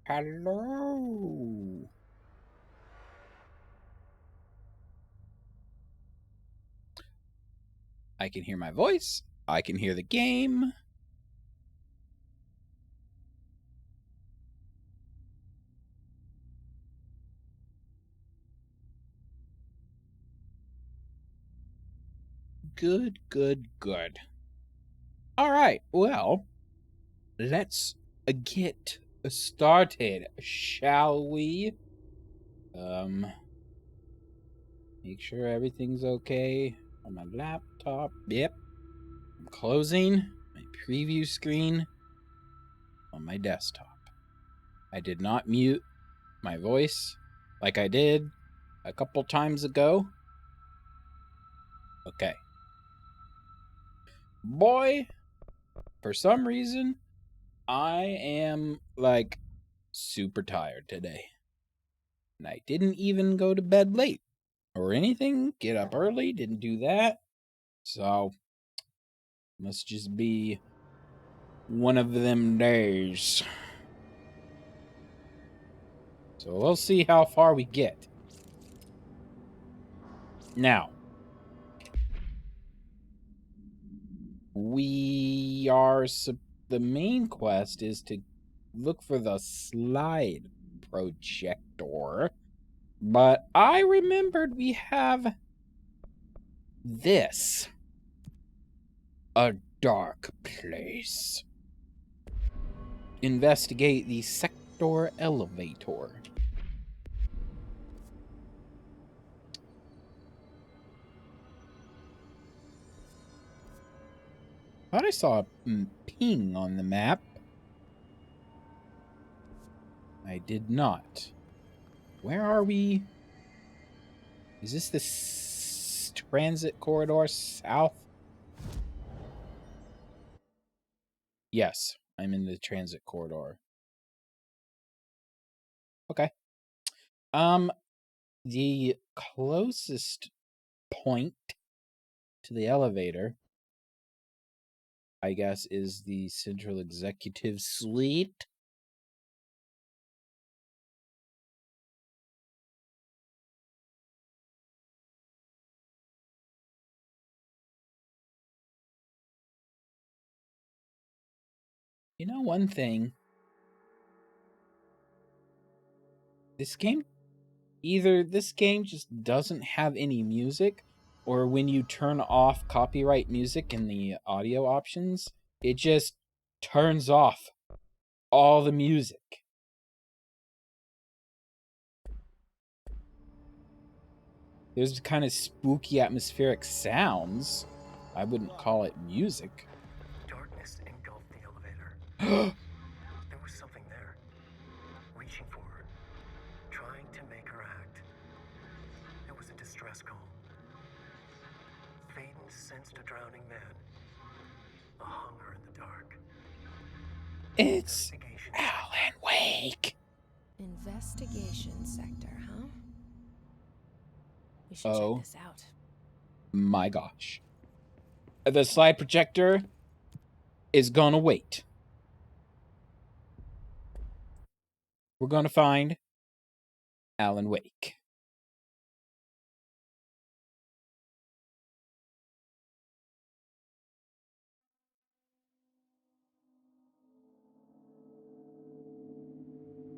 Hello. I can hear my voice. I can hear the game. Good, good, good. All right. Well, let's get started, shall we? Make sure everything's okay on my laptop. Yep. I'm closing my preview screen on my desktop. I did not mute my voice like I did a couple times ago. Okay. Boy, for some reason, I am like super tired today. And I didn't even go to bed late or anything. Get up early, didn't do that. So, must just be one of them days. So, we'll see how far we get. Now, we are. The main quest is to look for the slide projector. But I remembered we have this. A dark place. Investigate the sector elevator. Thought I saw a ping on the map. I did not. Where are we? Is this the transit corridor south? Yes, I'm in the transit corridor. Okay. The closest point to the elevator, I guess, is the Central Executive Suite. You know one thing? This game, either this game just doesn't have any music, or when you turn off copyright music in the audio options, it just turns off all the music. There's kind of spooky atmospheric sounds. I wouldn't call it music. Darkness engulfed the elevator. There was something there, reaching for her, trying to make her act. It was a distress call. Faden sensed a drowning man, a hunger in the dark. It's Alan Wake. Investigation sector, huh? We should Oh. check this out. My gosh. The slide projector is gonna wait. We're gonna find Alan Wake.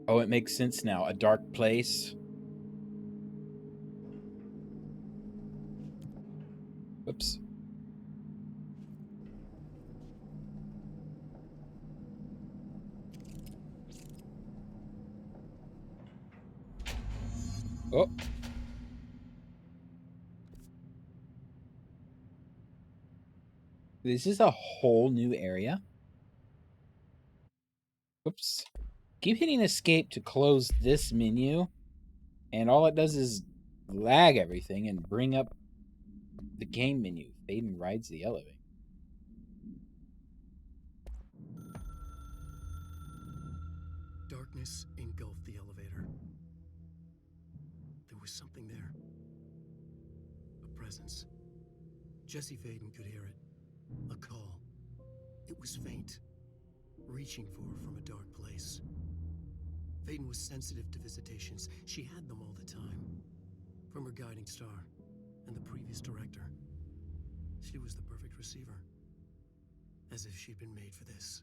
Oh, it makes sense now. A dark place. Whoops. Oh. This is a whole new area. Whoops. Keep hitting escape to close this menu, and all it does is lag everything and bring up the game menu. Faden rides the elevator. Darkness engulfed the elevator. There was something there. A presence. Jesse Faden could hear it. A call. It was faint, reaching for her from a dark place. Phaeton was sensitive to visitations. She had them all the time. From her guiding star and the previous director. She was the perfect receiver. As if she'd been made for this.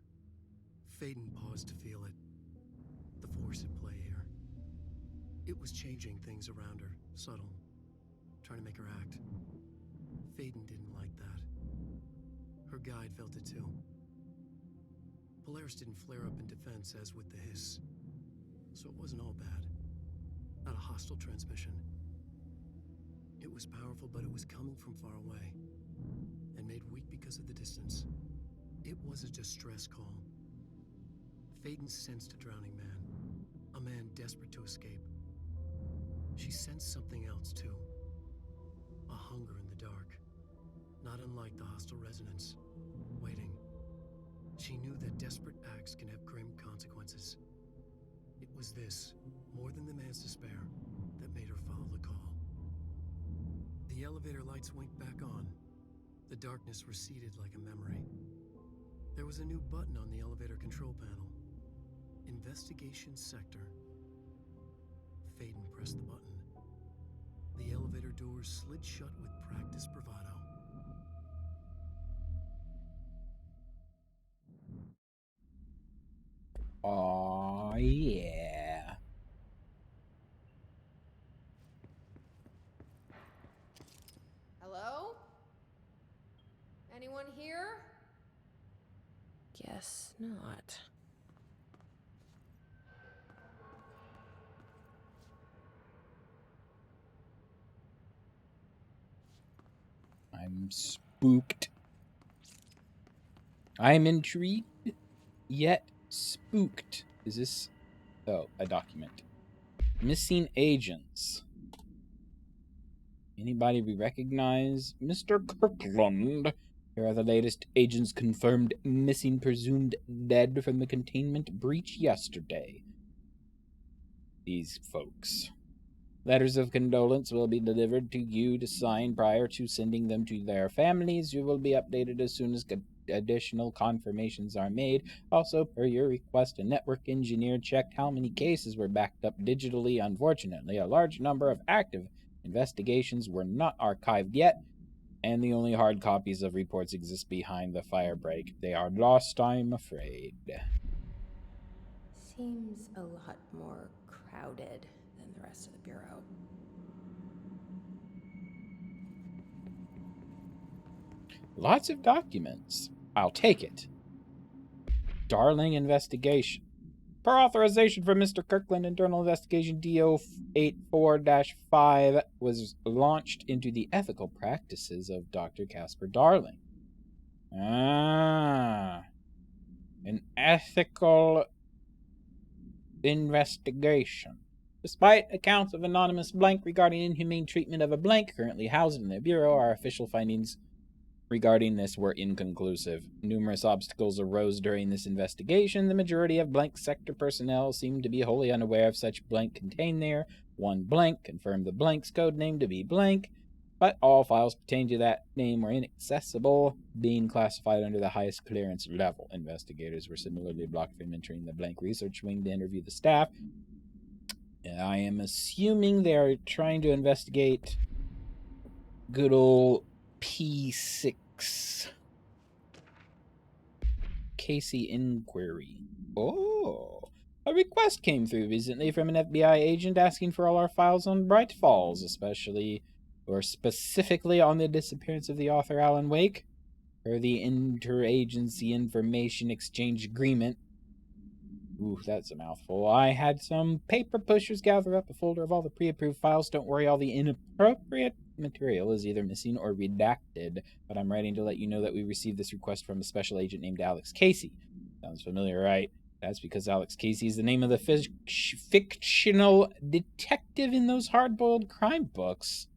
Phaeton paused to feel it. The force at play here. It was changing things around her, subtle. Trying to make her act. Phaeton didn't like that. Her guide felt it too. Polaris didn't flare up in defense as with the hiss. So it wasn't all bad. Not a hostile transmission. It was powerful, but it was coming from far away. And made weak because of the distance. It was a distress call. Phaeton sensed a drowning man. A man desperate to escape. She sensed something else too. A hunger in the dark. Not unlike the hostile resonance. Waiting. She knew that desperate acts can have grim consequences. It was this, more than the man's despair, that made her follow the call. The elevator lights winked back on. The darkness receded like a memory. There was a new button on the elevator control panel. Investigation Sector. Phaeton pressed the button. The elevator doors slid shut with practiced bravado. Aw, yeah. Hello? Anyone here? Guess not. I'm spooked. I'm intrigued, yet spooked. Is this... Oh, a document. Missing agents. Anybody we recognize? Mr. Kirkland. Here are the latest agents confirmed missing, presumed dead from the containment breach yesterday. These folks. Letters of condolence will be delivered to you to sign prior to sending them to their families. You will be updated as soon as additional confirmations are made. Also, per your request, a network engineer checked how many cases were backed up digitally. Unfortunately, a large number of active investigations were not archived yet, and the only hard copies of reports exist behind the firebreak. They are lost, I'm afraid. Seems a lot more crowded than the rest of the Bureau. Lots of documents. I'll take it. Darling investigation. Per authorization from Mr. Kirkland, internal investigation DO84-5 was launched into the ethical practices of Dr. Casper Darling. An ethical investigation. Despite accounts of anonymous blank regarding inhumane treatment of a blank currently housed in the Bureau, our official findings regarding this were inconclusive. Numerous obstacles arose during this investigation. The majority of blank sector personnel seemed to be wholly unaware of such blank contained there. One blank confirmed the blank's code name to be blank, but all files pertaining to that name were inaccessible, being classified under the highest clearance level. Investigators were similarly blocked from entering the blank research wing to interview the staff. I am assuming they are trying to investigate good old P6 Casey inquiry. Oh, a request came through recently from an FBI agent asking for all our files on Bright Falls, specifically on the disappearance of the author Alan Wake, per the Interagency Information Exchange Agreement. Ooh, that's a mouthful. I had some paper pushers gather up a folder of all the pre-approved files. Don't worry, all the inappropriate material is either missing or redacted, but I'm writing to let you know that we received this request from a special agent named Alex Casey. Sounds familiar, right? That's because Alex Casey is the name of the fictional detective in those hard-boiled crime books.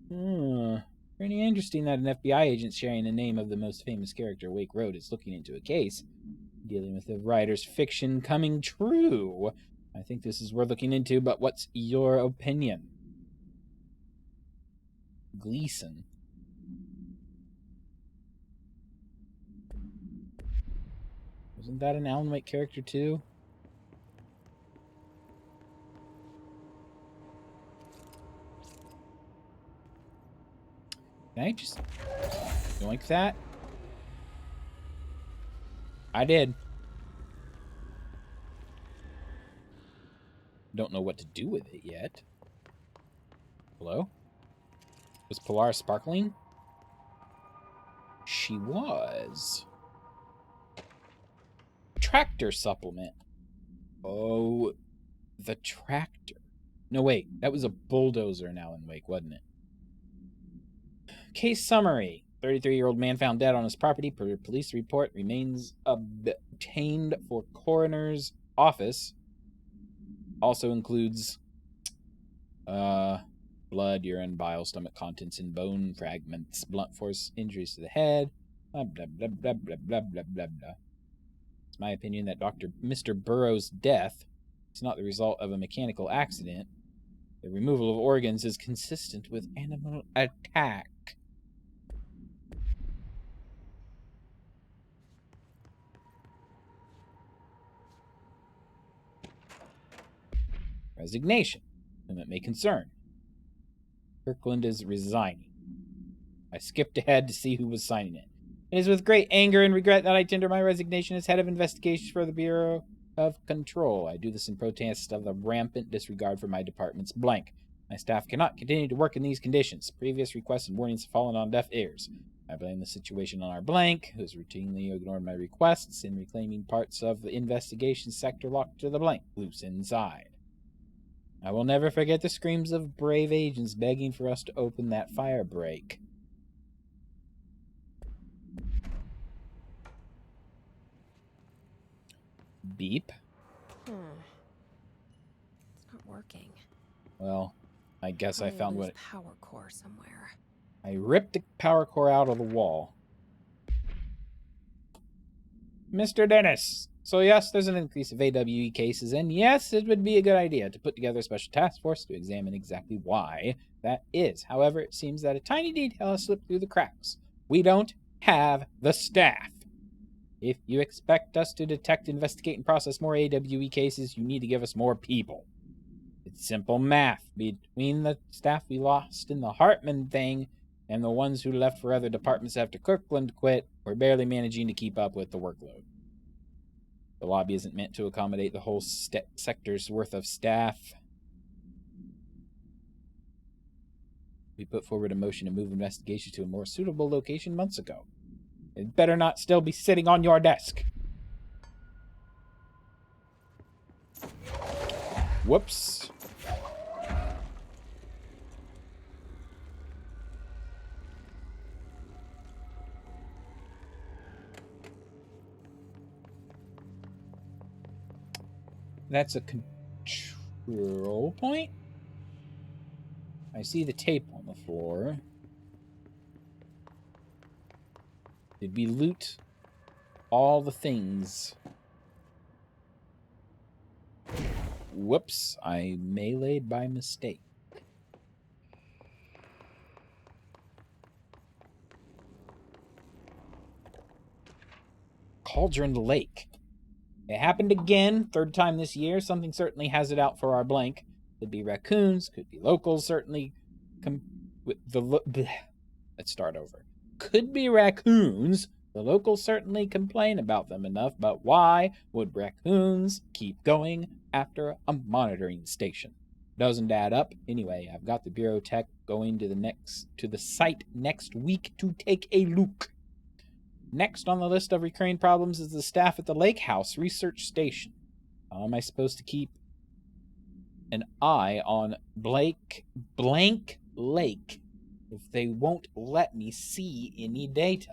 Pretty interesting that an FBI agent sharing the name of the most famous character Wake wrote is looking into a case dealing with the writer's fiction coming true. I think this is worth looking into, but what's your opinion? Gleason. Wasn't that an Alan Wake character too? Can I just yoink that? I did. Don't know what to do with it yet. Hello? Was Pilar sparkling? She was. Tractor supplement. Oh, the tractor. No, wait. That was a bulldozer now in Wake, wasn't it? Case summary. 33-year-old man found dead on his property per police report remains obtained for coroner's office. Also includes blood, urine, bile, stomach contents, and bone fragments, blunt force injuries to the head, blah, blah, blah, blah, blah, blah, blah, blah, blah. It's my opinion that Mr. Burroughs' death is not the result of a mechanical accident. The removal of organs is consistent with animal attack. Resignation, whom it may concern. Kirkland is resigning. I skipped ahead to see who was signing it. It is with great anger and regret that I tender my resignation as head of investigations for the Bureau of Control. I do this in protest of the rampant disregard for my department's blank. My staff cannot continue to work in these conditions. Previous requests and warnings have fallen on deaf ears. I blame the situation on our blank, who has routinely ignored my requests in reclaiming parts of the investigation sector locked to the blank, loose inside. I will never forget the screams of brave agents begging for us to open that fire break. Beep. It's not working. Well, I guess I found what... Power core somewhere. I ripped the power core out of the wall. Mr. Dennis! So yes, there's an increase of AWE cases, and yes, it would be a good idea to put together a special task force to examine exactly why that is. However, it seems that a tiny detail has slipped through the cracks. We don't have the staff. If you expect us to detect, investigate, and process more AWE cases, you need to give us more people. It's simple math. Between the staff we lost in the Hartman thing and the ones who left for other departments after Kirkland quit, we're barely managing to keep up with the workload. The lobby isn't meant to accommodate the whole sector's worth of staff. We put forward a motion to move investigations to a more suitable location months ago. It better not still be sitting on your desk. Whoops. That's a control point? I see the tape on the floor. Did we loot all the things? Whoops, I meleeed by mistake. Cauldron Lake. It happened again, third time this year. Something certainly has it out for our blank. Could be raccoons, could be locals, certainly. Let's start over. Could be raccoons. The locals certainly complain about them enough, but why would raccoons keep going after a monitoring station? Doesn't add up. Anyway, I've got the Bureau Tech going to the site next week to take a look. Next on the list of recurring problems is the staff at the Lake House Research Station. How am I supposed to keep an eye on Blank Lake if they won't let me see any data?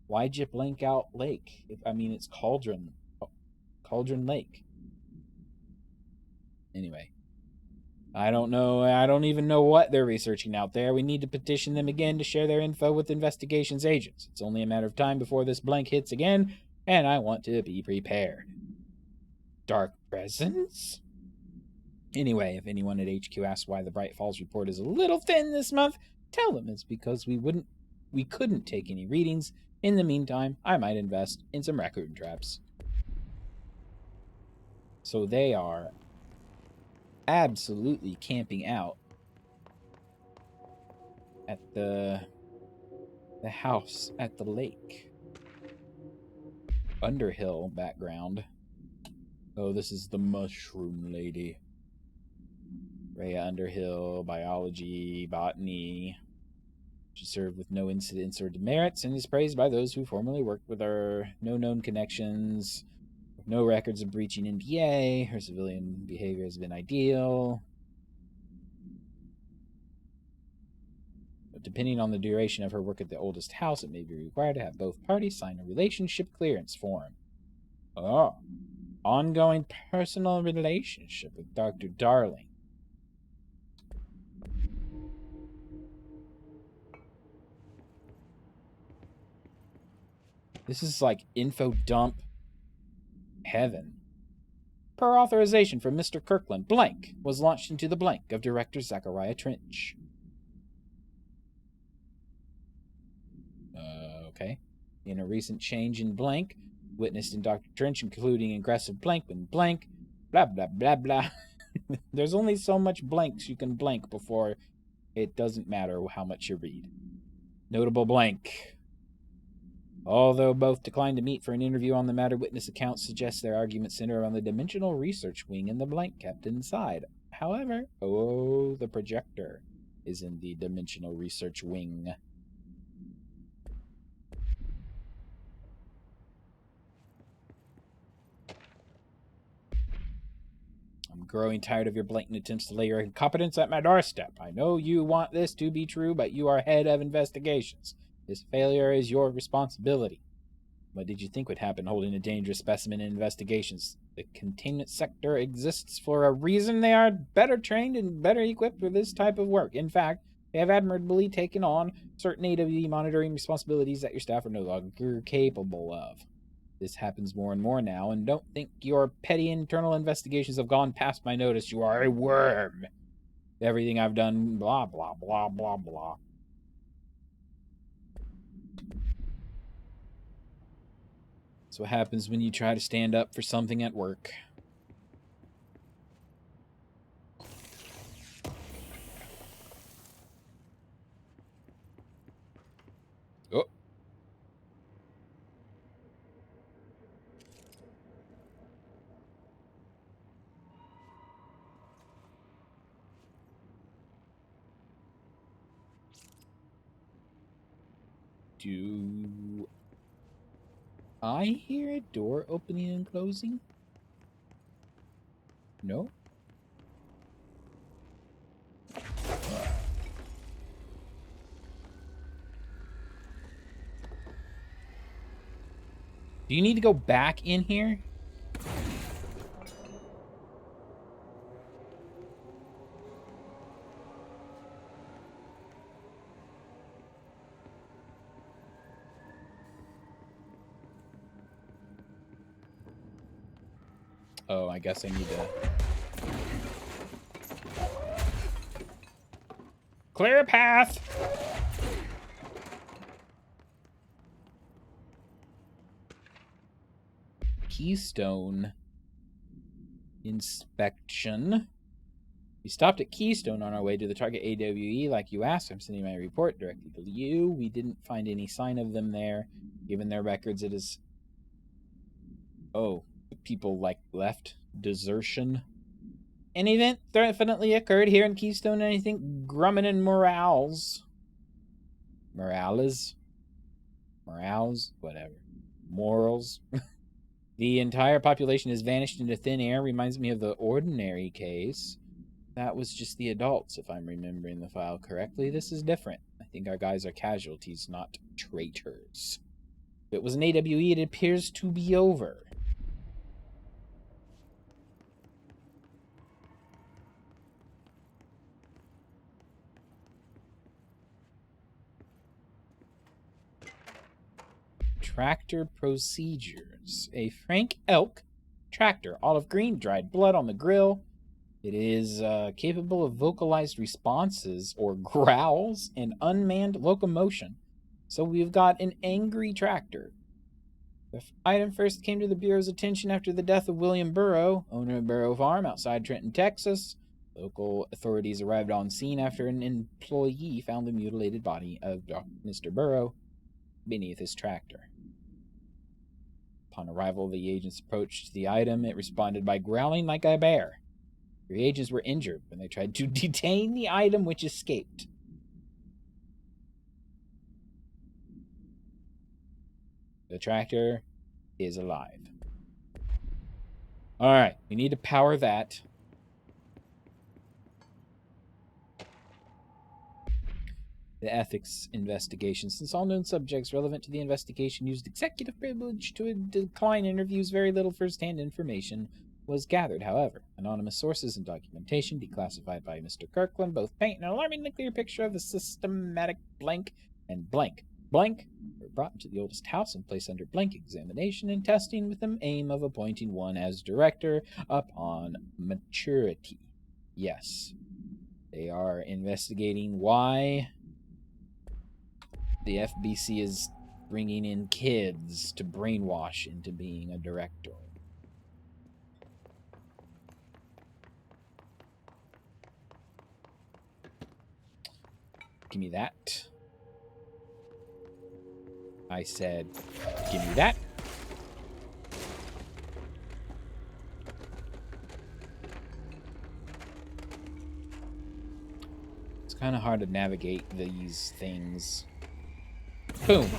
Why'd you blank out Lake? It's Cauldron Lake. Anyway, I don't know. I don't even know what they're researching out there. We need to petition them again to share their info with investigations agents. It's only a matter of time before this blank hits again, and I want to be prepared. Dark presence? Anyway, if anyone at HQ asks why the Bright Falls report is a little thin this month, tell them it's because we couldn't take any readings. In the meantime, I might invest in some raccoon traps. So they are absolutely camping out at the The house at the lake. Underhill background. Oh, this is the mushroom lady. Rhea Underhill, biology, botany. She served with no incidents or demerits and is praised by those who formerly worked with her. No known connections. No records of breaching NDA. Her civilian behavior has been ideal. But depending on the duration of her work at the oldest house, it may be required to have both parties sign a relationship clearance form. Oh. Ongoing personal relationship with Dr. Darling. This is like info dump heaven. Per authorization from Mr. Kirkland, blank was launched into the blank of Director Zachariah Trench. Okay. In a recent change in blank, witnessed in Dr. Trench, including aggressive blank when blank, blah, blah, blah, blah. There's only so much blanks you can blank before it doesn't matter how much you read. Notable blank. Although both declined to meet for an interview on the matter, witness accounts suggest their arguments center around the Dimensional Research Wing and the blank kept inside. However, the projector is in the Dimensional Research Wing. I'm growing tired of your blatant attempts to lay your incompetence at my doorstep. I know you want this to be true, but you are head of investigations. This failure is your responsibility. What did you think would happen holding a dangerous specimen in investigations? The containment sector exists for a reason. They are better trained and better equipped for this type of work. In fact, they have admirably taken on certain AWE monitoring responsibilities that your staff are no longer capable of. This happens more and more now, and don't think your petty internal investigations have gone past my notice. You are a worm. Everything I've done, blah, blah, blah, blah, blah. That's what happens when you try to stand up for something at work. Oh. Do I hear a door opening and closing? No? Do you need to go back in here? Oh, I guess I need to... Clear a path! Keystone inspection. We stopped at Keystone on our way to the target AWE like you asked. I'm sending my report directly to you. We didn't find any sign of them there. Given their records, it is... Oh, people, like, left. Desertion. An event definitely occurred here in Keystone, and I think Grumman and Morales. Morales? Whatever. Morals. The entire population has vanished into thin air. Reminds me of the ordinary case. That was just the adults, if I'm remembering the file correctly. This is different. I think our guys are casualties, not traitors. If it was an AWE, it appears to be over. Tractor procedures. A Frank Elk tractor, olive green, dried blood on the grill. It is capable of vocalized responses or growls and unmanned locomotion. So we've got an angry tractor. The item first came to the Bureau's attention after the death of William Burrow, owner of Burrow Farm outside Trenton, Texas. Local authorities arrived on scene after an employee found the mutilated body of Mr. Burrow. beneath his tractor. Upon arrival, the agents approached the item. It responded by growling like a bear. The agents were injured when they tried to detain the item, which escaped. The tractor is alive. All right, we need to power that. The ethics investigation. Since all known subjects relevant to the investigation used executive privilege to decline interviews, very little first-hand information was gathered. However, anonymous sources and documentation declassified by Mr. Kirkland both paint an alarmingly clear picture of the systematic blank and blank. Blank were brought into the oldest house and placed under blank examination and testing with the aim of appointing one as director upon maturity. Yes, they are investigating why the FBC is bringing in kids to brainwash into being a director. Give me that. I said, give me that. It's kind of hard to navigate these things. Boom.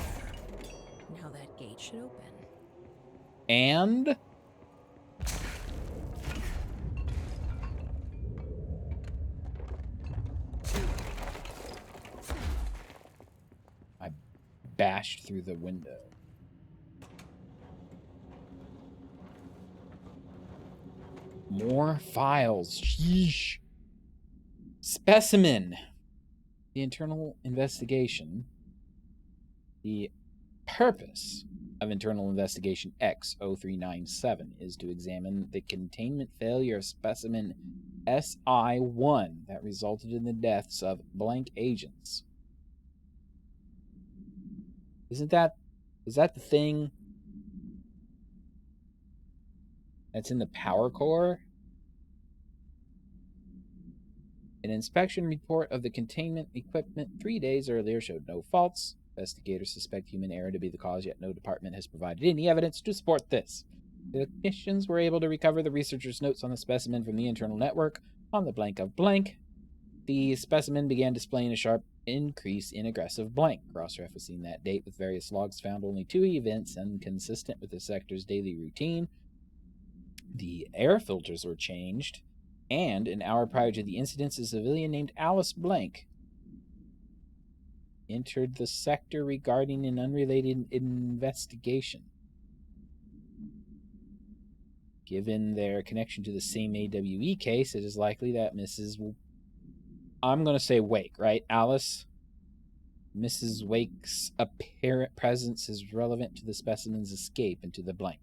Now that gate should open. And I bashed through the window. More files. Sheesh. Specimen. The internal investigation. The purpose of Internal Investigation X0397 is to examine the containment failure of specimen SI1 that resulted in the deaths of blank agents. Is that the thing that's in the power core? An inspection report of the containment equipment 3 days earlier showed no faults. Investigators suspect human error to be the cause, yet no department has provided any evidence to support this. The technicians were able to recover the researchers' notes on the specimen from the internal network. On the blank of blank, the specimen began displaying a sharp increase in aggressive blank. Cross-referencing that date with various logs found only 2 events inconsistent with the sector's daily routine. The air filters were changed, and an hour prior to the incidents, a civilian named Alice Blank entered the sector regarding an unrelated investigation. Given their connection to the same AWE case, it is likely that I'm going to say Wake, right? Alice? Mrs. Wake's apparent presence is relevant to the specimen's escape into the blank.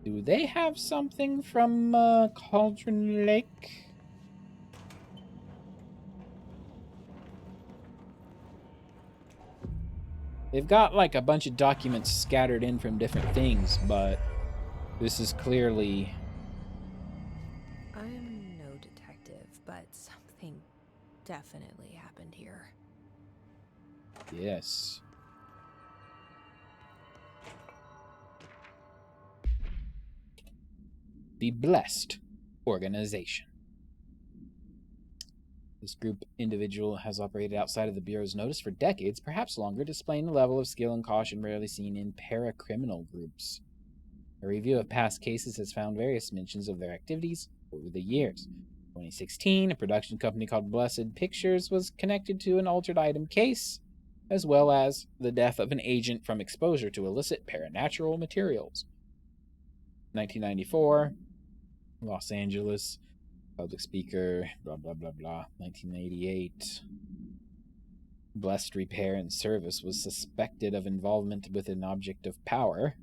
Do they have something from Cauldron Lake? They've got like a bunch of documents scattered in from different things, but this is clearly... I'm no detective, but something definitely happened here. Yes. The Blessed Organization. This group individual has operated outside of the Bureau's notice for decades, perhaps longer, displaying a level of skill and caution rarely seen in paracriminal groups. A review of past cases has found various mentions of their activities over the years. In 2016, a production company called Blessed Pictures was connected to an altered item case, as well as the death of an agent from exposure to illicit paranatural materials. 1994, Los Angeles, public speaker, blah, blah, blah, blah. 1988, Blessed Repair and Service was suspected of involvement with an object of power.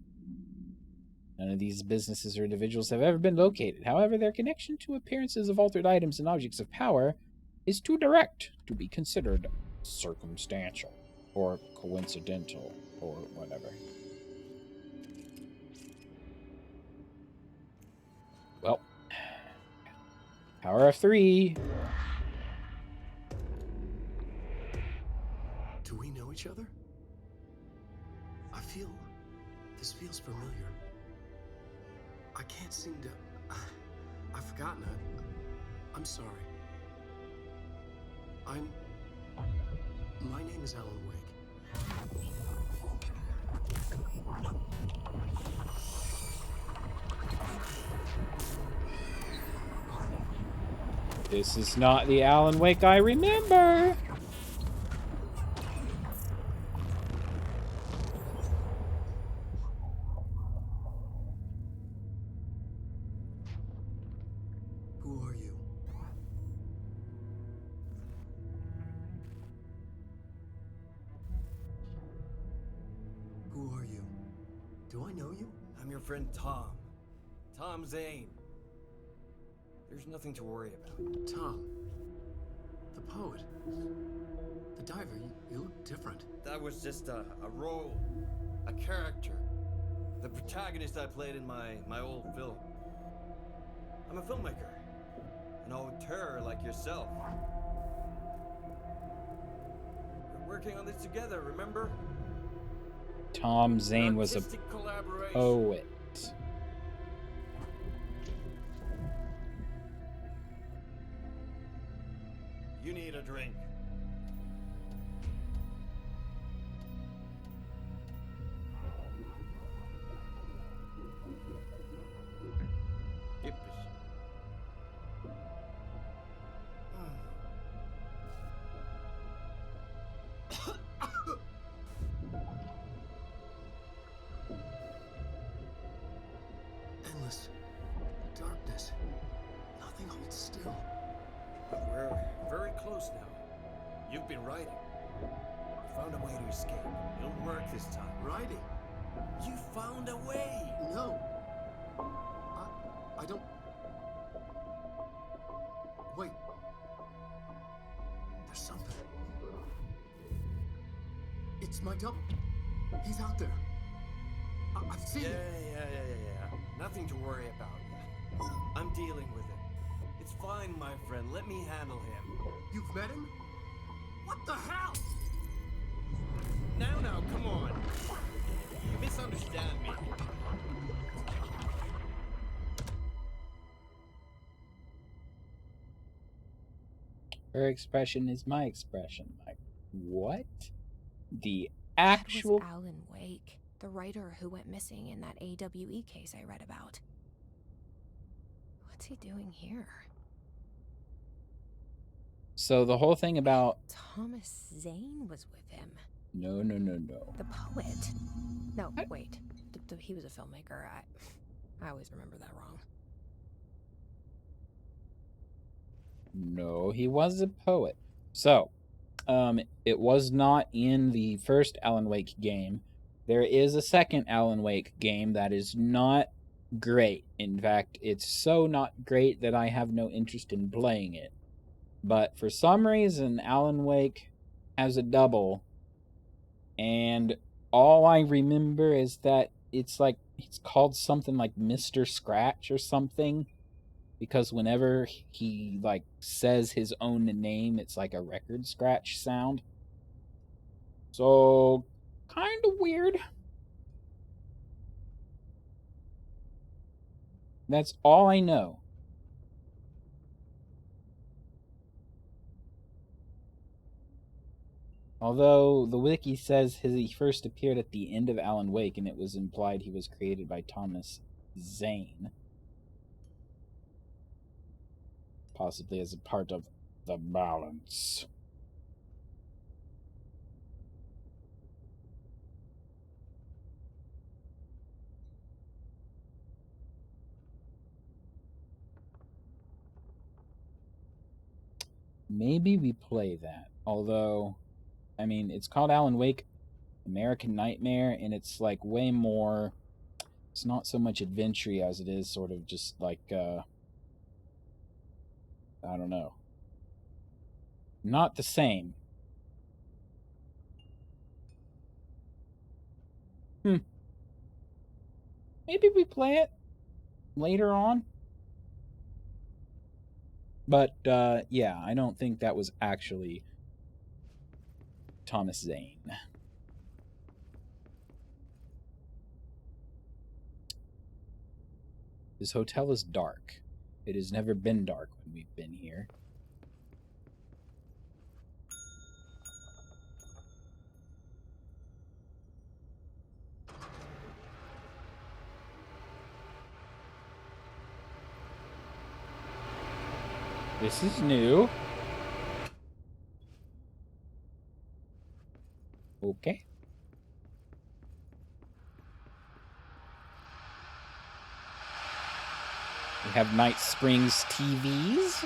None of these businesses or individuals have ever been located. However, their connection to appearances of altered items and objects of power is too direct to be considered circumstantial or coincidental or whatever. Well, power of 3. Do we know each other? This feels familiar. I can't seem to... I've forgotten it. I'm sorry. My name is Alan Wake. This is not the Alan Wake I remember. Who are you? Who are you? Do I know you? I'm your friend Tom. Tom Zane. There's nothing to worry about. Tom. The poet. The diver. You look different. That was just a role. A character. The protagonist I played in my old film. I'm a filmmaker. An auteur like yourself. We're working on this together, remember? Tom Zane was a Artistic collaboration. poet. You need a drink. Gippies. Endless. Darkness. Nothing holds still. But we're very close now. You've been writing. You found a way to escape. It'll work this time. Riding. You found a way! No. I don't... Wait. There's something. It's my double. He's out there. I've seen Yeah. it. Nothing to worry about. I'm dealing with it. It's fine, my friend. Let me handle him. You've met him? What the hell? Now, come on. You misunderstand me. Her expression is my expression. Like, what? The That actual... was Alan Wake, the writer who went missing in that AWE case I read about. What's he doing here? So the whole thing about... Thomas Zane was with him. No. The poet. No, wait. He was a filmmaker. I always remember that wrong. No, he was a poet. So, it was not in the first Alan Wake game. There is a second Alan Wake game that is not great. In fact, it's so not great that I have no interest in playing it. But for some reason, Alan Wake has a double, and all I remember is that it's called something like Mr. Scratch or something, because whenever he says his own name, it's like a record scratch sound. So, kind of weird. That's all I know. Although the wiki says he first appeared at the end of Alan Wake, and it was implied he was created by Thomas Zane. Possibly as a part of the balance. Maybe we play that. Although, I mean, it's called Alan Wake American Nightmare, and it's like way more... It's not so much adventure as it is sort of just like, I don't know. Not the same. Maybe we play it later on. But, yeah, I don't think that was actually Thomas Zane. This hotel is dark. It has never been dark when we've been here. This is new. Okay. We have Night Springs TVs.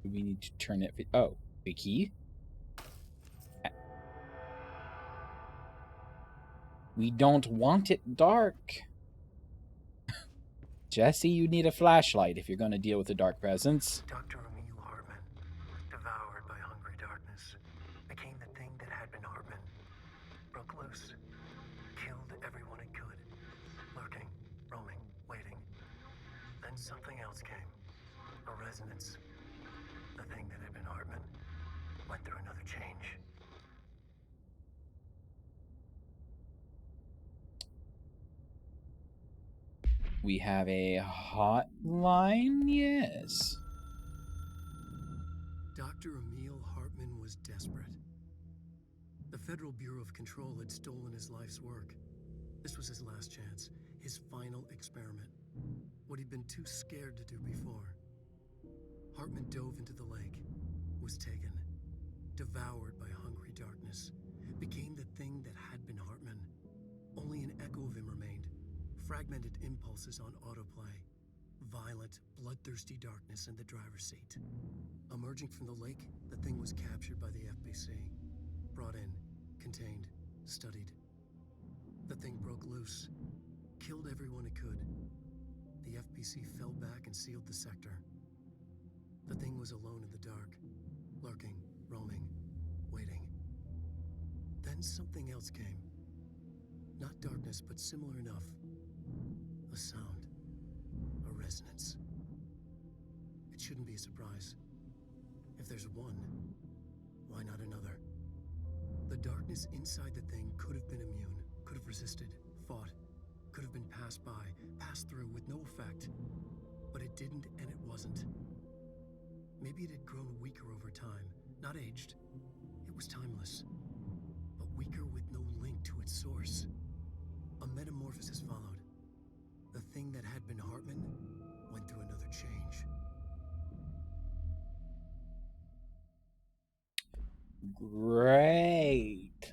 We need to turn it. Oh, the key? We don't want it dark. Jesse, you need a flashlight if you're going to deal with a dark presence. Dr. Emil Hartman, devoured by hungry darkness, became the thing that had been Hartman. Broke loose, killed everyone it could, lurking, roaming, waiting. Then something else came, a resonance. The thing that had been Hartman went through another change. We have a hotline, yes. Dr. Emil Hartman was desperate. The Federal Bureau of Control had stolen his life's work. This was his last chance, his final experiment. What he'd been too scared to do before. Hartman dove into the lake, was taken, devoured by hungry darkness, became the thing that had been Hartman. Only an echo of him remained, fragmented impulses on autoplay, violent, bloodthirsty darkness in the driver's seat. Emerging from the lake, the thing was captured by the FBC, brought in, contained, studied. The thing broke loose, killed everyone it could. The FBC fell back and sealed the sector. The thing was alone in the dark, lurking, roaming, waiting. Then something else came. Not darkness, but similar enough. A sound, a resonance. It shouldn't be a surprise. If there's one, why not another? The darkness inside the thing could have been immune, could have resisted, fought, could have been passed by, passed through with no effect. But it didn't, and it wasn't. Maybe it had grown weaker over time, not aged. It was timeless, but weaker with no link to its source. A metamorphosis followed. The thing that had been Hartman went through another change. Great.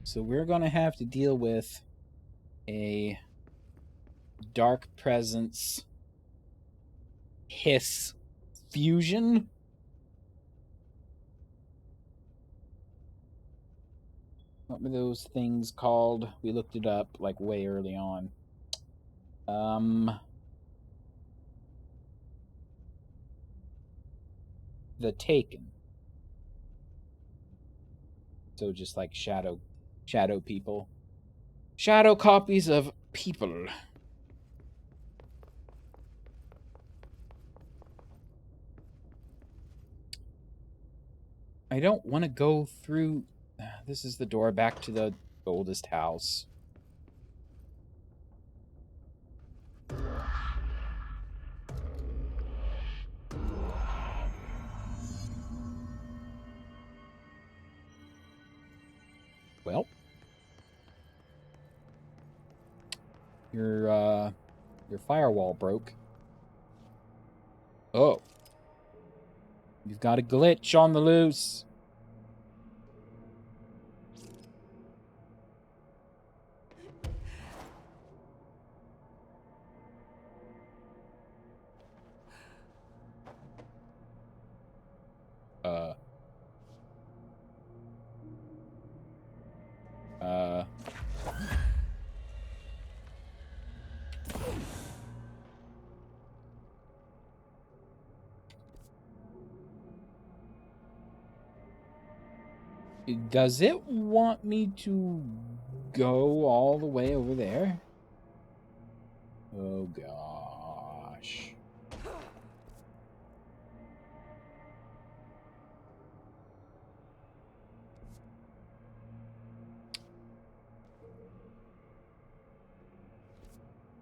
So we're going to have to deal with a dark presence hiss fusion. What were those things called? We looked it up like way early on. The Taken. So just like shadow people. Shadow copies of people. I don't want to go through. This is the door back to the oldest house. Well, your firewall broke. Oh. You've got a glitch on the loose. Does it want me to go all the way over there? Oh, gosh.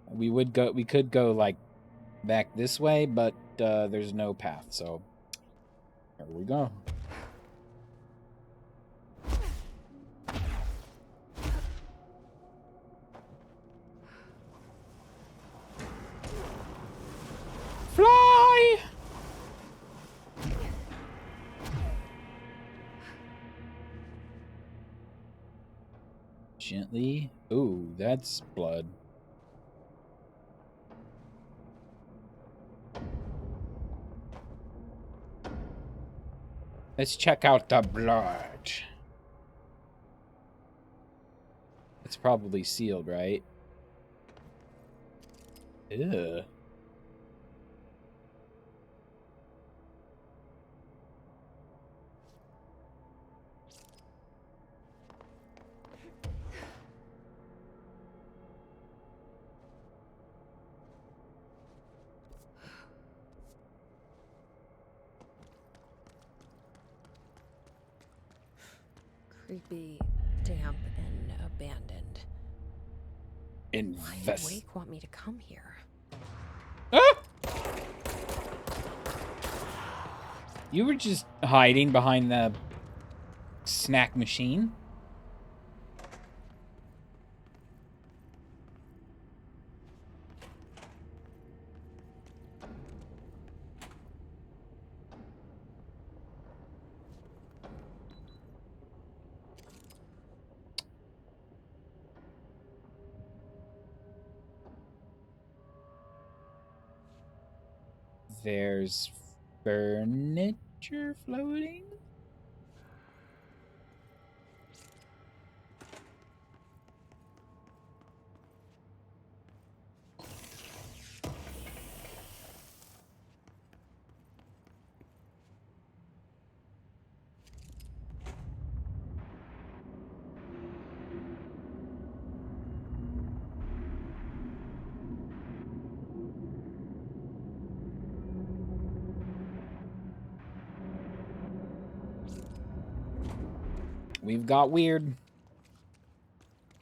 We could go, like, back this way, but there's no path, so here we go. Fly! Gently. Ooh, that's blood. Let's check out the blood. It's probably sealed, right? Ew. Creepy, damp, and abandoned. Why did Wake want me to come here? Ah! You were just hiding behind the snack machine. There's furniture floating? We've got weird.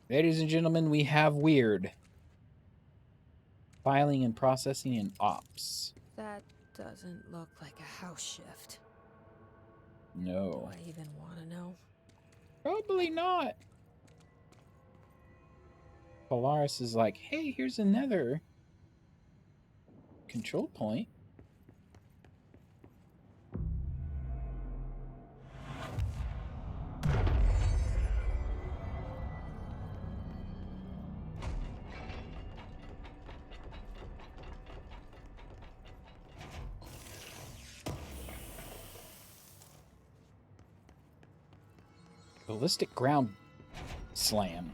Ladies and gentlemen, we have weird. Filing and processing and ops. That doesn't look like a house shift. No. Do I even want to know? Probably not. Polaris is like, hey, here's another control point. Ballistic ground slam.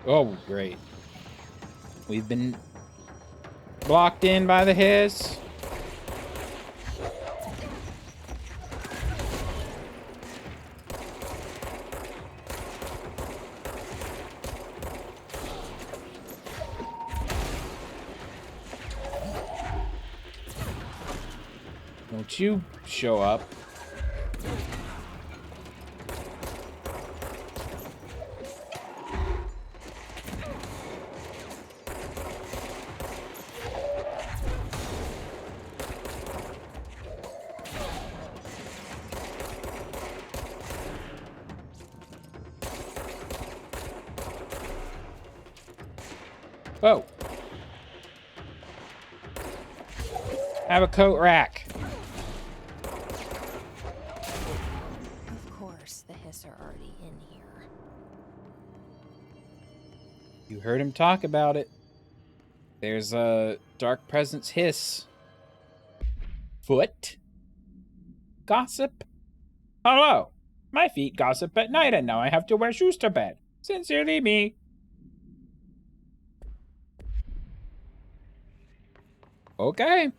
Oh, great. We've been blocked in by the hiss. Don't you show up. Whoa. Have a coat rack. Of course, the hiss are already in here. You heard him talk about it. There's a dark presence hiss. Foot? Gossip? Hello. My feet gossip at night and now I have to wear shoes to bed. Sincerely me. Okay.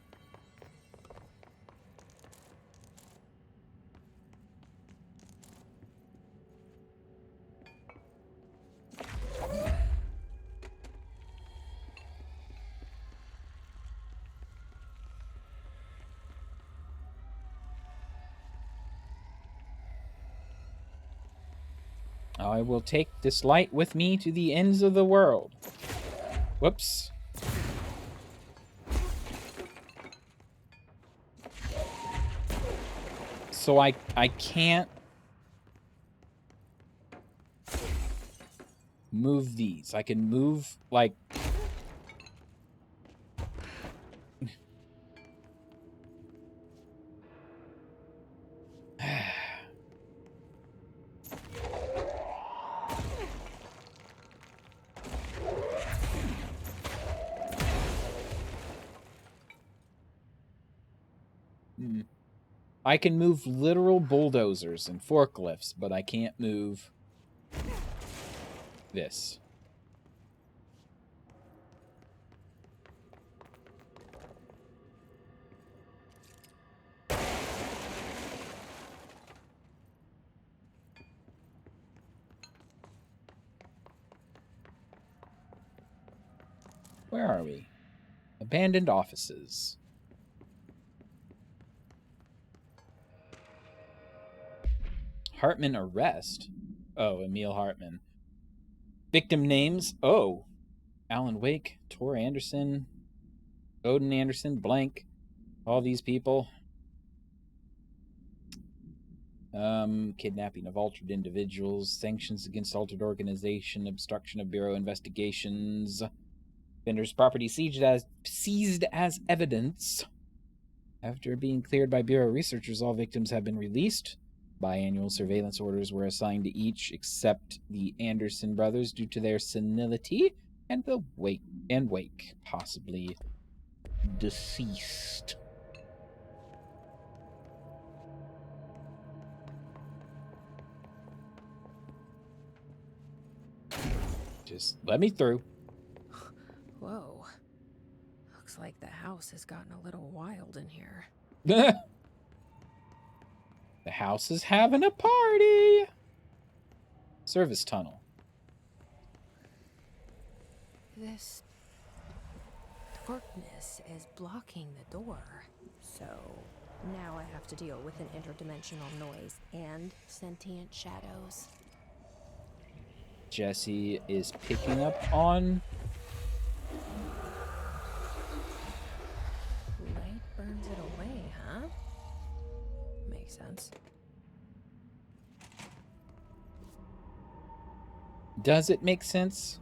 I will take this light with me to the ends of the world. Whoops. So I can't move these. I can move, like... I can move literal bulldozers and forklifts, but I can't move this. Where are we? Abandoned offices. Hartman arrest? Oh, Emil Hartman. Victim names? Oh. Alan Wake, Tor Anderson, Odin Anderson, blank. All these people. Kidnapping of altered individuals, sanctions against altered organization, obstruction of bureau investigations, vendor's property seized as evidence. After being cleared by bureau researchers, all victims have been released. Biannual surveillance orders were assigned to each except the Anderson brothers due to their senility and Wake, possibly deceased. Just let me through. Whoa. Looks like the house has gotten a little wild in here. The house is having a party. Service tunnel. This darkness is blocking the door. So now I have to deal with an interdimensional noise and sentient shadows. Jesse is picking up on... Light burns it away, huh? Makes sense. Does it make sense?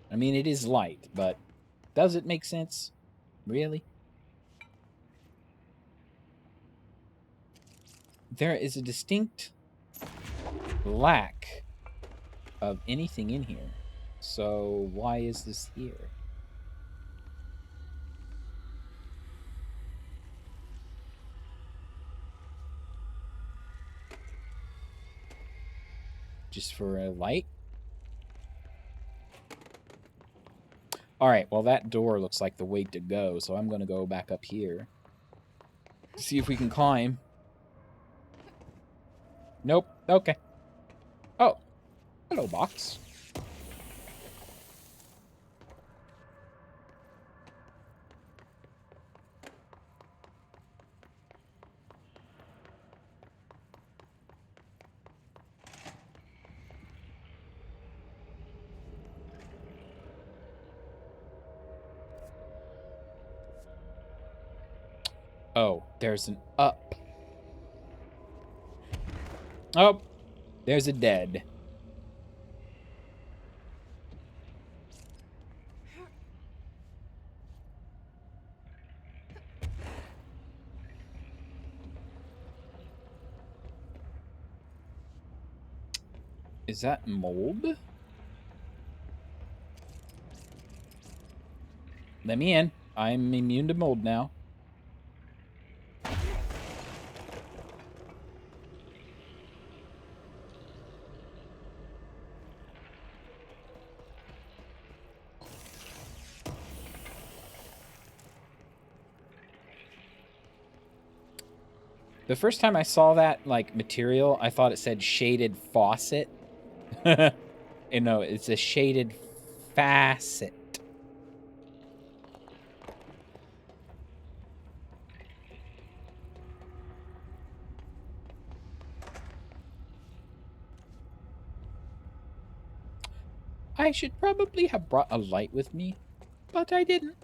I mean, it is light, but does it make sense? Really? There is a distinct lack of anything in here. So why is this here? Just for a light? Alright, well that door looks like the way to go, so I'm going to go back up here. See if we can climb. Nope. Okay. Oh. Hello, box. Oh, there's an up. Oh, there's a dead. Is that mold? Let me in. I'm immune to mold now. The first time I saw that, like, material, I thought it said shaded faucet. And no, it's a shaded facet. I should probably have brought a light with me, but I didn't.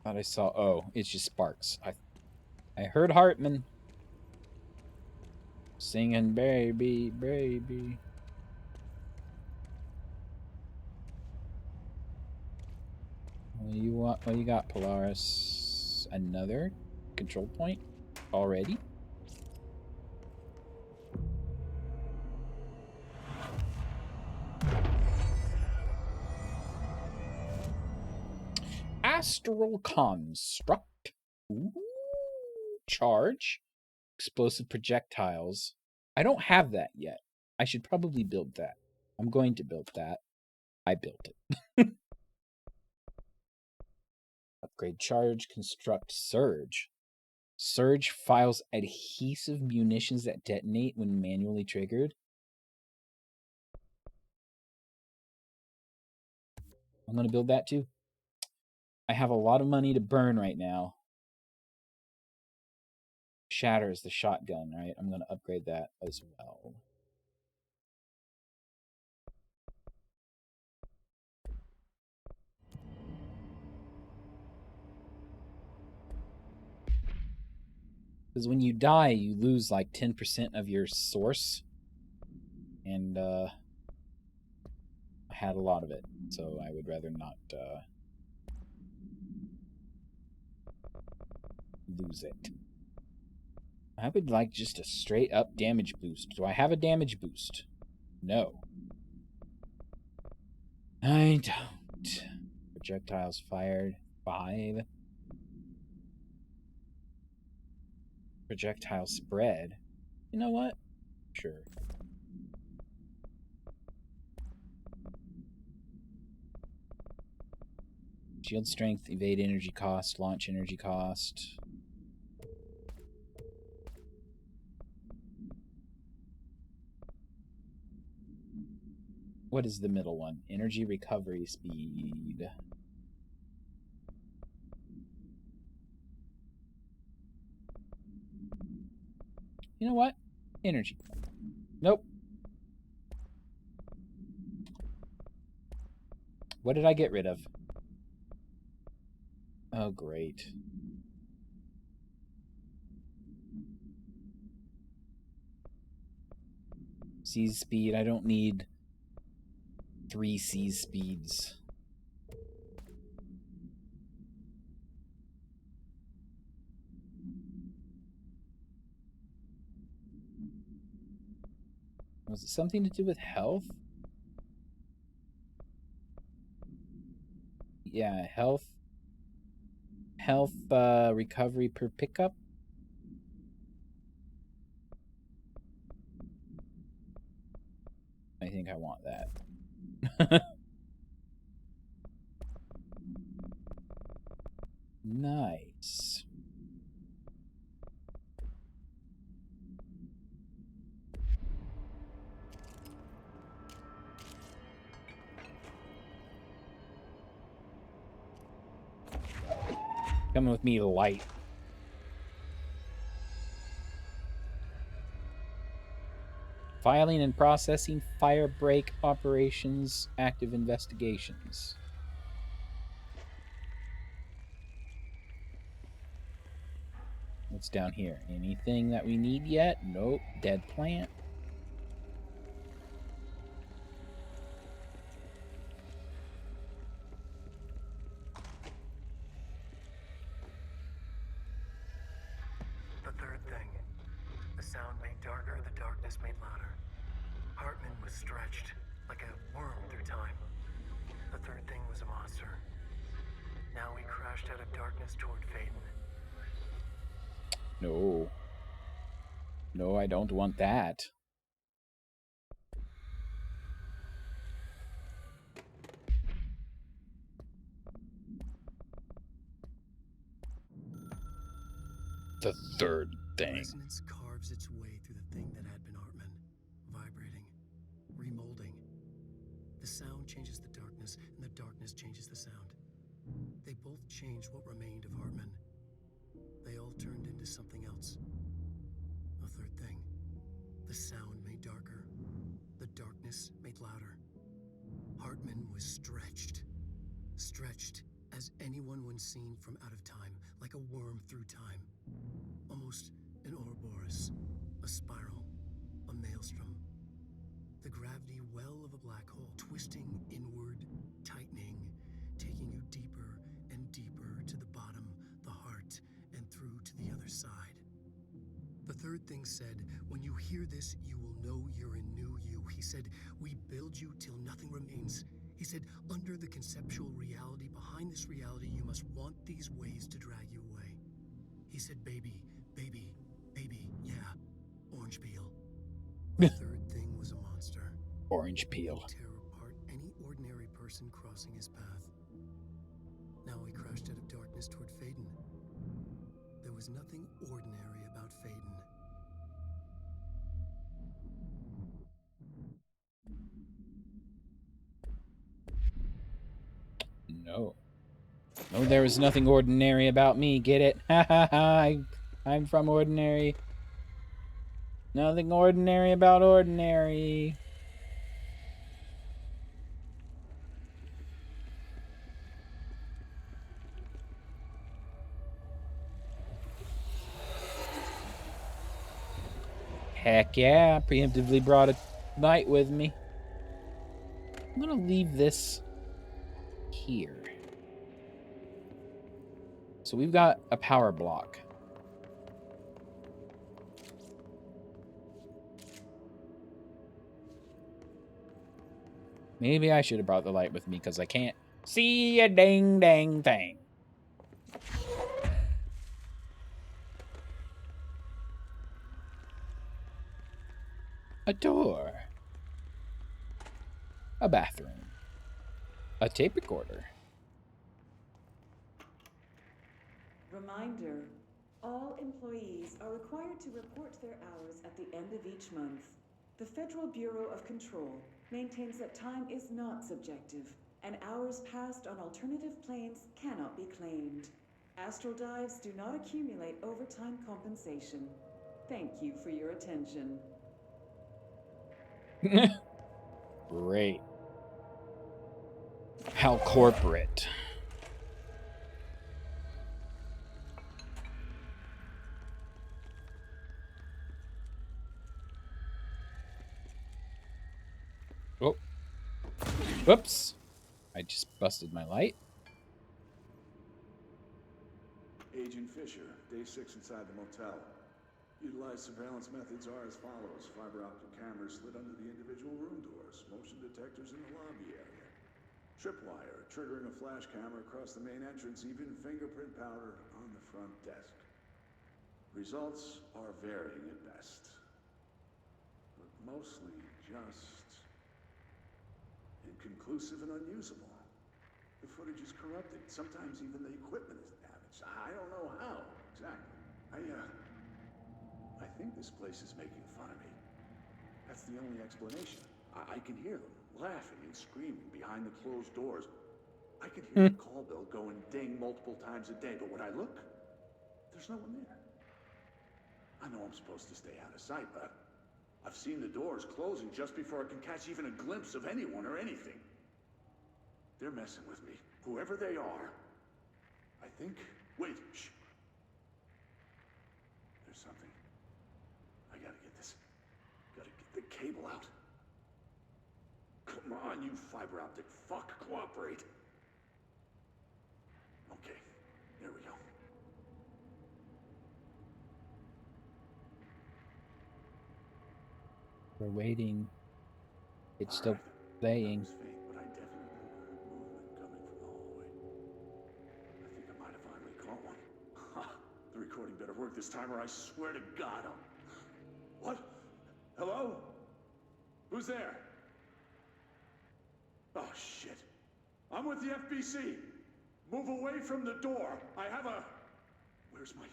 Thought I saw. Oh, it's just sparks. I heard Hartman singing "Baby, Baby." What you got, Polaris? Another control point already? Astral construct. Ooh. Charge. Explosive projectiles. I don't have that yet. I should probably build that. I'm going to build that. I built it. Upgrade charge. Construct surge. Surge files adhesive munitions that detonate when manually triggered. I'm going to build that too. I have a lot of money to burn right now. Shatter is the shotgun, right? I'm going to upgrade that as well. Because when you die, you lose like 10% of your source. And I had a lot of it, so I would rather not lose it. I would like just a straight up damage boost. Do I have a damage boost? No. I don't. Projectiles fired, 5. Projectile spread. You know what? Sure. Shield strength, evade energy cost, launch energy cost. What is the middle one? Energy recovery speed. You know what? Energy. Nope. What did I get rid of? Oh, great. Seize speed. I don't need 3 seize speeds. Was it something to do with health? Yeah, health. Health recovery per pickup. I think I want that. Nice. Coming with me, light. Filing and processing, fire break operations, active investigations. What's down here? Anything that we need yet? Nope. Dead plant. The third thing. The sound made darker, the darkness made louder. Hartman was stretched, like a worm through time. The third thing was a monster. Now we crashed out of darkness toward Phaeton. No. No, I don't want that. The third thing. Resonance carves its way through the thing that had been Hartman, vibrating, remolding. The sound changes the darkness, and the darkness changes the sound. They both changed what remained of Hartman. They all turned into something else. A third thing. The sound made darker. The darkness made louder. Hartman was stretched. Stretched as anyone when seen from out of time, like a worm through time. Almost an Ouroboros, a spiral, a maelstrom. The gravity well of a black hole, twisting inward, tightening, taking you deeper and deeper to the bottom, the heart, and through to the other side. The third thing said, when you hear this, you will know you're a new you. He said, we build you till nothing remains. He said, under the conceptual reality, behind this reality, you must want these ways to drag you away. He said, baby, baby, baby, yeah, orange peel. The third thing was a monster. Orange It peel. would tear apart any ordinary person crossing his path. Now he crashed out of darkness toward Faden. There was nothing ordinary about Faden. No. No, there was nothing ordinary about me. Get it? Ha ha ha. I'm from ordinary. Nothing ordinary about ordinary. Heck yeah, I preemptively brought a light with me. I'm gonna leave this here. So we've got a power block. Maybe I should have brought the light with me because I can't see a dang thing. A door. A bathroom. A tape recorder. Reminder, all employees are required to report their hours at the end of each month. The Federal Bureau of Control maintains that time is not subjective, and hours passed on alternative planes cannot be claimed. Astral dives do not accumulate overtime compensation. Thank you for your attention. Great. How corporate. Oh. Whoops. I just busted my light. Agent Fisher, day 6 inside the motel. Utilized surveillance methods are as follows. Fiber optic cameras slid under the individual room doors. Motion detectors in the lobby area. Tripwire, triggering a flash camera across the main entrance. Even fingerprint powder on the front desk. Results are varying at best. But mostly just inconclusive and unusable. The footage is corrupted. Sometimes even the equipment is damaged. I don't know how, exactly. I think this place is making fun of me. That's the only explanation. I can hear them laughing and screaming behind the closed doors. I can hear the call bell go and ding multiple times a day, but when I look, there's no one there. I know I'm supposed to stay out of sight, but I've seen the doors closing just before I can catch even a glimpse of anyone or anything. They're messing with me, whoever they are. I think... Wait, shh. There's something. I gotta get this. Gotta get the cable out. Come on, you fiber optic fuck, cooperate. Okay, there we go. We're waiting. It's All still right. playing. That was faint, but I definitely heard movement coming from the hallway. I think I might have finally caught one. Ha! The recording better work this time, or I swear to God I'll... What? Hello? Who's there? Oh, shit. I'm with the FBC. Move away from the door. I have a... Where's my...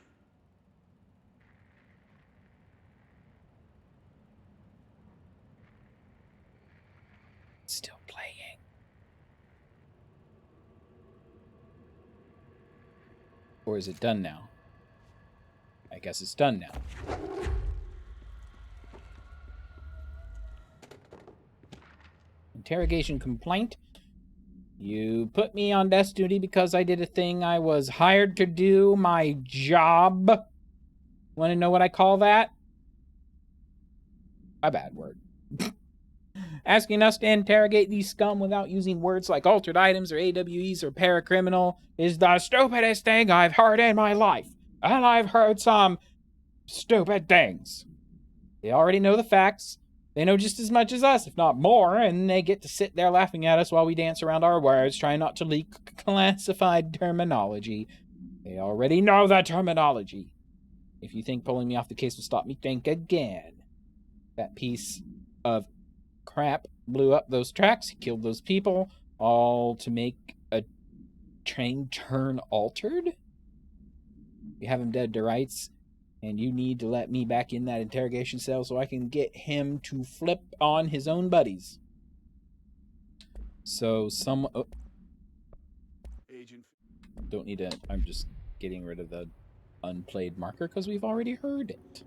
Still playing. Or is it done now? I guess it's done now. Interrogation complaint. You put me on desk duty because I did a thing I was hired to do, my job. Want to know what I call that? A bad word. Asking us to interrogate these scum without using words like altered items or AWEs or paracriminal is the stupidest thing I've heard in my life. And I've heard some stupid things. They already know the facts. They know just as much as us, if not more, and they get to sit there laughing at us while we dance around our words, trying not to leak classified terminology. They already know the terminology. If you think pulling me off the case will stop me, think again. That piece of crap blew up those tracks, he killed those people, all to make a train turn altered? You have him dead to rights, and you need to let me back in that interrogation cell so I can get him to flip on his own buddies. So Agent. don't need to. I'm just getting rid of the unplayed marker because we've already heard it.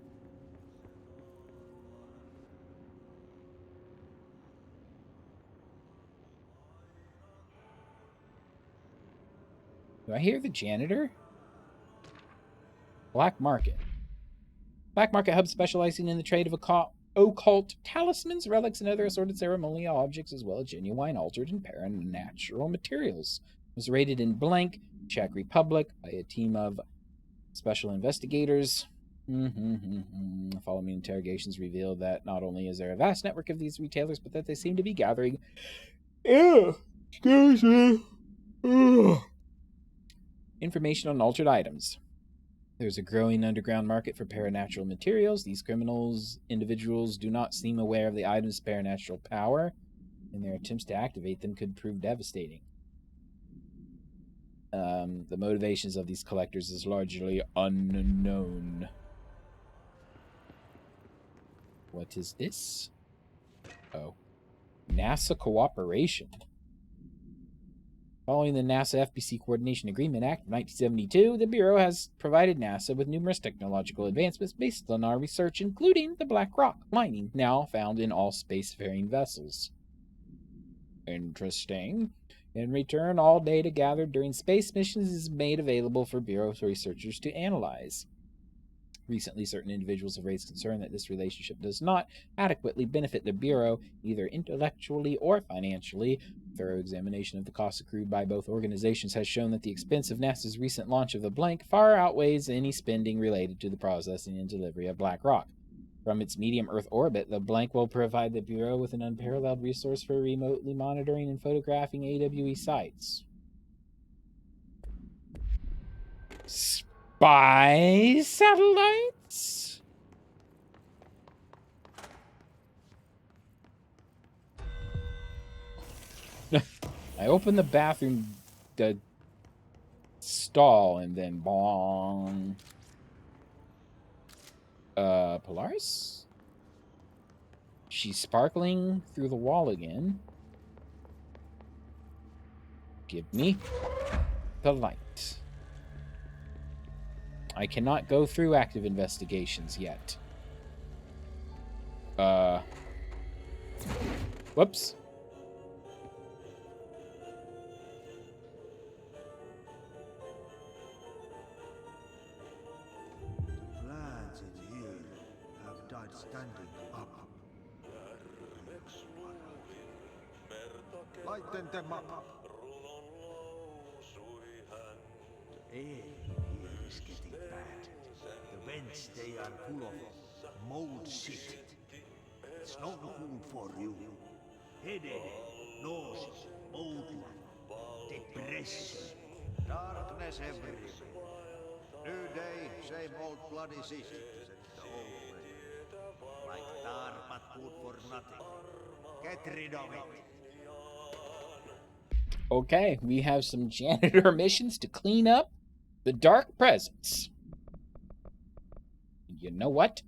Do I hear the janitor? Black market. Black market hub specializing in the trade of occult talismans, relics, and other assorted ceremonial objects, as well as genuine, altered, and paranatural materials. It was raided in blank, Czech Republic, by a team of special investigators. Following interrogations revealed that not only is there a vast network of these retailers, but that they seem to be gathering information on altered items. There's a growing underground market for paranatural materials. These individuals do not seem aware of the item's paranatural power, and their attempts to activate them could prove devastating. The motivations of these collectors is largely unknown. What is this? Oh. NASA cooperation. Following the NASA FBC Coordination Agreement Act of 1972, the Bureau has provided NASA with numerous technological advancements based on our research, including the black rock mining now found in all spacefaring vessels. Interesting. In return, all data gathered during space missions is made available for Bureau researchers to analyze. Recently, certain individuals have raised concern that this relationship does not adequately benefit the Bureau, either intellectually or financially. Thorough examination of the costs accrued by both organizations has shown that the expense of NASA's recent launch of the Blank far outweighs any spending related to the processing and delivery of black rock. From its medium Earth orbit, the Blank will provide the Bureau with an unparalleled resource for remotely monitoring and photographing AWE sites. Spy satellites? I opened the bathroom stall and then bong. Polaris? She's sparkling through the wall again. Give me the light. I cannot go through active investigations yet. Whoops. Lads in here have died standing up. Lighten them up. The air here is getting bad. The vents, they are full of mold shit. It's not good for you. Headache, nausea, mold, depression. Darkness everywhere. New day, same old bloody system, said the old man. Like tar, but good for nothing. Get rid of it. Okay, we have some janitor missions to clean up the dark presence. You know what?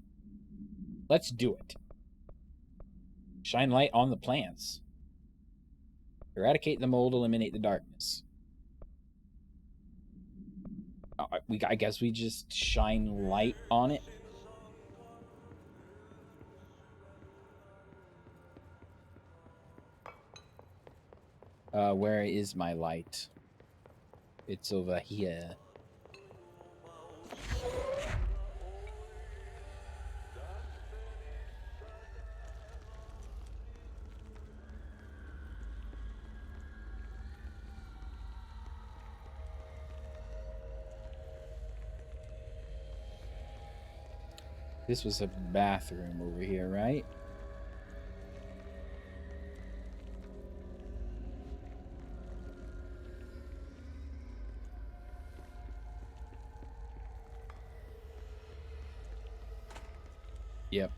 Let's do it. Shine light on the plants. Eradicate the mold, eliminate the darkness. I guess we just shine light on it. Where is my light? It's over here. This was a bathroom over here, right? Yep.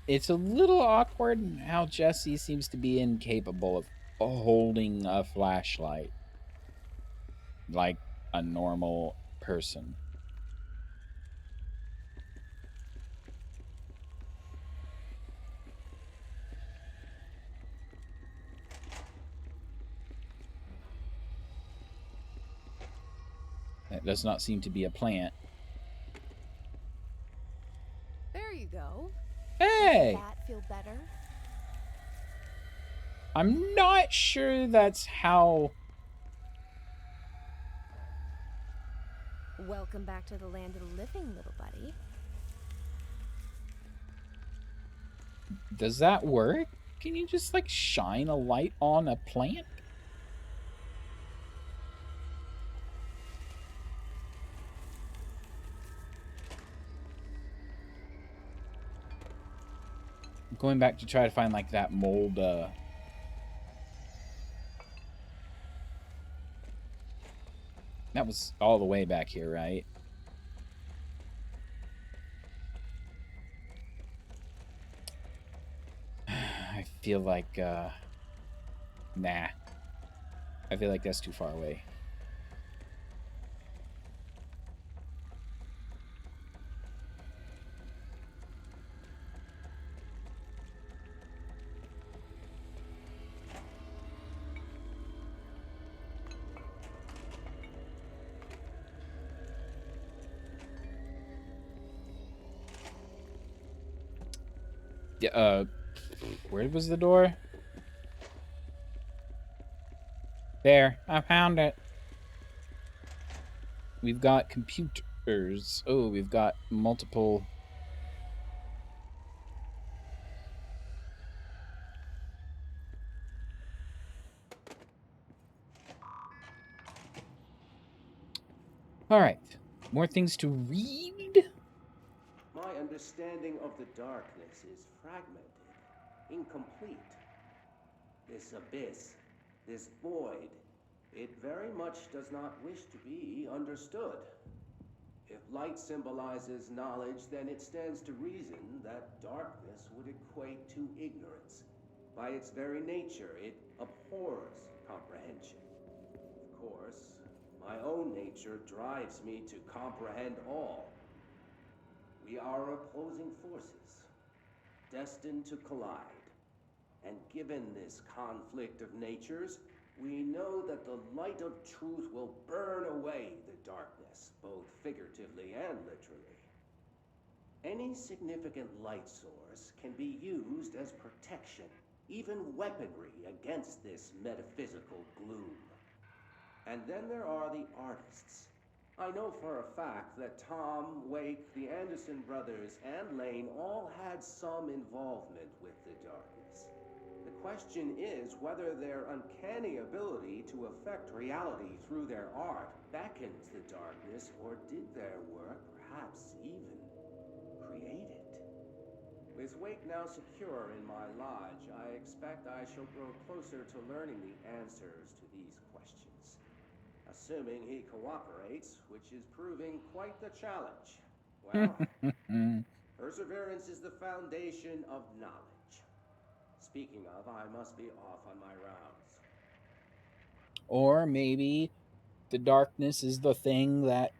It's a little awkward how Jesse seems to be incapable of holding a flashlight like a normal person. That does not seem to be a plant. There you go. Hey! Does that feel better? I'm not sure that's how... Welcome back to the land of the living, little buddy. Does that work? Can you just, like, shine a light on a plant? I'm going back to try to find, like, that mold, That was all the way back here, right? I feel like, nah. I feel like that's too far away. Yeah, where was the door? There, I found it. We've got computers. Oh, we've got multiple... Alright. More things to read? My understanding of the darkness is fragmented, incomplete. This abyss, this void, it very much does not wish to be understood. If light symbolizes knowledge, then it stands to reason that darkness would equate to ignorance. By its very nature, it abhors comprehension. Of course, my own nature drives me to comprehend all. We are opposing forces, destined to collide. And given this conflict of natures, we know that the light of truth will burn away the darkness, both figuratively and literally. Any significant light source can be used as protection, even weaponry against this metaphysical gloom. And then there are the artists. I know for a fact that Tom, Wake, the Anderson brothers, and Lane all had some involvement with the darkness. The question is whether their uncanny ability to affect reality through their art beckons the darkness, or did their work perhaps even create it? With Wake now secure in my lodge, I expect I shall grow closer to learning the answers to these questions. Assuming he cooperates, which is proving quite the challenge. Well, perseverance is the foundation of knowledge. Speaking of, I must be off on my rounds. Or maybe the darkness is the thing that...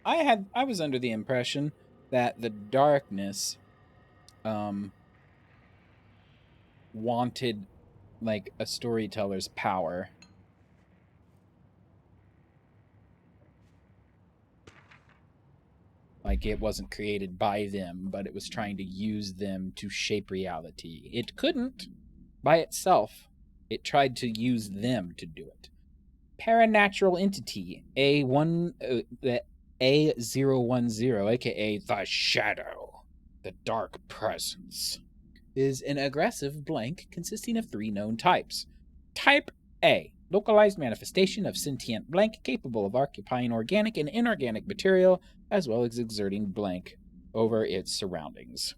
I was under the impression that the darkness wanted, like, a storyteller's power. Like, it wasn't created by them, but it was trying to use them to shape reality. It couldn't by itself. It tried to use them to do it. Paranatural entity A010, aka the Shadow, the Dark Presence, is an aggressive blank consisting of 3 known types. Type A, localized manifestation of sentient blank capable of occupying organic and inorganic material as well as exerting blank over its surroundings.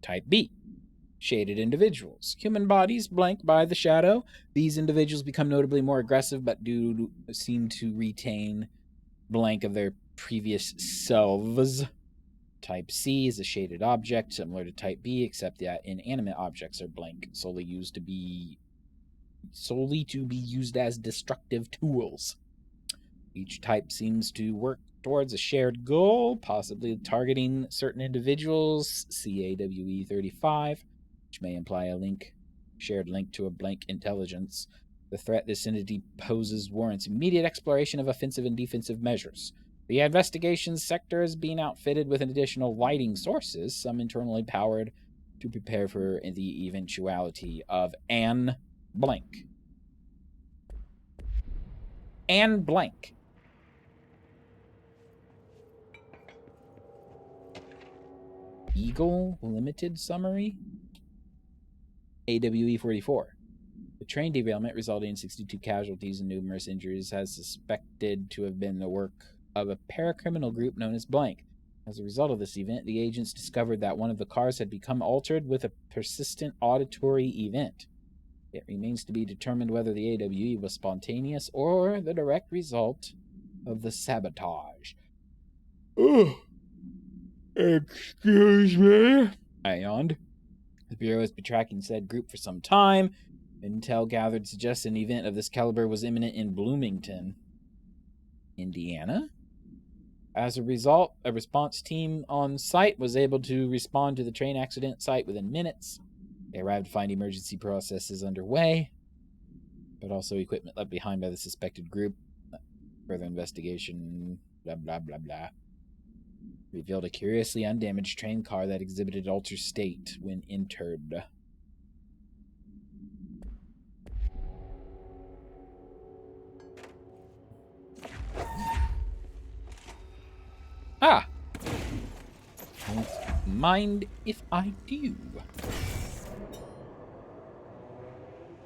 Type B, shaded individuals. Human bodies blank by the shadow. These individuals become notably more aggressive but do seem to retain blank of their previous selves. Type C is a shaded object, similar to Type B, except that inanimate objects are blank, solely to be used as destructive tools. Each type seems to work towards a shared goal, possibly targeting certain individuals, CAWE 35, which may imply a shared link to a blank intelligence. The threat this entity poses warrants immediate exploration of offensive and defensive measures. The investigations sector is being outfitted with additional lighting sources, some internally powered, to prepare for the eventuality of an blank. An blank. Eagle Limited Summary. AWE 44. The train derailment resulting in 62 casualties and numerous injuries has suspected to have been the work of a paracriminal group known as Blank. As a result of this event, the agents discovered that one of the cars had become altered with a persistent auditory event. It remains to be determined whether the AWE was spontaneous or the direct result of the sabotage. Oh, excuse me, I yawned. The Bureau has been tracking said group for some time. Intel gathered suggests an event of this caliber was imminent in Bloomington, Indiana. As a result, a response team on site was able to respond to the train accident site within minutes. They arrived to find emergency processes underway, but also equipment left behind by the suspected group. Further investigation, blah, blah, blah, blah, revealed a curiously undamaged train car that exhibited altered state when entered. Ah! Don't mind if I do.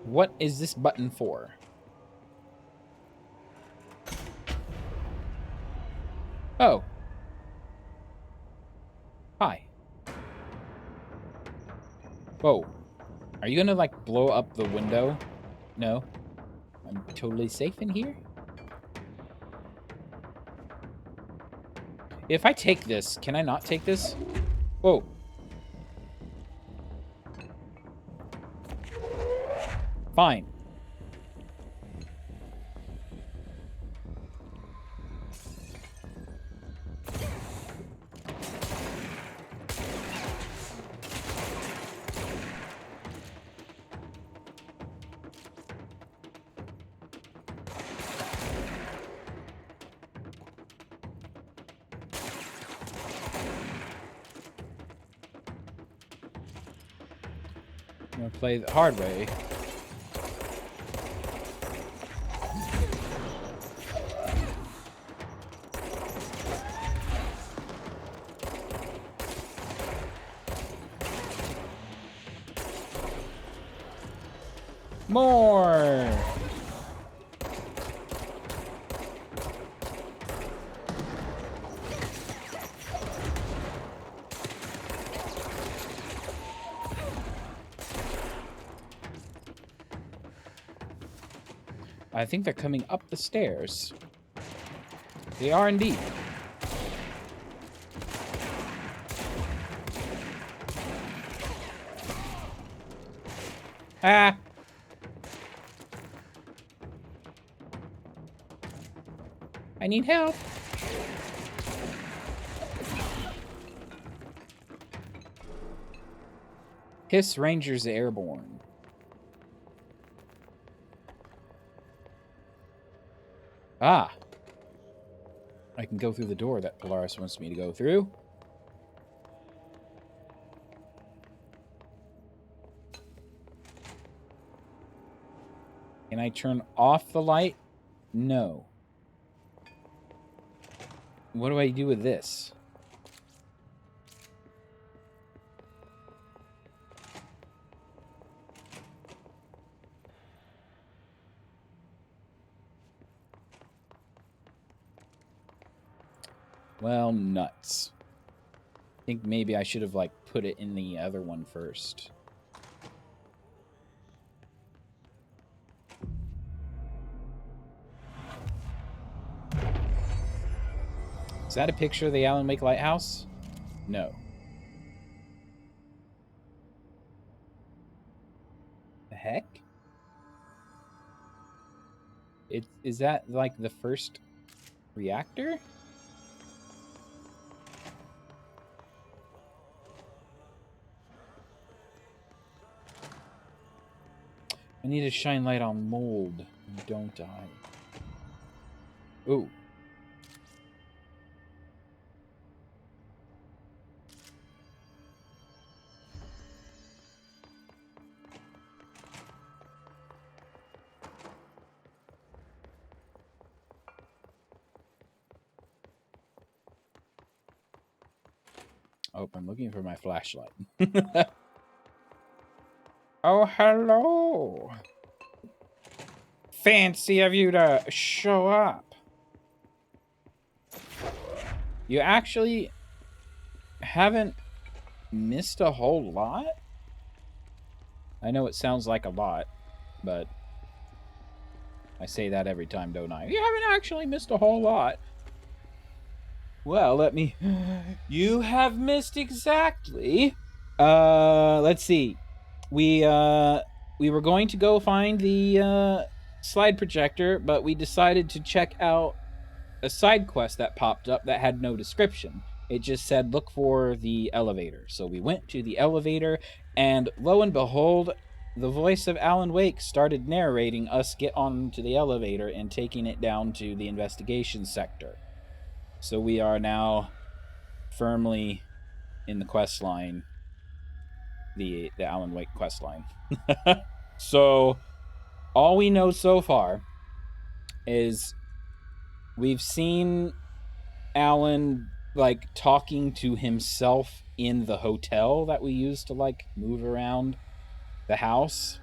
What is this button for? Oh. Hi. Whoa. Are you gonna, like, blow up the window? No? I'm totally safe in here? If I take this, can I not take this? Whoa. Fine. I'm gonna play the hard way. More! I think they're coming up the stairs. They are indeed. Ah! I need help. Hiss Rangers Airborne. Ah. I can go through the door that Polaris wants me to go through. Can I turn off the light? No. What do I do with this? Well, nuts. I think maybe I should have, like, put it in the other one first. Is that a picture of the Alan Wake Lighthouse? No. The heck? Is that, like, the first reactor? I need to shine light on mold, don't I? Ooh. Oh, I'm looking for my flashlight. Oh, hello. Fancy of you to show up. You actually haven't missed a whole lot? I know it sounds like a lot, but I say that every time, don't I? You haven't actually missed a whole lot. Well, let me... You have missed exactly... let's see. We were going to go find the slide projector, but we decided to check out a side quest that popped up that had no description. It just said, look for the elevator. So we went to the elevator, and lo and behold, the voice of Alan Wake started narrating us get onto the elevator and taking it down to the investigation sector. So we are now firmly in the quest line, the Alan Wake quest line. So all we know so far is we've seen Alan, like, talking to himself in the hotel that we used to, like, move around the house.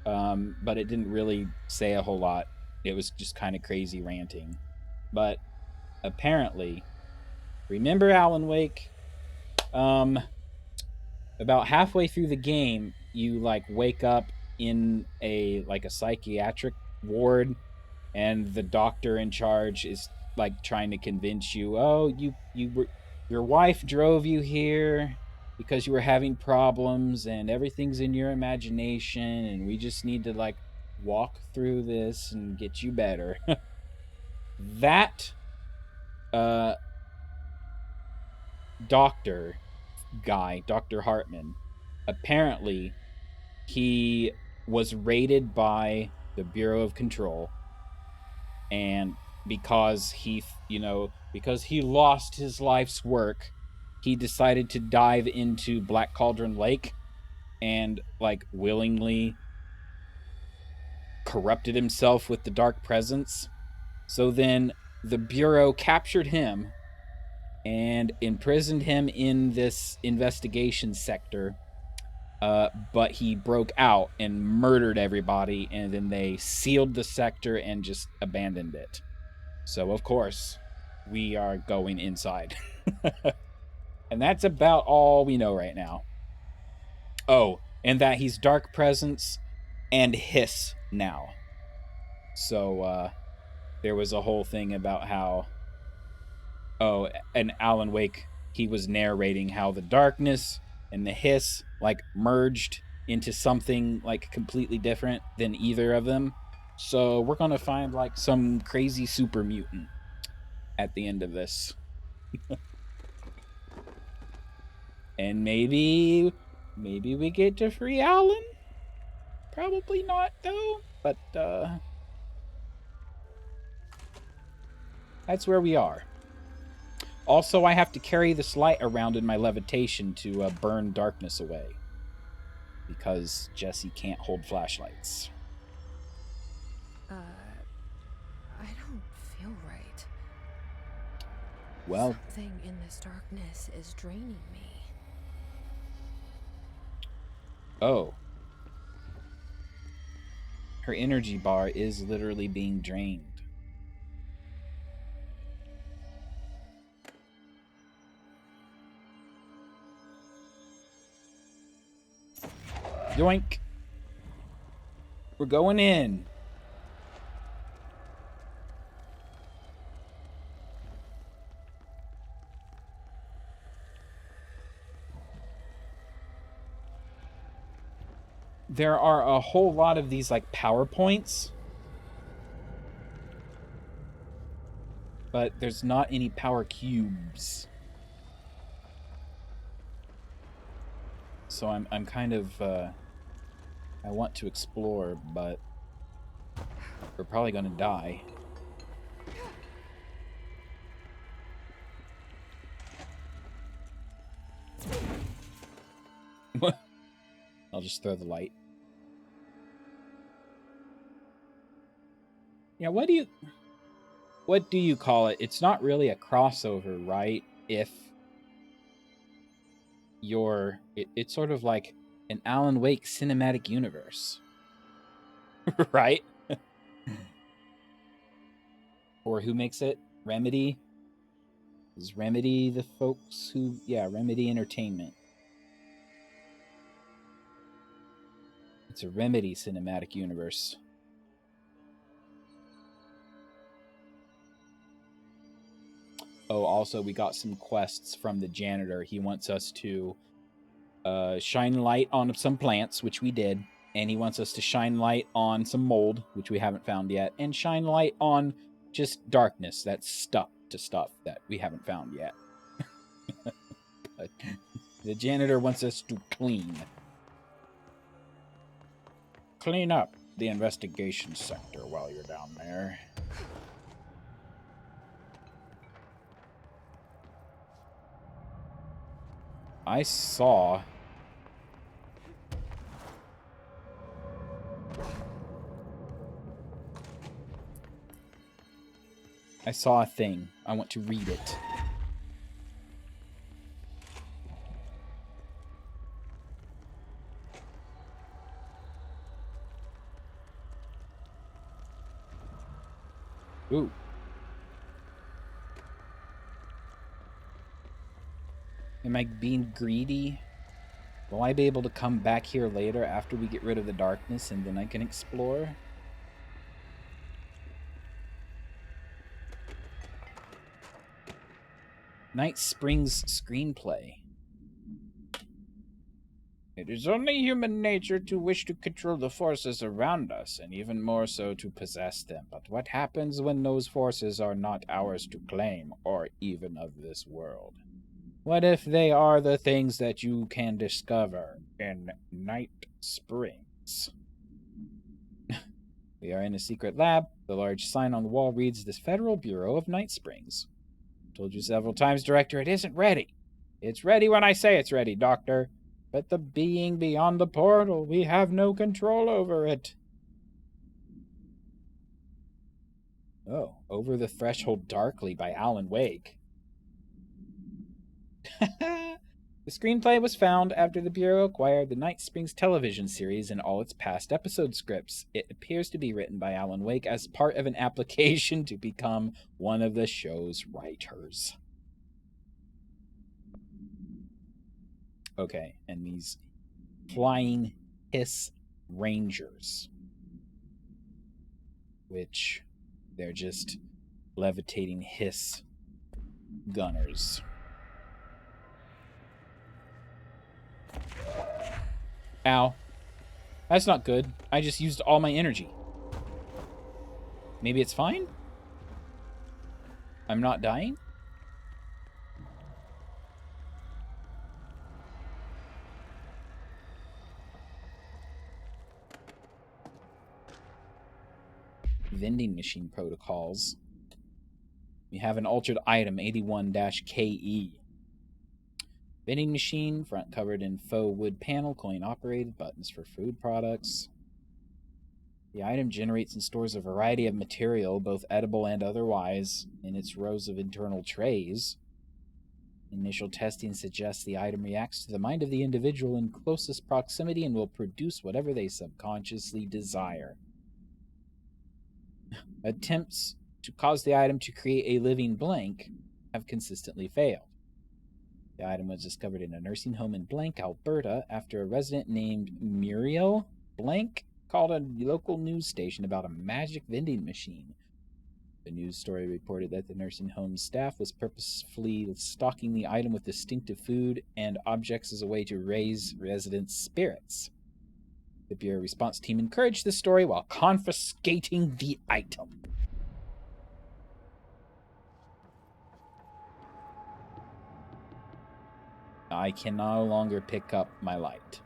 But it didn't really say a whole lot. It was just kind of crazy ranting. But apparently, remember Alan Wake? About halfway through the game, you, like, wake up in a psychiatric ward, and the doctor in charge is, like, trying to convince you, oh, your wife drove you here because you were having problems, and everything's in your imagination, and we just need to, like, walk through this and get you better. That doctor guy, Dr. Hartman, apparently he was raided by the Bureau of Control, and because he lost his life's work, he decided to dive into Black Cauldron Lake and, like, willingly corrupted himself with the dark presence. So then the Bureau captured him and imprisoned him in this investigation sector. But he broke out and murdered everybody, and then they sealed the sector and just abandoned it. So, of course, we are going inside. And that's about all we know right now. Oh, and that he's Dark Presence and Hiss now. So, there was a whole thing about how... Oh, and Alan Wake, he was narrating how the darkness and the hiss, like, merged into something, like, completely different than either of them. So we're gonna find, like, some crazy super mutant at the end of this. And maybe we get to free Alan? Probably not, though. But, That's where we are. Also, I have to carry this light around in my levitation to burn darkness away. Because Jesse can't hold flashlights. I don't feel right. Well, something in this darkness is draining me. oh. Her energy bar is literally being drained. Yoink. We're going in. There are a whole lot of these like PowerPoints. But there's not any power cubes. So I'm kind of I want to explore, but we're probably gonna die. I'll just throw the light. Yeah, what do you call it? It's not really a crossover, right? If it's sort of like an Alan Wake cinematic universe. Right? Or who makes it? Remedy? Is Remedy the folks who... Yeah, Remedy Entertainment. It's a Remedy cinematic universe. Oh, also, we got some quests from the janitor. He wants us to shine light on some plants, which we did. And he wants us to shine light on some mold, which we haven't found yet. And shine light on just darkness that's stuck to stuff that we haven't found yet. But the janitor wants us to clean up the investigation sector while you're down there. I saw a thing. I want to read it. Ooh. Am I being greedy? Will I be able to come back here later after we get rid of the darkness and then I can explore? Night Springs screenplay. It is only human nature to wish to control the forces around us, and even more so to possess them. But what happens when those forces are not ours to claim, or even of this world? What if they are the things that you can discover in Night Springs? We are in a secret lab. The large sign on the wall reads, "The Federal Bureau of Night Springs." Told you several times, Director, it isn't ready. It's ready when I say it's ready, Doctor. But the being beyond the portal, we have no control over it. Oh, Over the Threshold Darkly by Alan Wake. The screenplay was found after the Bureau acquired the Night Springs television series and all its past episode scripts. It appears to be written by Alan Wake as part of an application to become one of the show's writers. Okay, and these flying hiss rangers, which they're just levitating hiss gunners. Ow. That's not good. I just used all my energy. Maybe it's fine? I'm not dying? Vending machine protocols. We have an altered item, 81-KE. Vending machine, front covered in faux wood panel, coin operated, buttons for food products. The item generates and stores a variety of material, both edible and otherwise, in its rows of internal trays. Initial testing suggests the item reacts to the mind of the individual in closest proximity and will produce whatever they subconsciously desire. Attempts to cause the item to create a living blank have consistently failed. The item was discovered in a nursing home in Blank, Alberta, after a resident named Muriel Blank called a local news station about a magic vending machine. The news story reported that the nursing home staff was purposefully stocking the item with distinctive food and objects as a way to raise residents' spirits. The Bureau response team encouraged the story while confiscating the item. I can no longer pick up my light.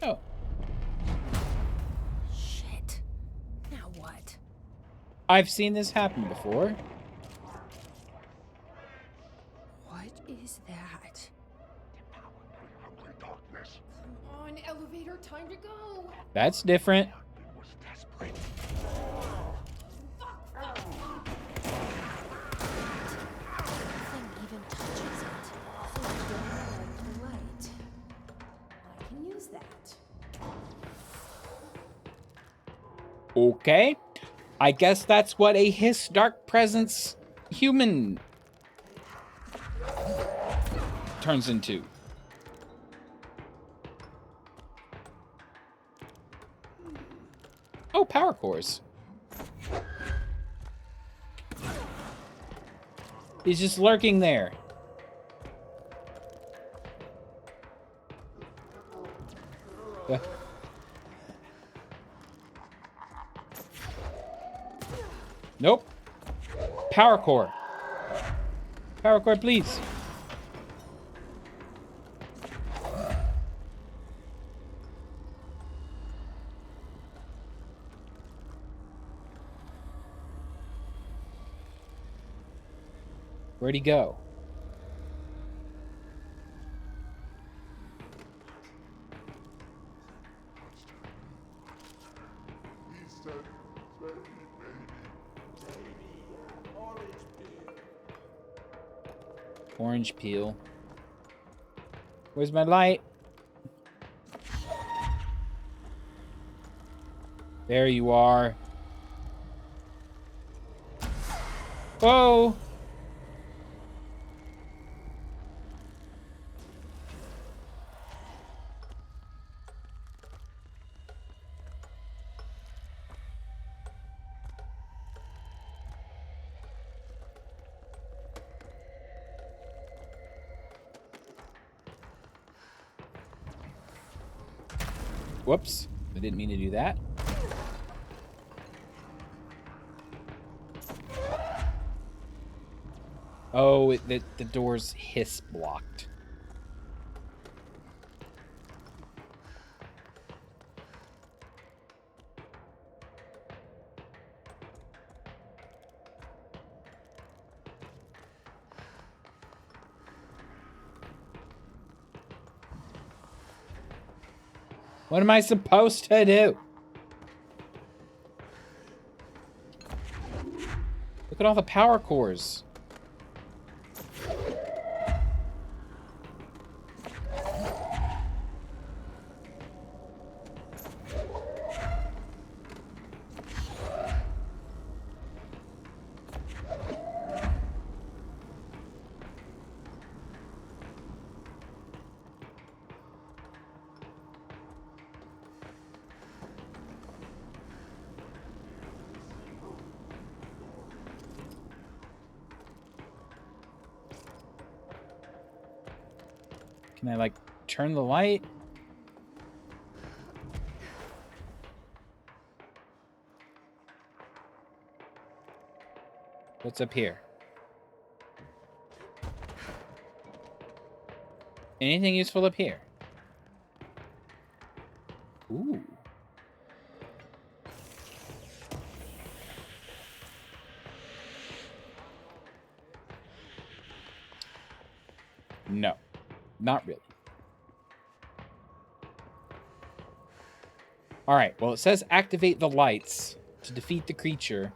Oh. Shit. Now what? I've seen this happen before. What is that? Come on, elevator, time to go. That's different. Nothing even touches it. So I don't like the light. I can use that. Okay. I guess that's what a hiss dark presence human turns into. Oh, power cores. He's just lurking there. Nope. Power core. Power core, please. Where'd he go? Orange peel. Where's my light? There you are. Whoa! Whoops. I didn't mean to do that. Oh, the door's hiss blocked. What am I supposed to do? Look at all the power cores. Can I, like, turn the light? What's up here? Anything useful up here? Ooh. No, not really. All right, well, it says activate the lights to defeat the creature.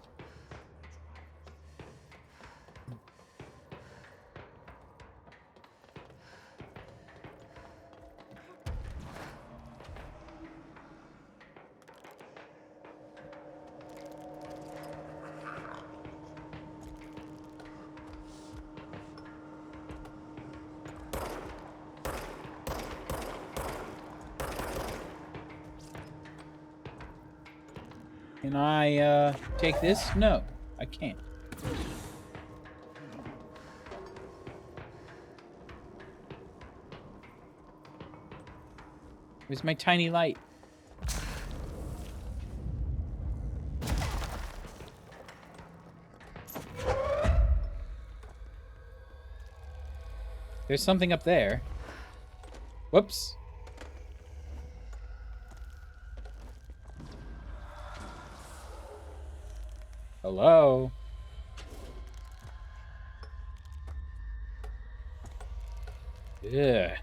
Can I take this? No, I can't. Where's my tiny light? There's something up there. Whoops. Hello? Yeah.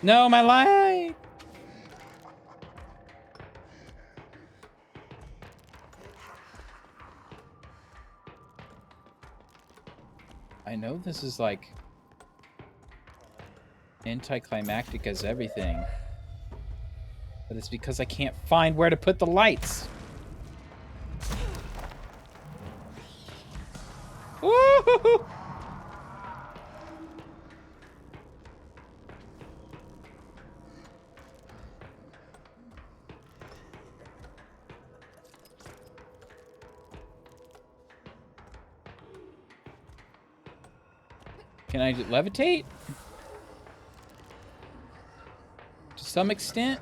No, my light! I know this is like anticlimactic as everything, but it's because I can't find where to put the lights. Woo-hoo-hoo! Can I levitate? To some extent?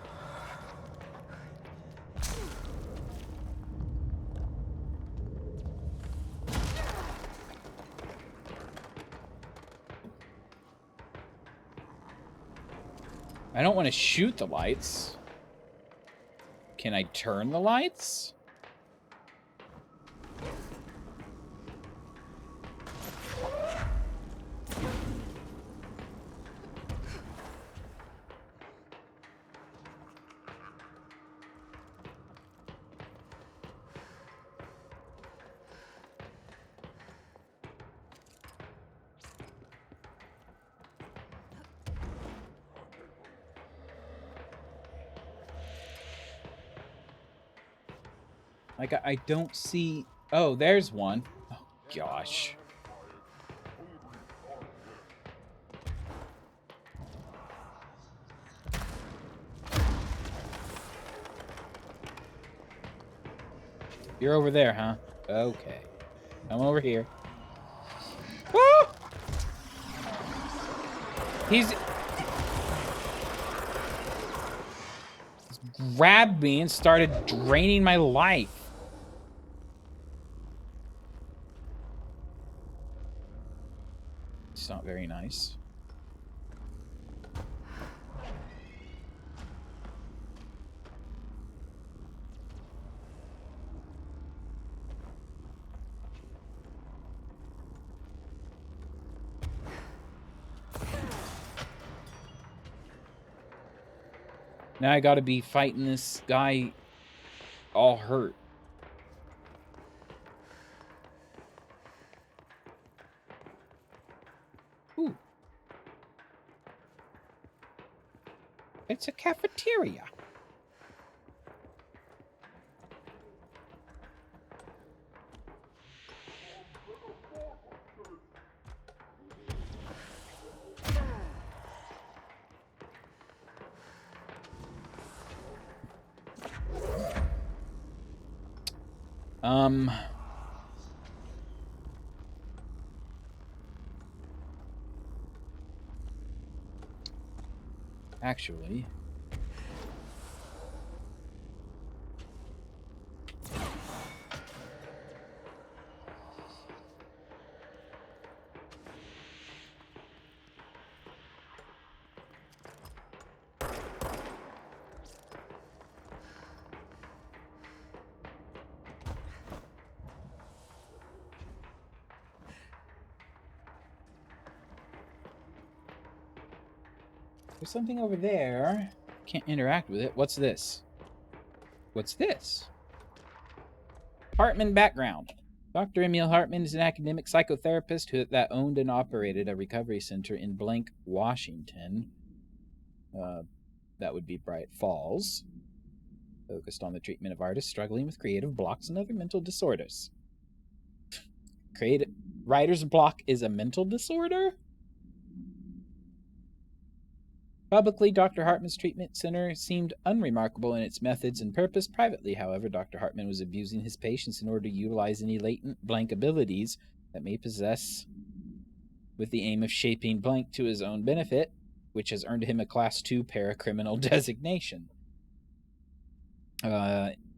I don't want to shoot the lights. Can I turn the lights? Like, I don't see... Oh, there's one. Oh, gosh. You're over there, huh? Okay. I'm over here. Woo! He's grabbed me and started draining my life. It's not very nice. Now I gotta be fighting this guy all hurt. Ooh. It's a cafeteria. Actually, there's something over there. Can't interact with it. What's this? What's this? Hartman background. Dr. Emil Hartman is an academic psychotherapist that owned and operated a recovery center in Blank, Washington. That would be Bright Falls. Focused on the treatment of artists struggling with creative blocks and other mental disorders. Writer's block is a mental disorder? Publicly, Dr. Hartman's treatment center seemed unremarkable in its methods and purpose. Privately, however, Dr. Hartman was abusing his patients in order to utilize any latent Blank abilities that may possess with the aim of shaping Blank to his own benefit, which has earned him a Class 2 paracriminal designation.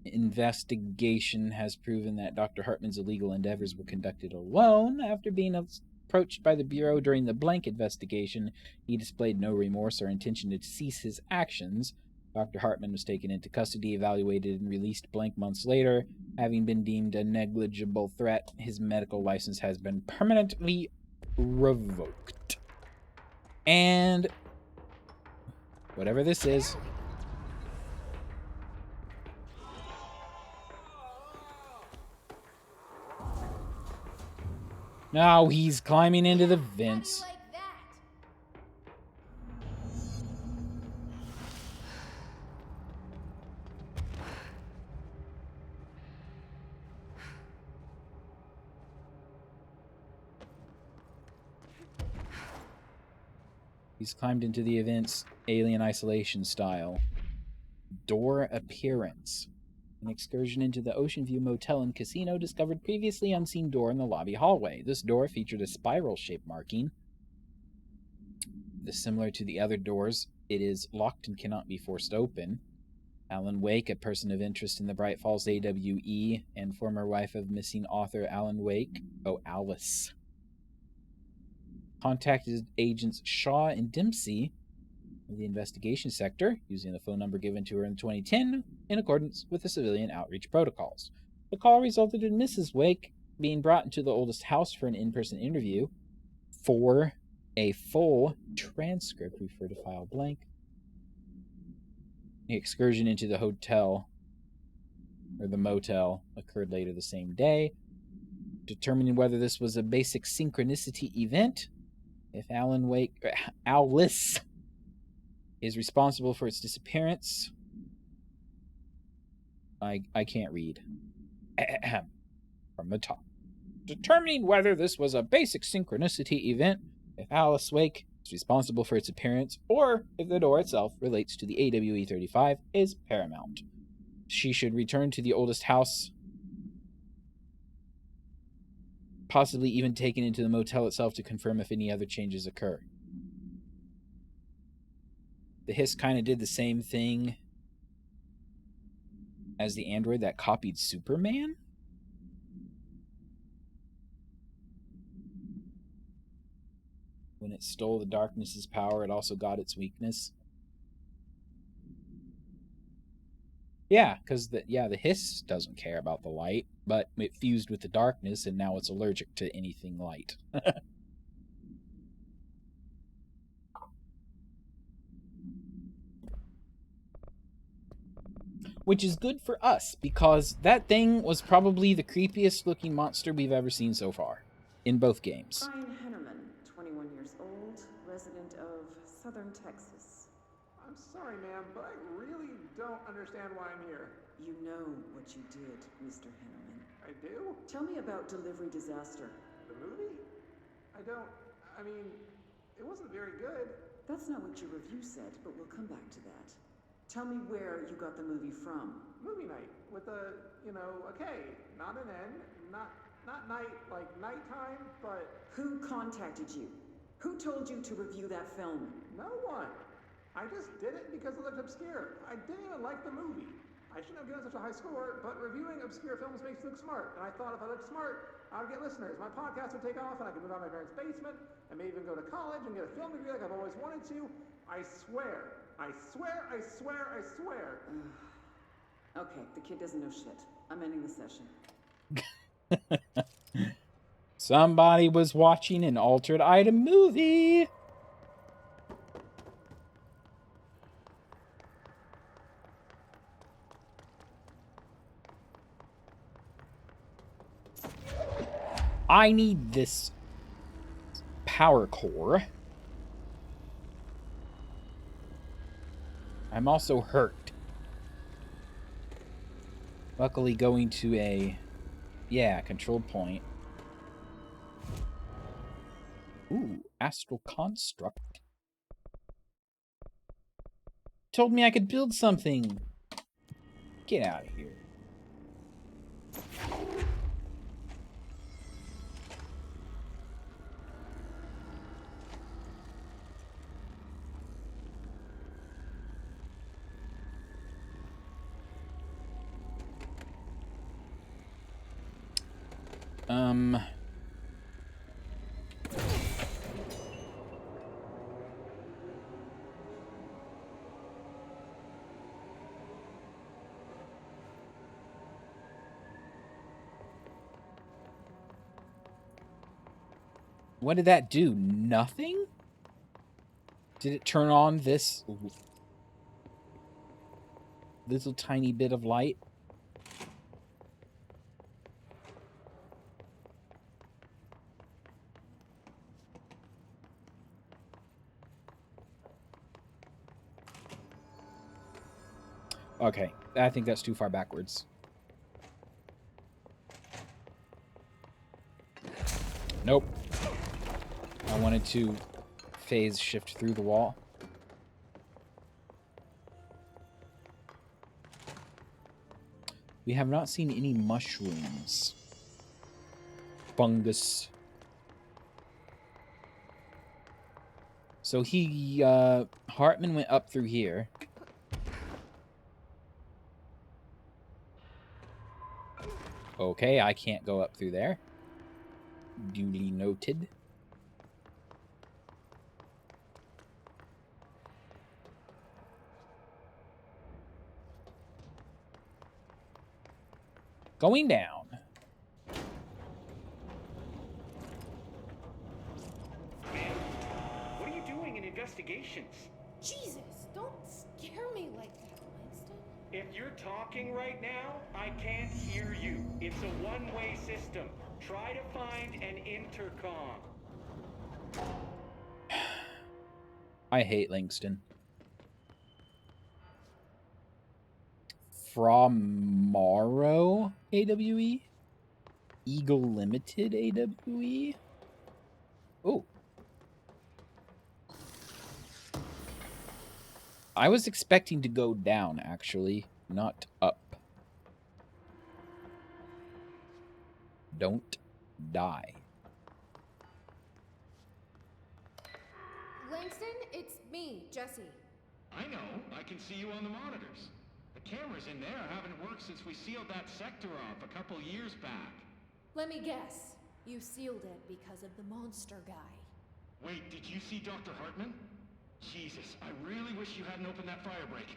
Investigation has proven that Dr. Hartman's illegal endeavors were conducted alone. After being approached by the Bureau during the Blank investigation, he displayed no remorse or intention to cease his actions. Dr. Hartman was taken into custody, evaluated, and released Blank months later. Having been deemed a negligible threat, his medical license has been permanently revoked. And whatever this is... Now he's climbing into the vents. He's climbed into the events Alien Isolation style. Door appearance. An excursion into the Ocean View Motel and Casino discovered previously unseen door in the lobby hallway. This door featured a spiral-shaped marking. Similar to the other doors, it is locked and cannot be forced open. Alan Wake, a person of interest in the Bright Falls AWE, and former wife of missing author Alan Wake, Alice, contacted agents Shaw and Dempsey of the investigation sector using the phone number given to her in 2010 in accordance with the civilian outreach protocols. The call resulted in Mrs. Wake being brought into the oldest house for an in-person interview. For a full transcript, refer to file blank. The excursion into the hotel, or the motel, occurred later the same day. Determining whether this was a basic synchronicity event, if Alice is responsible for its disappearance. I can't read. From the top. Determining whether this was a basic synchronicity event, if Alice Wake is responsible for its appearance, or if the door itself relates to the AWE 35, is paramount. She should return to the oldest house, possibly even taken into the motel itself to confirm if any other changes occur. The Hiss kind of did the same thing as the android that copied Superman? When it stole the darkness's power, it also got its weakness. Yeah, because the Hiss doesn't care about the light, but it fused with the darkness, and now it's allergic to anything light. Which is good for us, because that thing was probably the creepiest looking monster we've ever seen so far, in both games. Brian Hennerman, 21 years old, resident of southern Texas. I'm sorry, ma'am, but I really don't understand why I'm here. You know what you did, Mr. Hennerman. I do? Tell me about Delivery Disaster. The movie? I mean, it wasn't very good. That's not what your review said, but we'll come back to that. Tell me where you got the movie from. Movie night with a, a K, not an N, not night like nighttime, but Who contacted you? Who told you to review that film? no one. I just did it because it looked obscure. I didn't even like the movie. I shouldn't have given such a high score, but reviewing obscure films makes you look smart. And I thought if I looked smart, I would get listeners. My podcast would take off, and I could move out of my parents' basement, and maybe even go to college and get a film degree like I've always wanted to. I swear. I swear, I swear, I swear. Okay, the kid doesn't know shit. I'm ending the session. Somebody was watching an altered item movie. I need this power core. I'm also hurt. Luckily going to a, controlled point. Ooh, astral construct. Told me I could build something. Get out of here. What did that do? Nothing? Did it turn on this little tiny bit of light? Okay, I think that's too far backwards. Nope. I wanted to phase shift through the wall. We have not seen any mushrooms. Fungus. So Hartman went up through here. Okay, I can't go up through there. Duly noted. Going down. Ma'am, what are you doing in investigations? Jesus, don't scare me like that, Langston. If you're talking right now, I can't hear you. It's a one-way system. Try to find an intercom. I hate Langston. Fromaro AWE? Eagle Limited AWE? Oh. I was expecting to go down, actually, not up. Don't die. Langston, it's me, Jesse. I know. I can see you on the monitors. The cameras in there haven't worked since we sealed that sector off a couple years back. Let me guess. You sealed it because of the monster guy. Wait, did you see Dr. Hartman? Jesus, I really wish you hadn't opened that fire break.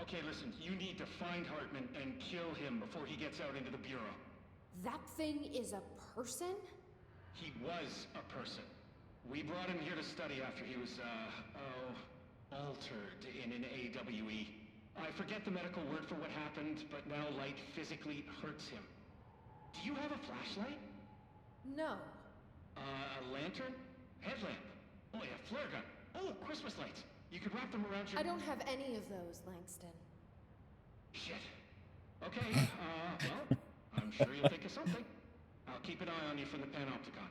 Okay, listen, you need to find Hartman and kill him before he gets out into the Bureau. That thing is a person? He was a person. We brought him here to study after he was, altered in an AWE. I forget the medical word for what happened, but now light physically hurts him. Do you have a flashlight? No. A lantern? Headlamp? Oh yeah, flare gun. Oh, Christmas lights. You could wrap them around your... I don't have any of those, Langston. Shit. Okay, well, I'm sure you'll think of something. I'll keep an eye on you from the panopticon.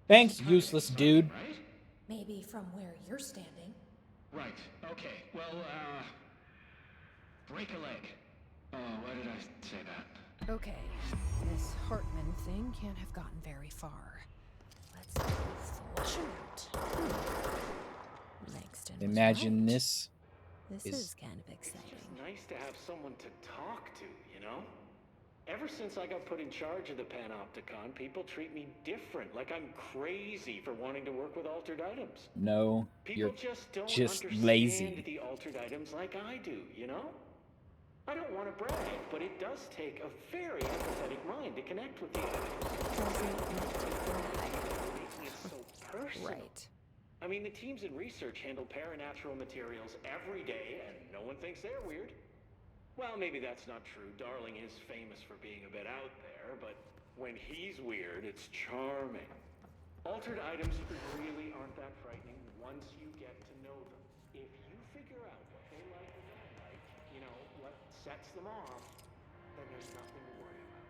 Thanks, useless dude. Right? Maybe from where you're standing. Right, okay. Well, break a leg. Oh, why did I say that? Okay, this Hartman thing can't have gotten very far. Let's go flush him out. Langston was Imagine right. this This is kind of exciting. It's just nice to have someone to talk to, you know? Ever since I got put in charge of the Panopticon, people treat me different, like I'm crazy for wanting to work with altered items. No, People you're just don't just understand lazy. the altered items like I do, you know? I don't want to brag, but it does take a very empathetic mind to connect with the making it so personal. Right. I mean, the teams in research handle paranatural materials every day, and no one thinks they're weird. Well, maybe that's not true. Darling is famous for being a bit out there, but when he's weird, it's charming. Altered items really aren't that frightening once you get to know them. If you figure out what they like or don't like, you know, what sets them off, then there's nothing to worry about.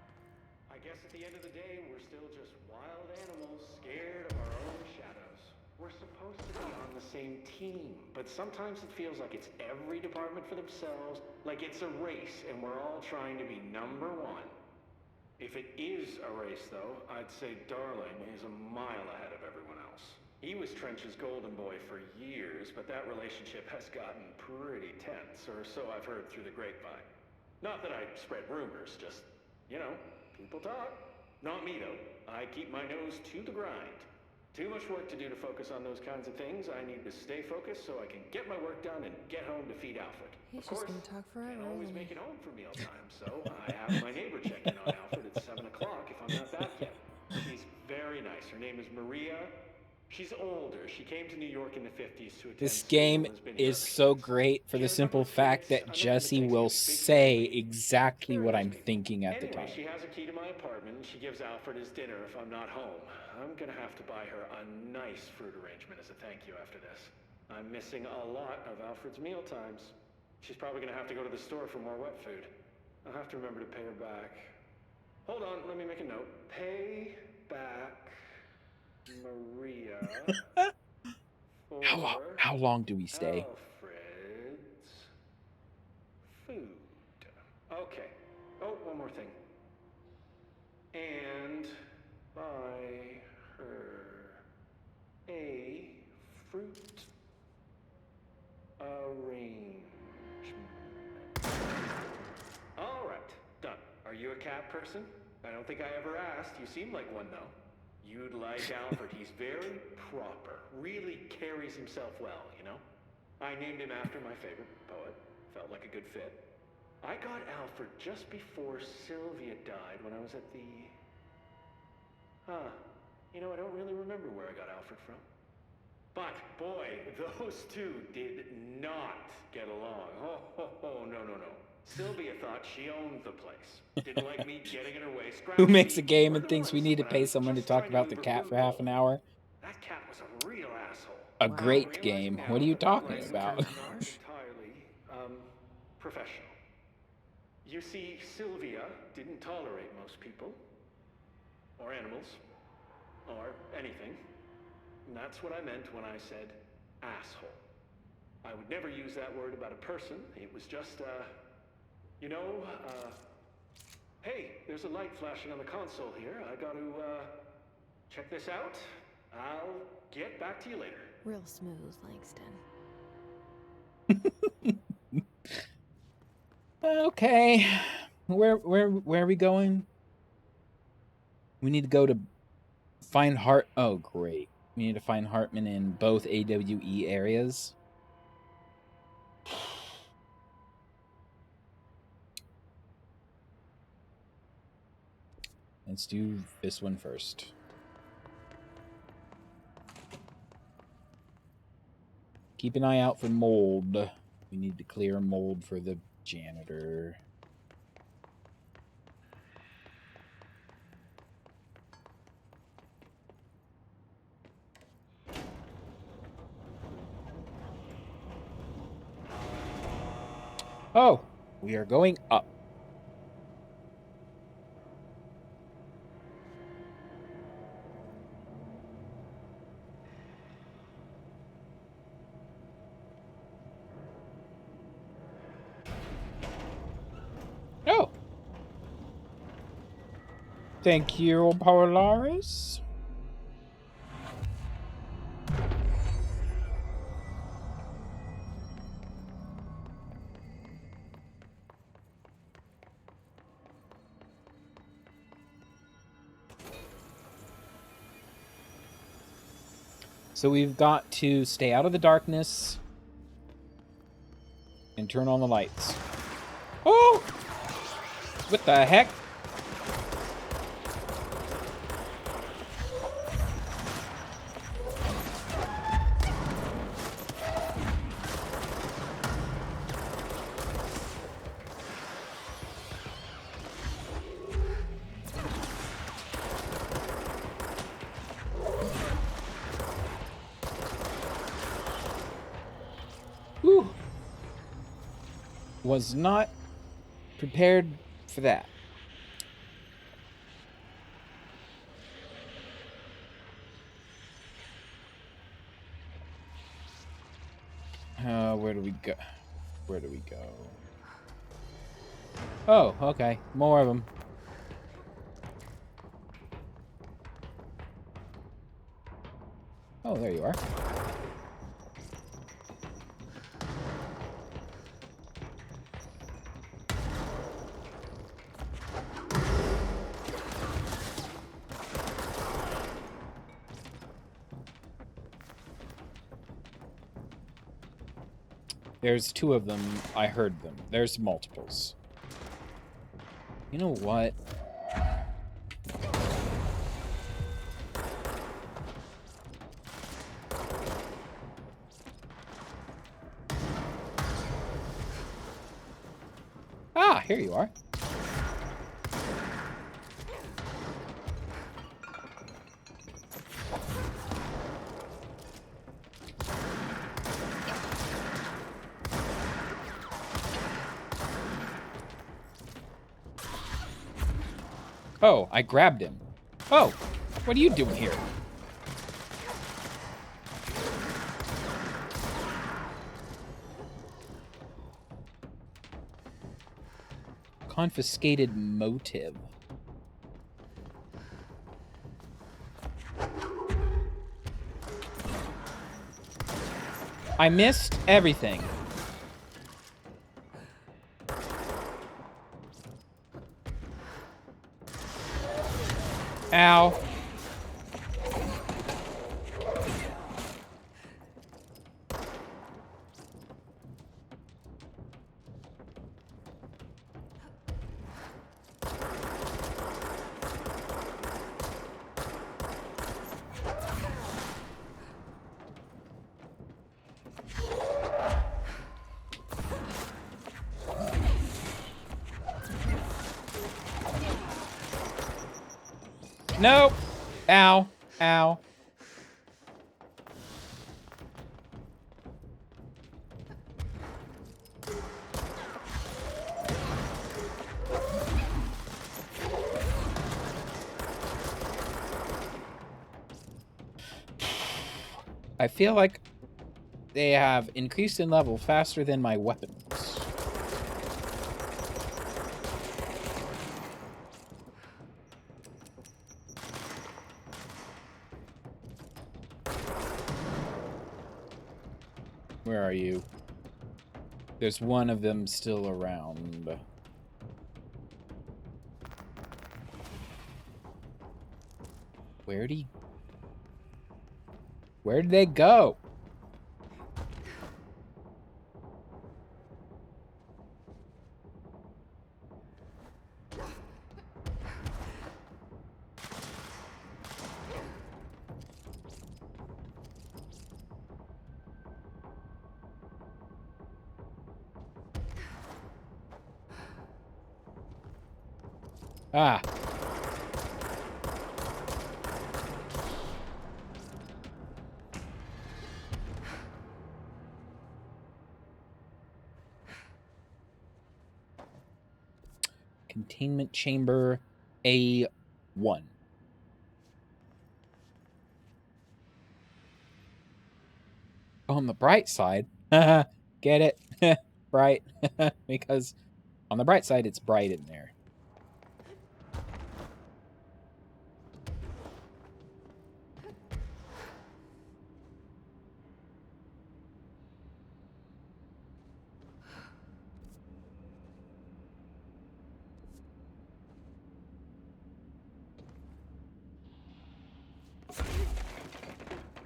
I guess at the end of the day, we're still just wild animals scared of our own shadows. We're supposed to be on the same team, but sometimes it feels like it's every department for themselves, like it's a race and we're all trying to be number one. If it is a race, though, I'd say Darling is a mile ahead of everyone else. He was Trench's golden boy for years, but that relationship has gotten pretty tense, or so I've heard through the grapevine. Not that I spread rumors, just, you know, people talk. Not me, though. I keep my nose to the grind. Too much work to do to focus on those kinds of things. I need to stay focused so I can get my work done and get home to feed Alfred. He's Of course, just gonna talk forever, can't always isn't he? make it home for mealtime, so I have my neighbor check in on Alfred at 7 o'clock if I'm not back yet. She's very nice. Her name is Maria. She's older. She came to New York in the 50s to attend This school game and has been here is ever so since. great for She the has a number simple of fact kids. that I met them at Jesse will Thanksgiving say family. exactly Very what nice I'm people. thinking at the Anyway, time. she has a key to my apartment and she gives Alfred his dinner if I'm not home. I'm gonna have to buy her a nice fruit arrangement as a thank you after this. I'm missing a lot of Alfred's meal times. She's probably gonna have to go to the store for more wet food. I'll have to remember to pay her back. Hold on, let me make a note. Pay back Maria for How long do we stay? Alfred's food. Okay. Oh, one more thing. And buy her a fruit arrangement. All right, done. Are you a cat person? I don't think I ever asked. You seem like one, though. You'd like Alfred. He's very proper. Really carries himself well, you know? I named him after my favorite poet. Felt like a good fit. I got Alfred just before Sylvia died when I was at the... You know, I don't really remember where I got Alfred from. But, boy, those two did not get along. Oh, no. Sylvia thought she owned the place. Didn't like me getting in her way. Who Scrounging makes me a game more and than thinks we once need to when I pay was someone to just talk trying to about the leave her cat food for half an bowl. hour? That cat was a real asshole. A Wow. great Realizing game. now What are you that my talking language about? is not entirely, professional. You see, Sylvia didn't tolerate most people, or animals, or anything. And that's what I meant when I said asshole. I would never use that word about a person. It was just, hey, there's a light flashing on the console here. I got to, check this out. I'll get back to you later. Real smooth, Langston. Okay. Where are we going? We need to go to find Hart. Oh, great. We need to find Hartman in both AWE areas. Let's do this one first. Keep an eye out for mold. We need to clear mold for the janitor. Oh, we are going up. Thank you, Polaris. So we've got to stay out of the darkness and turn on the lights. Oh! What the heck? Whew. Was not prepared for that. Where do we go? Where do we go? Oh, okay. More of them. Oh, there you are. There's two of them. I heard them. There's multiples. You know what? Ah, here you are. Oh, I grabbed him. Oh, what are you doing here? Confiscated motive. I missed everything. Ow. Nope. Ow. Ow. I feel like they have increased in level faster than my weapons. Where are you? There's one of them still around. Where did they go? Ah. Containment chamber A1. On the bright side, get it? Bright. Because on the bright side, it's bright in there.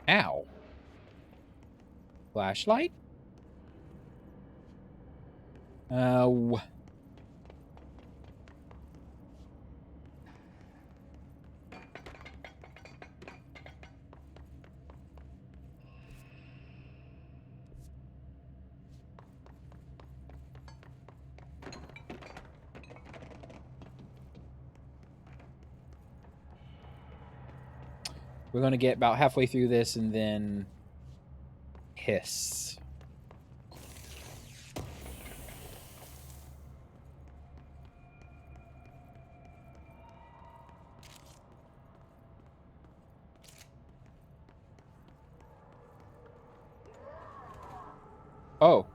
Ow. Flashlight? Oh. We're going to get about halfway through this and then hiss. Oh.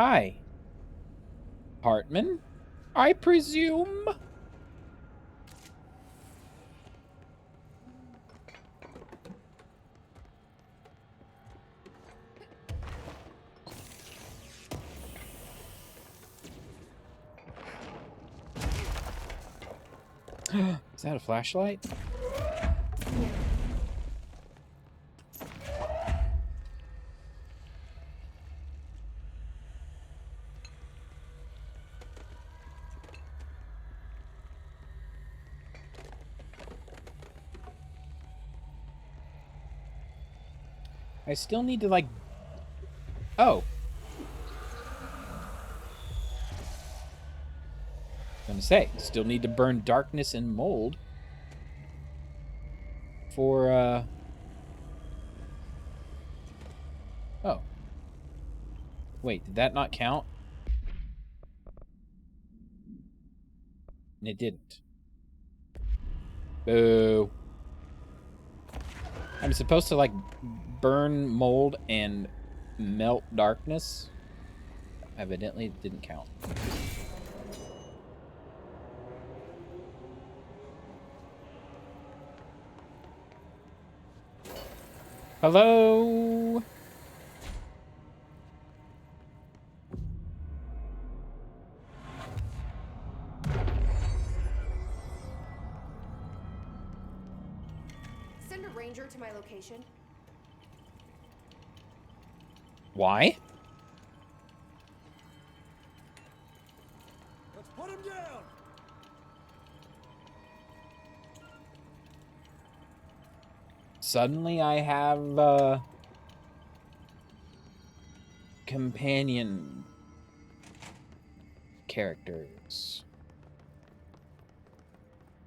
Hi. Hartman, I presume? Is that a flashlight? I still need to, like... Oh. I was gonna say, still need to burn darkness and mold. For, Oh. Wait, did that not count? And it didn't. Boo. I'm supposed to, like, burn mold and melt darkness? Evidently, it didn't count. Hello? Send a ranger to my location. Why? Let's put him down! Suddenly I have, companion characters.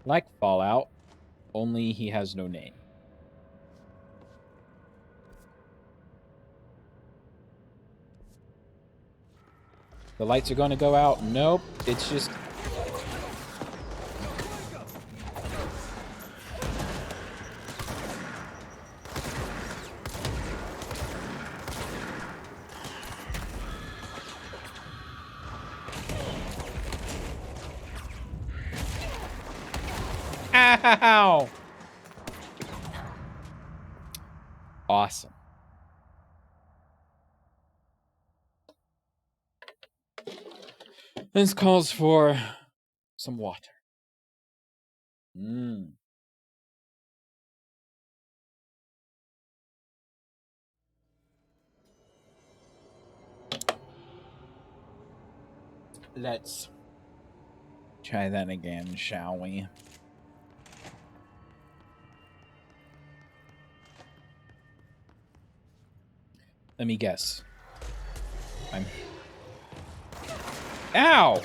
Like Fallout, only he has no name. The lights are going to go out. Nope, it's just... Ow! Awesome. This calls for some water. Let's try that again, shall we? Let me guess. Ow!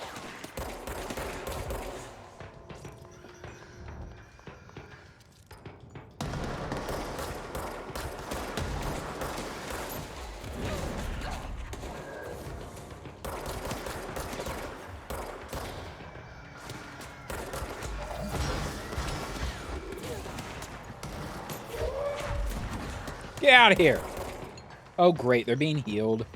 Get out of here! Oh, great. They're being healed.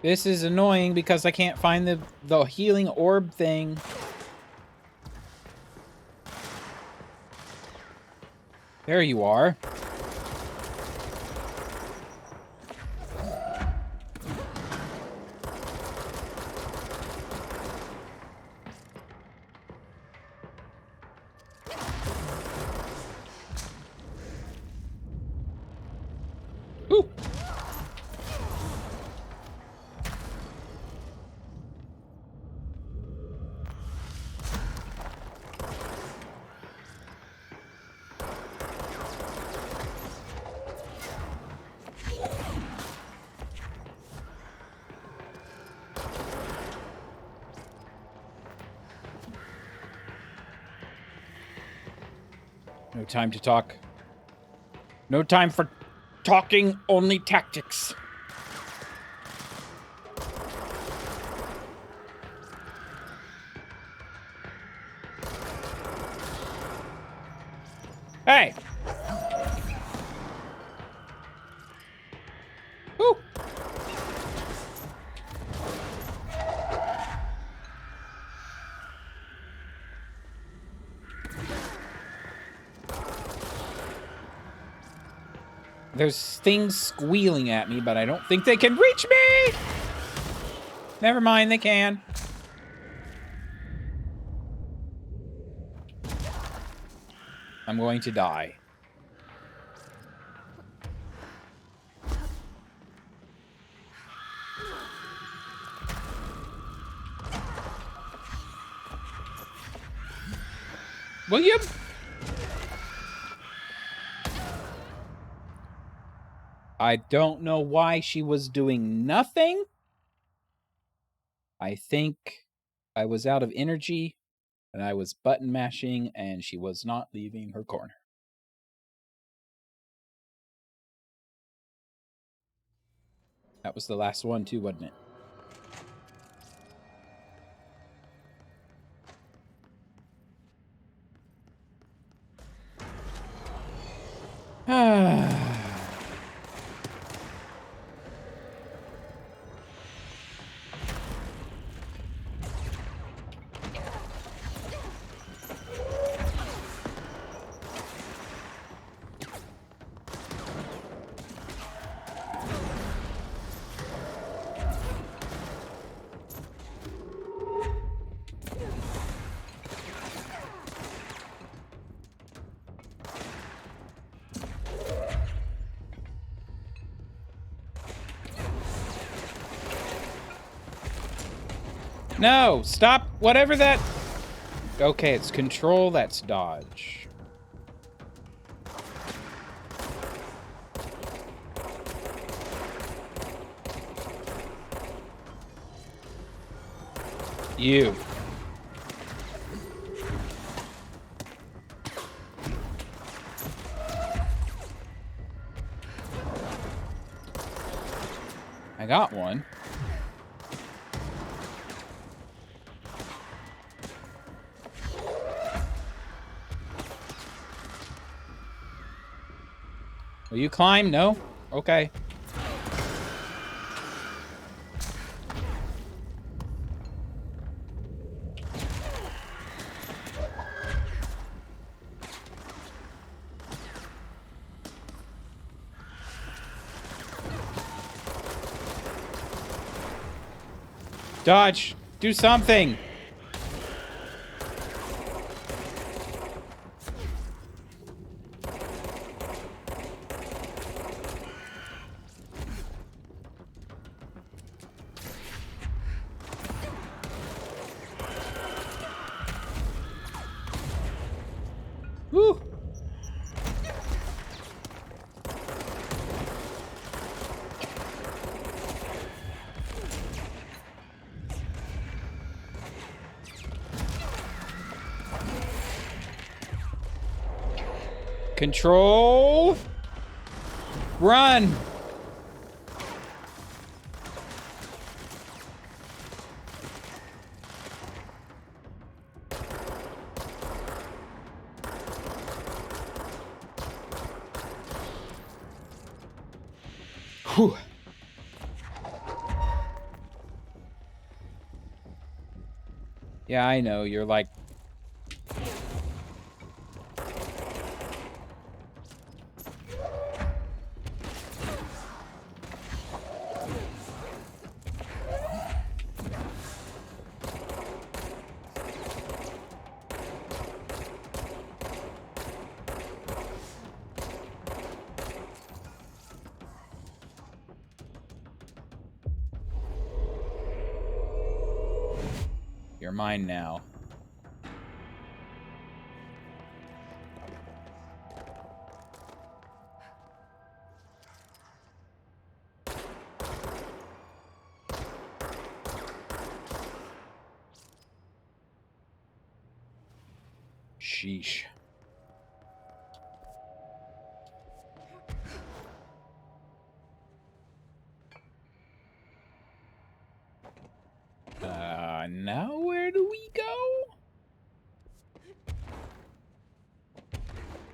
This is annoying because I can't find the healing orb thing. There you are. Ooh. No time to talk. No time for talking, only tactics. Hey! Woo! There's things squealing at me, but I don't think they can reach me! Never mind, they can. I'm going to die. William? I don't know why she was doing nothing. I think I was out of energy and I was button mashing and she was not leaving her corner. That was the last one too, wasn't it? No, stop, whatever that... Okay, it's control, that's dodge. You. I got one. Will you climb? No? Okay. Dodge! Do something! Woo! Control. Run. Whew. Yeah, I know. You're like... You're mine now. Sheesh. Now where do we go?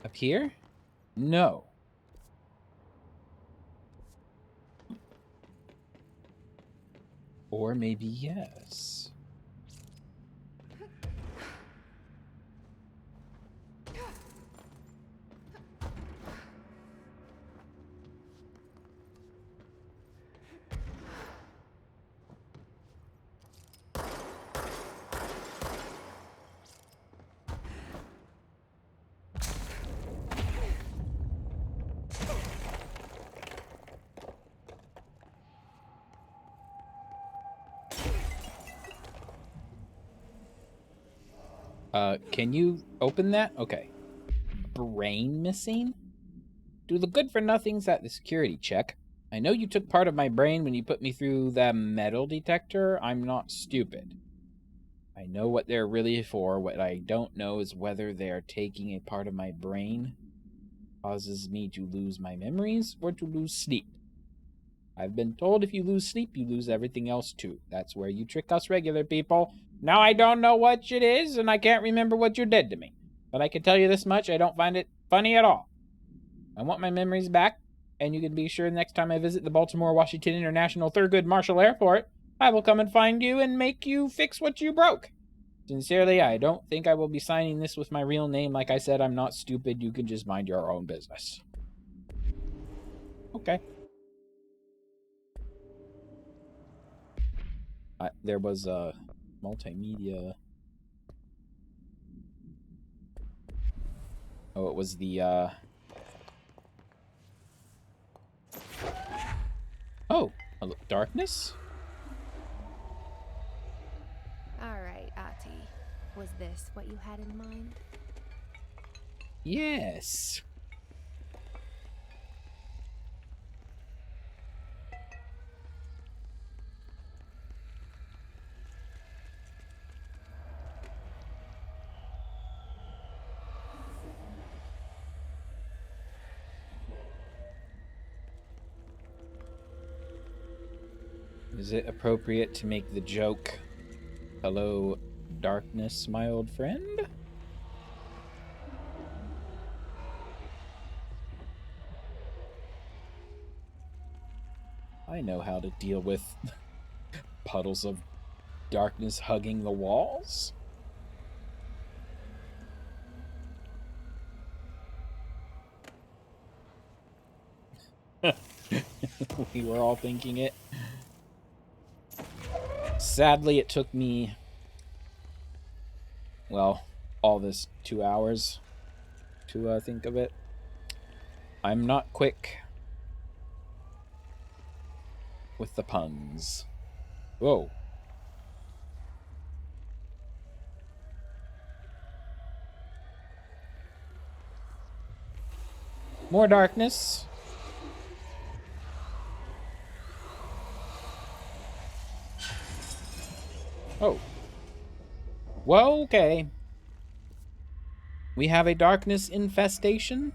Up here? No. Or maybe yes. Can you open that? Okay. Brain missing? Do the good-for-nothings at the security check. I know you took part of my brain when you put me through the metal detector. I'm not stupid. I know what they're really for. What I don't know is whether they're taking a part of my brain causes me to lose my memories or to lose sleep. I've been told if you lose sleep, you lose everything else too. That's where you trick us regular people. Now I don't know what it is, and I can't remember what you did to me. But I can tell you this much, I don't find it funny at all. I want my memories back, and you can be sure next time I visit the Baltimore-Washington International Thurgood Marshall Airport, I will come and find you and make you fix what you broke. Sincerely, I don't think I will be signing this with my real name. Like I said, I'm not stupid. You can just mind your own business. Okay. There was a multimedia. Oh, it was the, Oh, darkness? Alright, Ati. Was this what you had in mind? Yes. Is it appropriate to make the joke, "Hello, darkness, my old friend"? I know how to deal with puddles of darkness hugging the walls. We were all thinking it. Sadly, it took me, well, all this 2 hours to think of it. I'm not quick with the puns. Whoa. More darkness. Oh. Well, okay. We have a darkness infestation.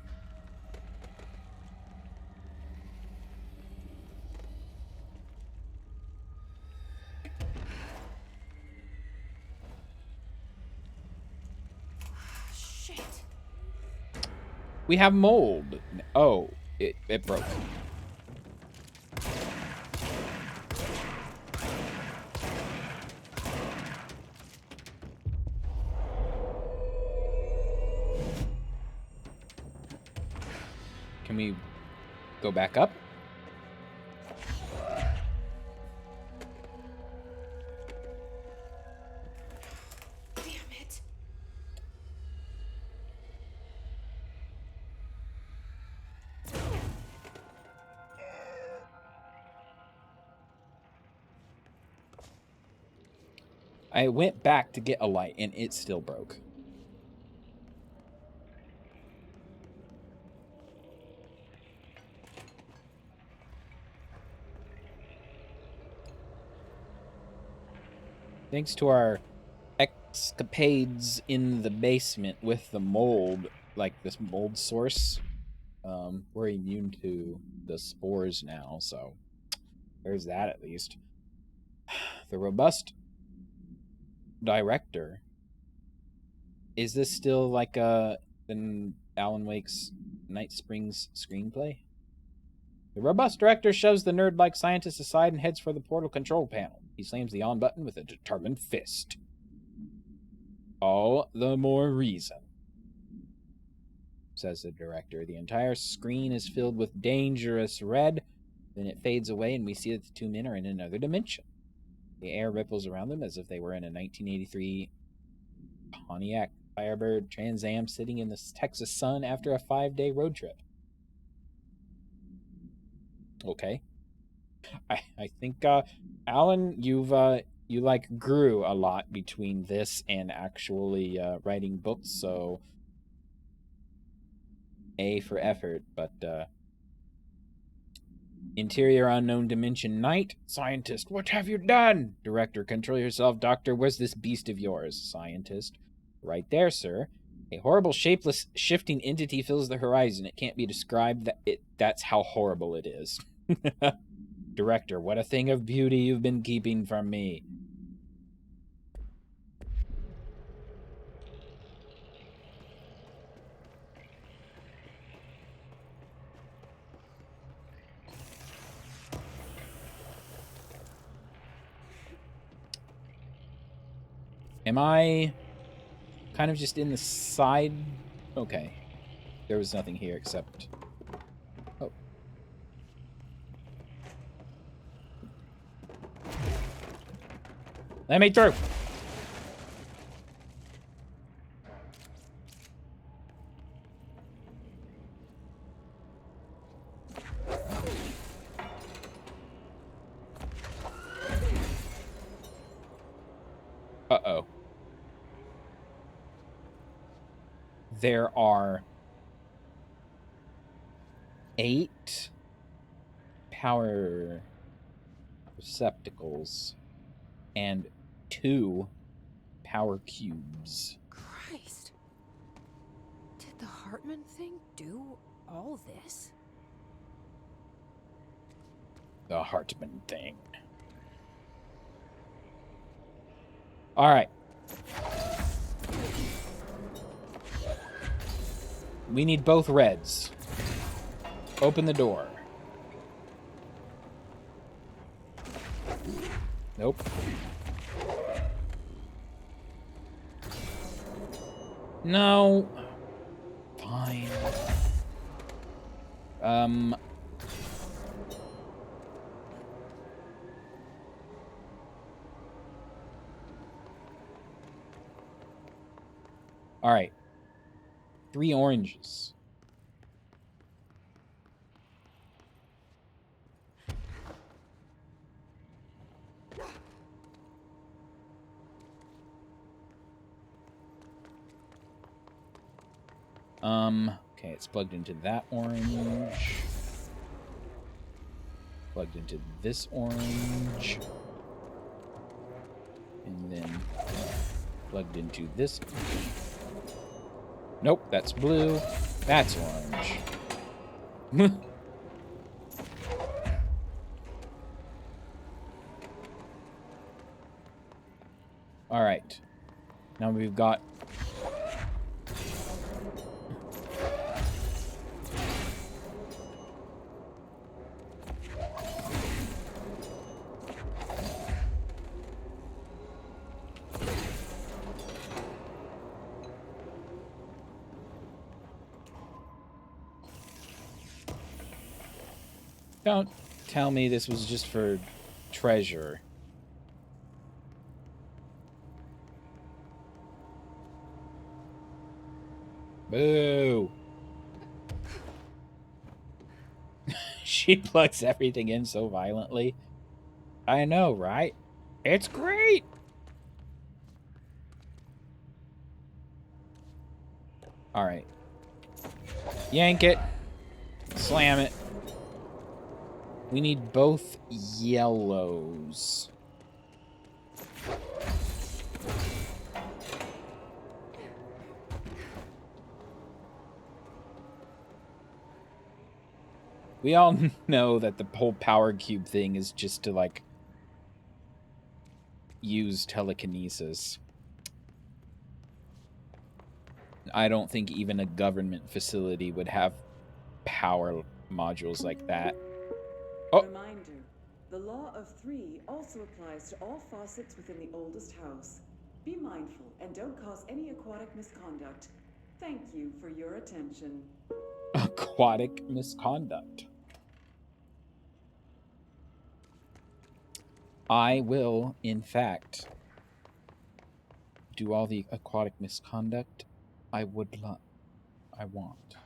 Shit. We have mold. Oh, it broke. Can we go back up? Damn it. I went back to get a light, and it still broke. Thanks to our escapades in the basement with the mold, like this mold source, we're immune to the spores now, so there's that at least. The robust director. Is this still like in Alan Wake's Night Springs screenplay? The robust director shoves the nerd-like scientist aside and heads for the portal control panel. He slams the on button with a determined fist. All the more reason, says the director. The entire screen is filled with dangerous red. Then it fades away and we see that the two men are in another dimension. The air ripples around them as if they were in a 1983 Pontiac Firebird Trans Am sitting in the Texas sun after a 5-day road trip. Okay. I think Alan, you like grew a lot between this and actually writing books, so A for effort, but Interior unknown dimension night. Scientist, what have you done? Director, control yourself. Doctor, where's this beast of yours? Scientist, right there, sir. A horrible, shapeless, shifting entity fills the horizon. It can't be described. That's how horrible it is. Director, what a thing of beauty you've been keeping from me. Am I kind of just in the side? Okay. There was nothing here except... Oh. Let me through! Uh-oh. There are 8 power receptacles and 2 power cubes. Christ. Did the Hartman thing do all this? The Hartman thing. All right. We need both reds. Open the door. Nope. No. Fine. All right. 3 oranges. Okay, it's plugged into that orange. Plugged into this orange. And then plugged into this. Nope, that's blue. That's orange. All right. Now we've got... Don't tell me this was just for treasure. Boo! She plugs everything in so violently. I know, right? It's great! Alright. Yank it. Slam it. We need both yellows. We all know that the whole power cube thing is just to, like, use telekinesis. I don't think even a government facility would have power modules like that. Oh! Reminder, the law of three also applies to all faucets within the oldest house. Be mindful and don't cause any aquatic misconduct. Thank you for your attention. Aquatic misconduct. I will, in fact, do all the aquatic misconduct I want.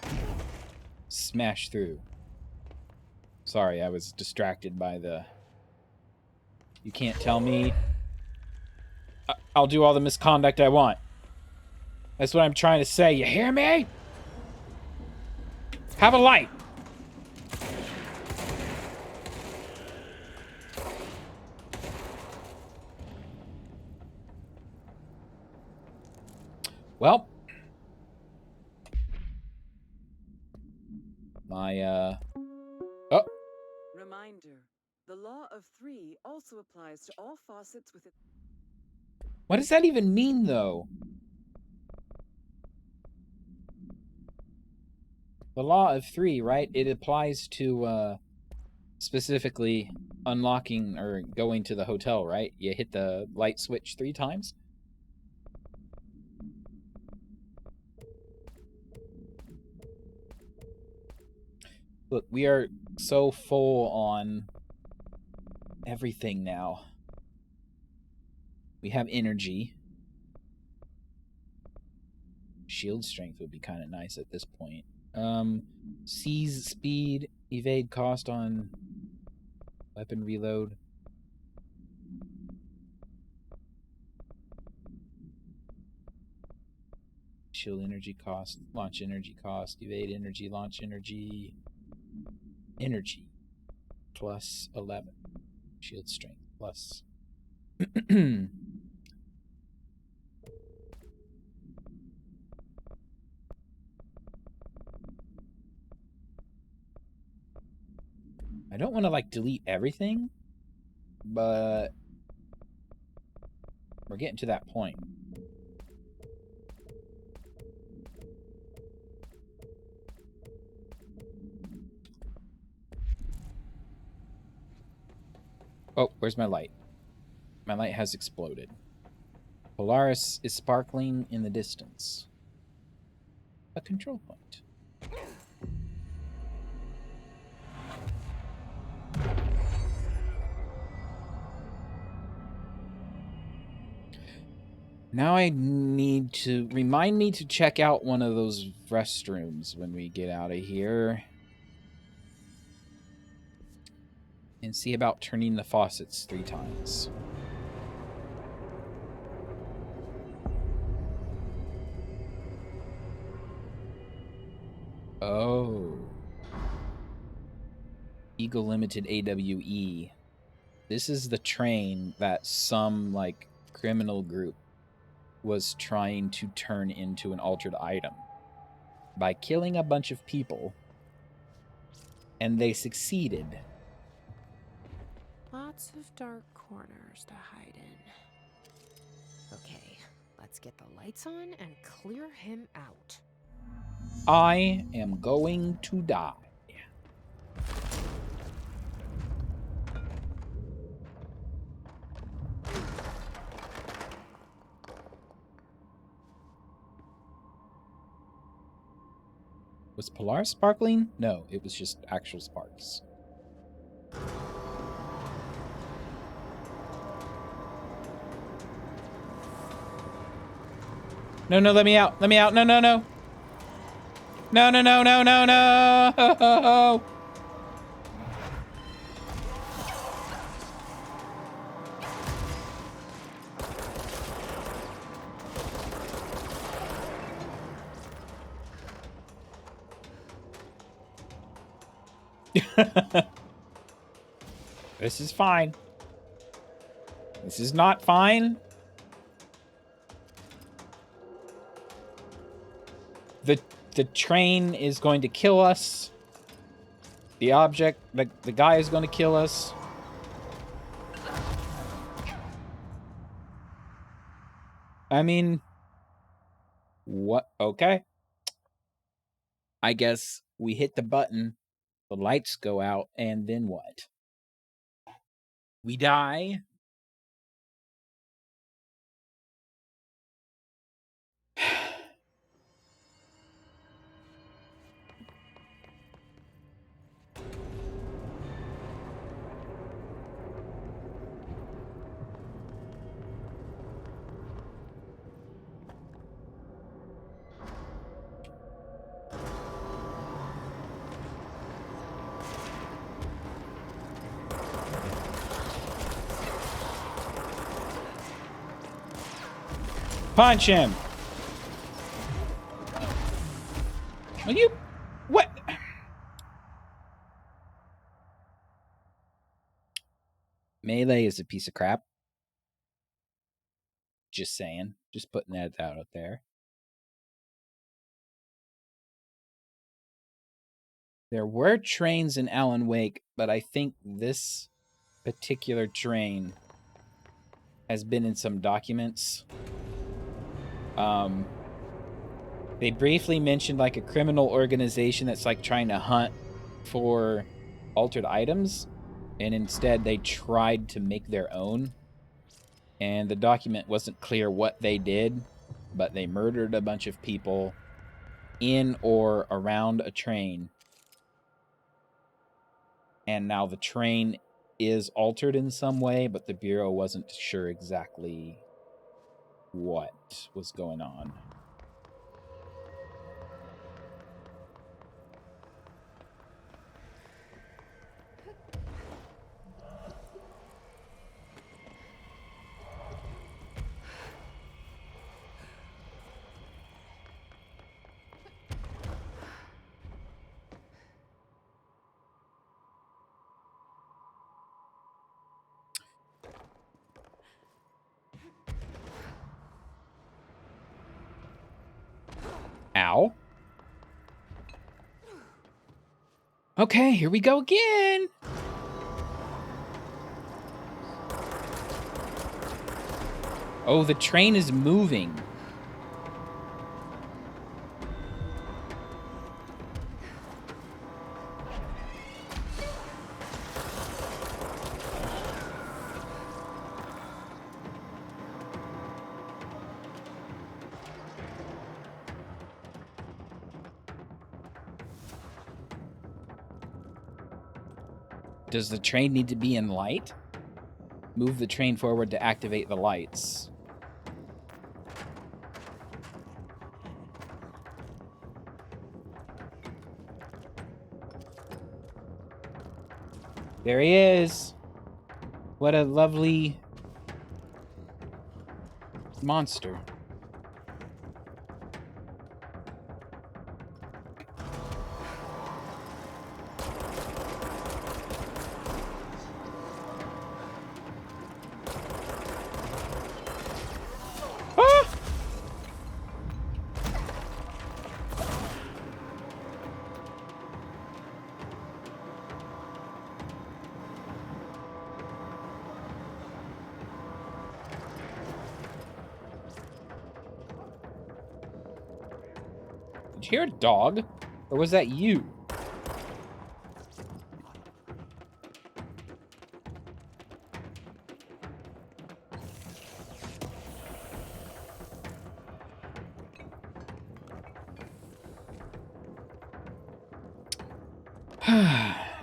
Smash through. Sorry, I was distracted by the... You can't tell me. I'll do all the misconduct I want. That's what I'm trying to say. You hear me? Have a light. Well, my oh. Reminder, the law of three also applies to all faucets within... What does that even mean, though? The law of three, right? It applies to specifically unlocking or going to the hotel, right? You hit the light switch 3 times. Look, we are so full on everything now. We have energy. Shield strength would be kind of nice at this point. Seize speed, evade cost on weapon reload. Shield energy cost, launch energy cost, evade energy, launch energy. Energy plus 11. Shield strength plus. I don't want to, like, delete everything, but we're getting to that point. Oh, where's my light? My light has exploded. Polaris is sparkling in the distance. A control point. Now I need to... Remind me to check out one of those restrooms when we get out of here. And see about turning the faucets 3 times. Oh. Eagle Limited AWE. This is the train that some, like, criminal group was trying to turn into an altered item by killing a bunch of people, and they succeeded. Lots of dark corners to hide in. Okay, let's get the lights on and clear him out. I am going to die. Was Polaris sparkling? No, it was just actual sparks. No, no, let me out. Let me out. No, no, no. No, no, no, no, no, no. This is fine. This is not fine. The train is going to kill us. The object, the guy is going to kill us. I mean, what? Okay. I guess we hit the button, the lights go out, and then what? We die. Punch him. Are you? What? Melee is a piece of crap. Just saying. Just putting that out there. There were trains in Alan Wake, but I think this particular train has been in some documents. They briefly mentioned like a criminal organization that's like trying to hunt for altered items, and instead they tried to make their own. And the document wasn't clear what they did, but they murdered a bunch of people in or around a train. And now the train is altered in some way, but the Bureau wasn't sure exactly what was going on. Ow. Okay, here we go again. Oh, the train is moving. Does the train need to be in light? Move the train forward to activate the lights. There he is. What a lovely monster. Did you hear a dog? Or was that you?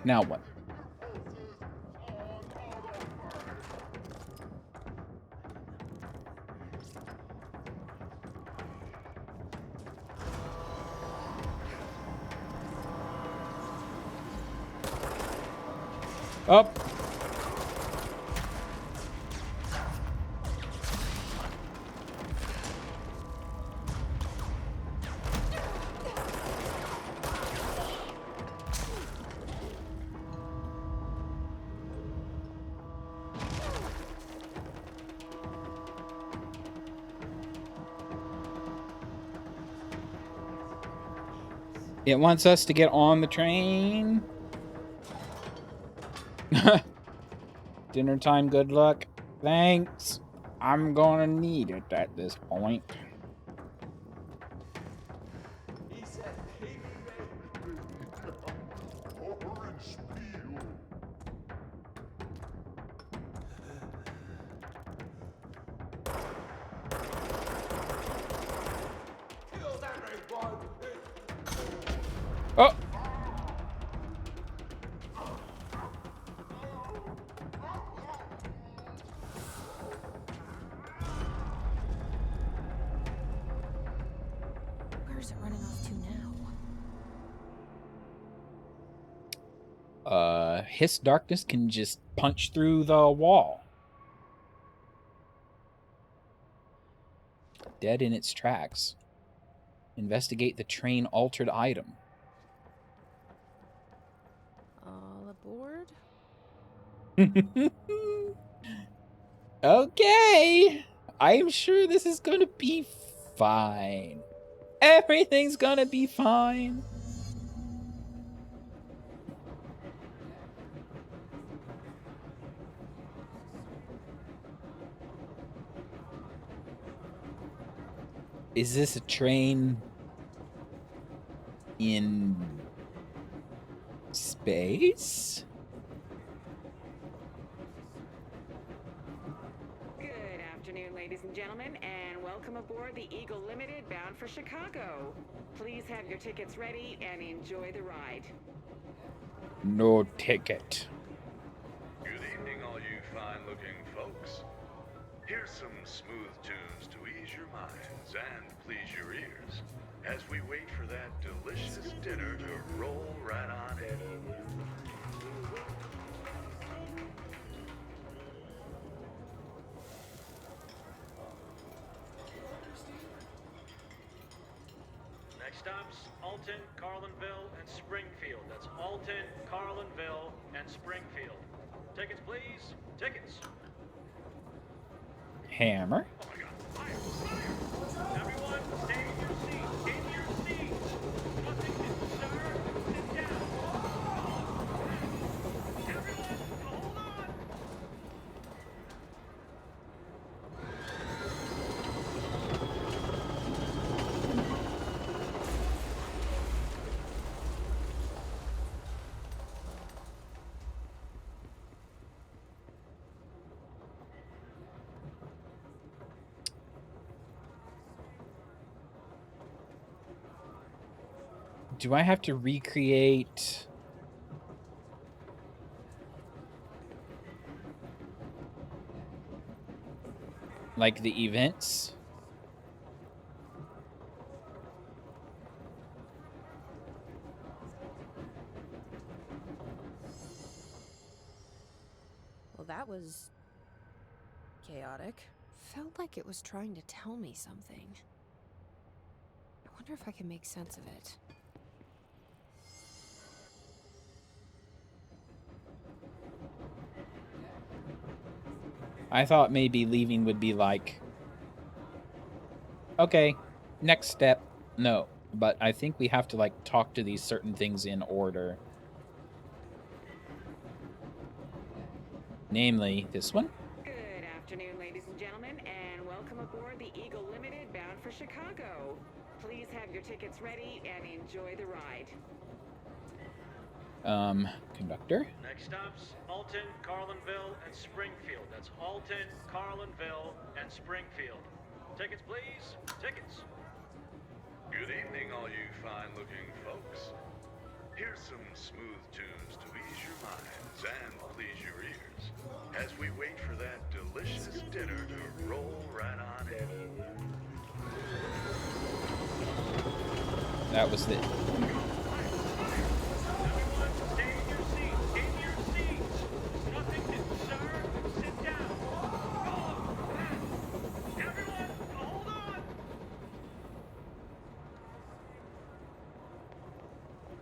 Now what? Up. It wants us to get on the train. Dinner time, good luck. Thanks. I'm gonna need it at this point. He said piggy orange peel. Kills everyone. Oh! Where's it running off to now? Hiss darkness can just punch through the wall. Dead in its tracks. Investigate the train altered item. All aboard? Okay. I'm sure this is gonna be fine. Everything's gonna be fine. Is this a train in space? Good afternoon, ladies and gentlemen, and welcome aboard the Eagle Limited bound for Chicago. Please have your tickets ready and enjoy the ride. No ticket. Good evening, all you fine-looking folks. Here's some smooth tunes to ease your minds and please your ears as we wait for that delicious dinner to roll right on in. Next stops, Alton, Carlinville, and Springfield. That's Alton, Carlinville, and Springfield. Tickets, please. Tickets. Hammer. Oh my God. Fire! Fire! Everyone, stay in your seats. In your seats. Nothing to sir. Sit down. Everyone, hold on. Do I have to recreate like the events? Well, that was chaotic. Felt like it was trying to tell me something. I wonder if I can make sense of it. I thought maybe leaving would be like, okay, next step. No, but I think we have to like talk to these certain things in order. Namely, this one. Good afternoon, ladies and gentlemen, and welcome aboard the Eagle Limited bound for Chicago. Please have your tickets ready and enjoy the ride. Conductor. Next stops, Alton, Carlinville, and Springfield. That's Alton, Carlinville, and Springfield. Tickets, please. Tickets. Good evening, all you fine-looking folks. Here's some smooth tunes to ease your minds and please your ears as we wait for that delicious dinner to roll right on in. That was the. Everyone, stay in your seats. In your seats.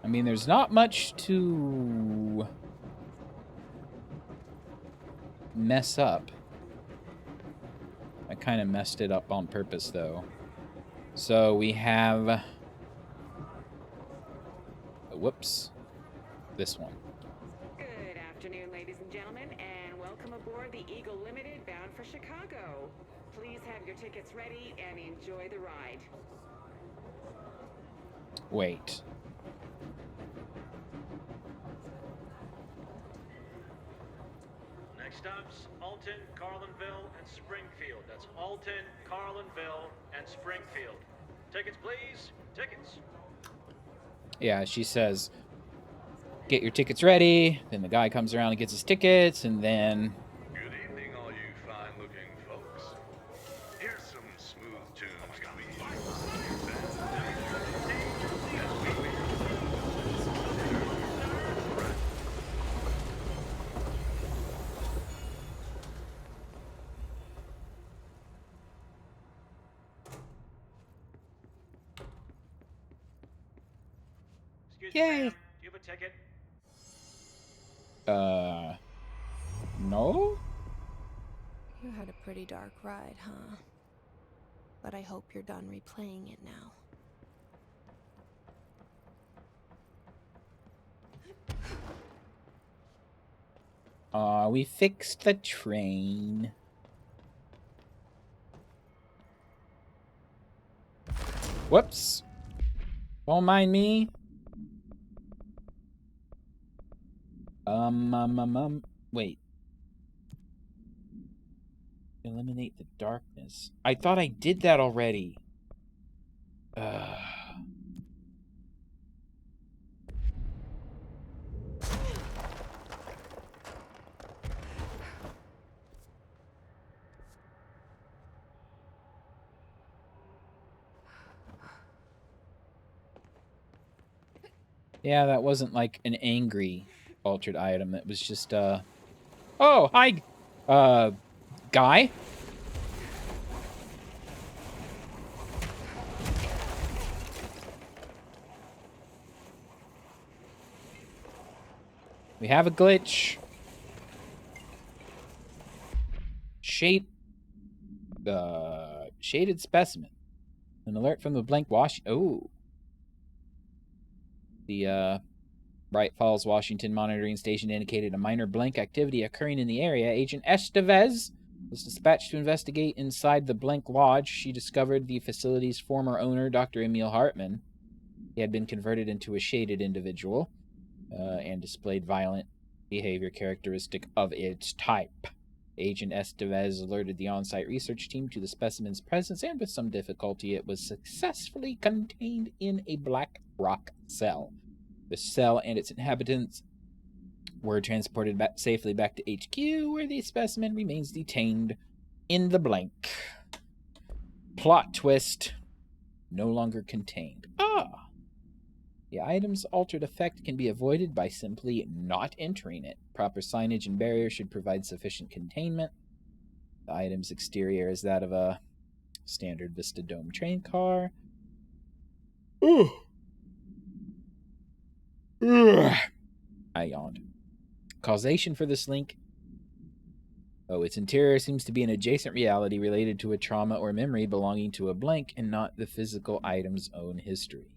mean, there's not much to mess up. I kind of messed it up on purpose, though. So we have... Whoops. This one. Good afternoon, ladies and gentlemen, and welcome aboard the Eagle Limited bound for Chicago. Please have your tickets ready and enjoy the ride. Wait. Next stops, Alton, Carlinville, and Springfield. That's Alton, Carlinville, and Springfield. Tickets, please. Tickets. Yeah, she says, get your tickets ready. Then the guy comes around and gets his tickets, and then... Good evening, all you fine-looking folks. Here's some smooth tunes to ease your minds and please your Excuse Yay. me, ma'am. Do you have a ticket? No? You had a pretty dark ride, huh? But I hope you're done replaying it now. We fixed the train. Whoops. Don't mind me. Wait. Eliminate the darkness. I thought I did that already. Yeah, that wasn't like an angry altered item. It was just, oh, hi, guy. We have a glitch. Shaded specimen. An alert from the blank wash. Oh. The, Bright Falls, Washington monitoring station indicated a minor blank activity occurring in the area. Agent Estevez was dispatched to investigate inside the blank lodge. She discovered the facility's former owner, Dr. Emil Hartman. He had been converted into a shaded individual and displayed violent behavior characteristic of its type. Agent Estevez alerted the on-site research team to the specimen's presence, and with some difficulty, it was successfully contained in a black rock cell. The cell and its inhabitants were transported safely back to HQ, where the specimen remains detained in the blank. Plot twist. No longer contained. Ah! The item's altered effect can be avoided by simply not entering it. Proper signage and barrier should provide sufficient containment. The item's exterior is that of a standard Vista Dome train car. Ooh. I yawned. Causation for this link. Oh, its interior seems to be an adjacent reality related to a trauma or memory belonging to a blank and not the physical item's own history.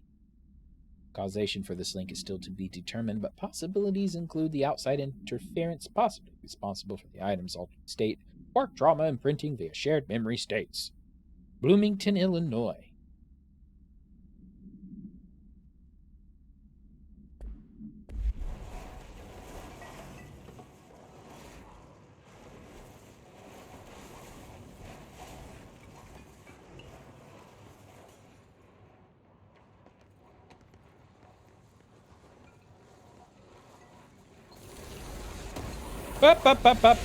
Causation for this link is still to be determined, but possibilities include the outside interference possibly responsible for the item's altered state or trauma imprinting via shared memory states. Bloomington, Illinois. Up.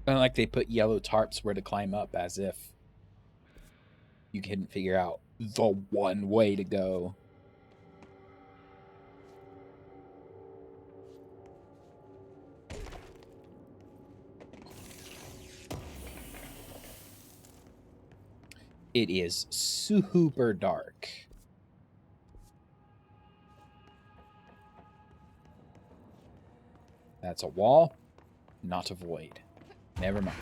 And like they put yellow tarps where to climb up, as if you couldn't figure out the one way to go. It is super dark. That's a wall, not a void. Never mind.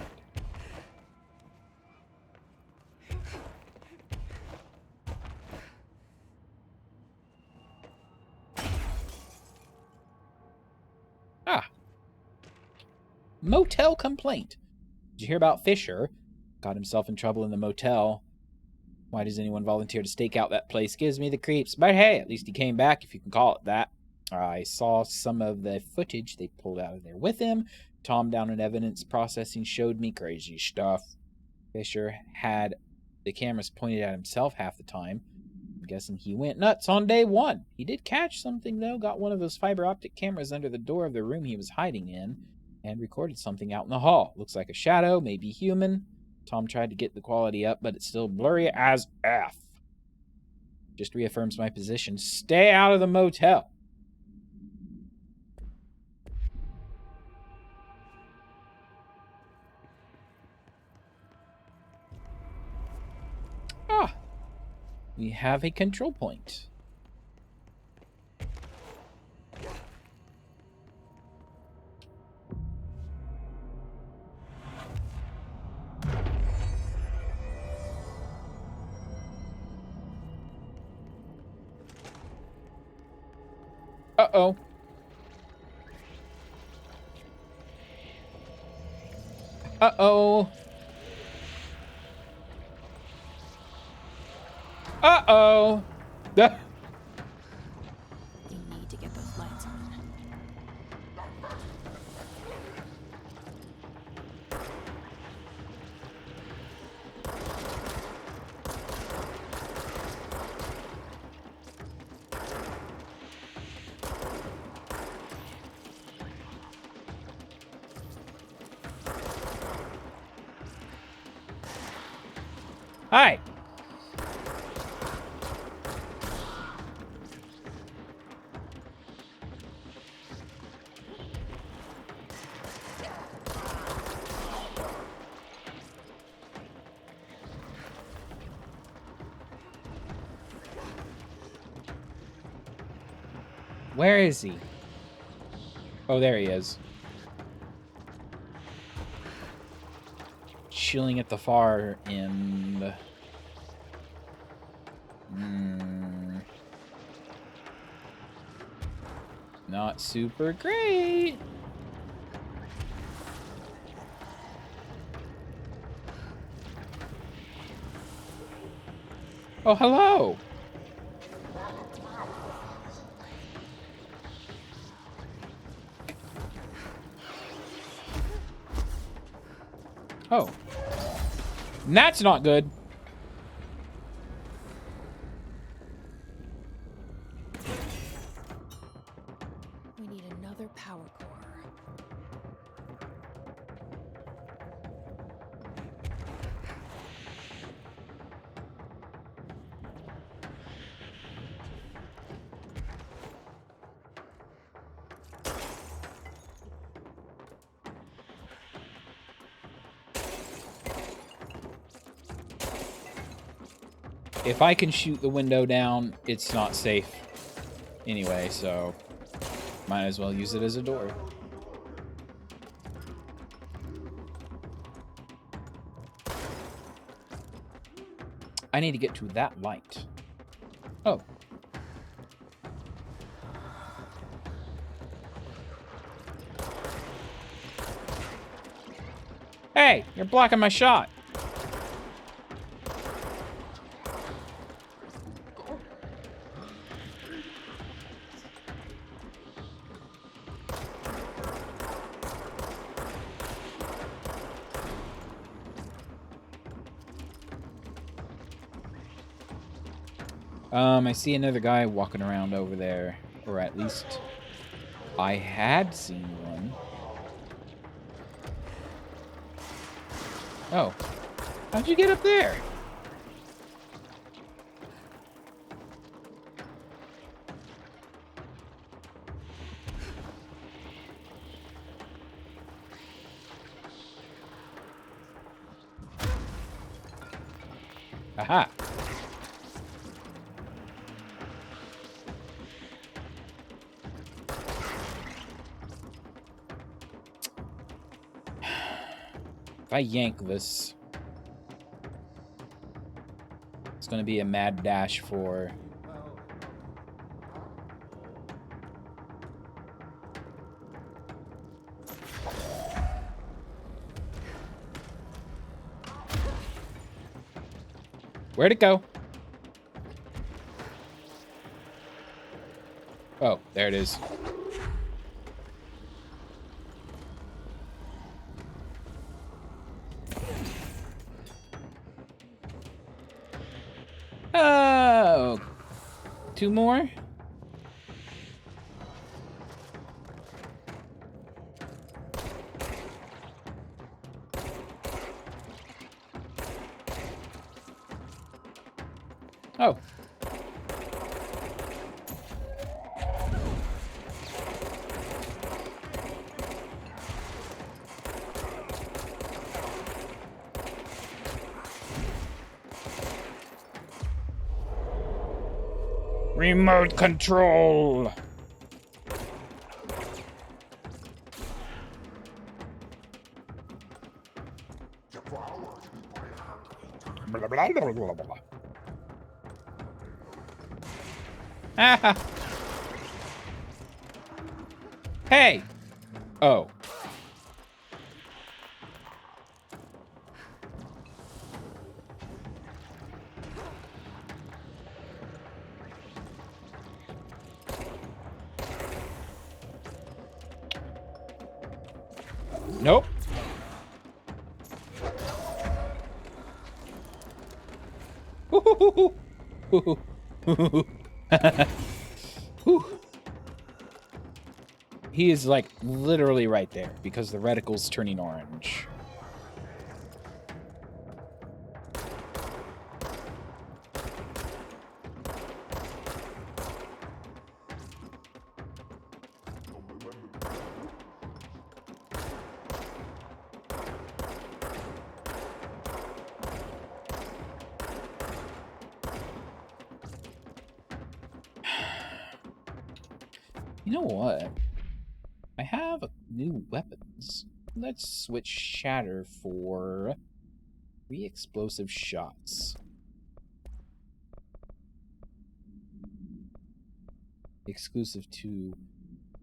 Ah. Motel complaint. Did you hear about Fisher? Got himself in trouble in the motel. Why does anyone volunteer to stake out that place? Gives me the creeps. But hey, at least he came back, if you can call it that. I saw some of the footage they pulled out of there with him. Tom down in evidence processing showed me crazy stuff. Fisher had the cameras pointed at himself half the time. I'm guessing he went nuts on day one. He did catch something, though. Got one of those fiber optic cameras under the door of the room he was hiding in and recorded something out in the hall. Looks like a shadow, maybe human. Tom tried to get the quality up, but it's still blurry as F. Just reaffirms my position. Stay out of the motel. Ah, we have a control point. Uh-oh. Uh-oh. Uh-oh. We need to get those lights on. Hi. Where is he? Oh, there he is. Chilling at the far end. Not super great. Oh, hello. Oh. That's not good. We need another power core. If I can shoot the window down, it's not safe anyway, so might as well use it as a door. I need to get to that light. Oh. Hey, you're blocking my shot. I see another guy walking around over there, or at least I had seen one. Oh. How'd you get up there? Aha. If I yank this, it's going to be a mad dash for... Where'd it go? Oh, there it is. Oh, 2 more? Oh. Remote control. Blah, blah, blah, blah, blah. Ah. Hey. Oh. Nope. He is like literally right there because the reticle's turning orange. You know what? I have new weapons. Let's switch Shatter for 3 explosive shots. Exclusive to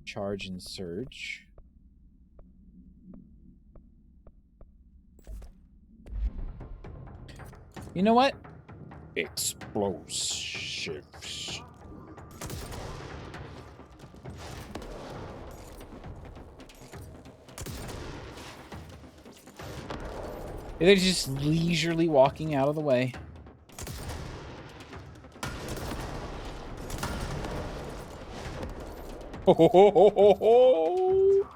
Charge and Surge. You know what? Explosives. They're just leisurely walking out of the way. Ho, ho, ho, ho, ho, ho.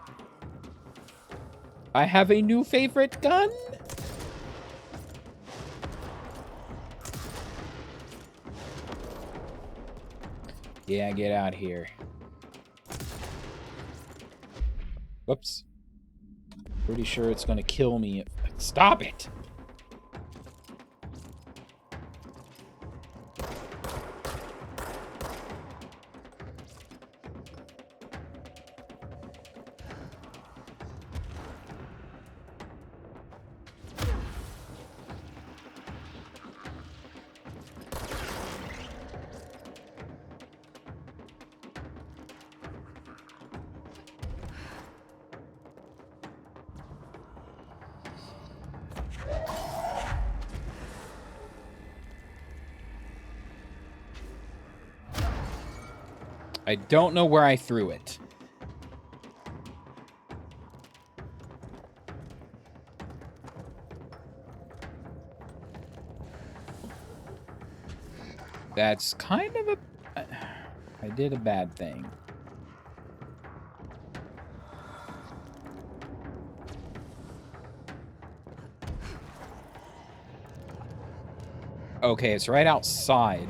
I have a new favorite gun. Yeah, get out here. Whoops. Pretty sure it's gonna kill me. Stop it! I don't know where I threw it. That's kind of a... I did a bad thing. Okay, it's right outside.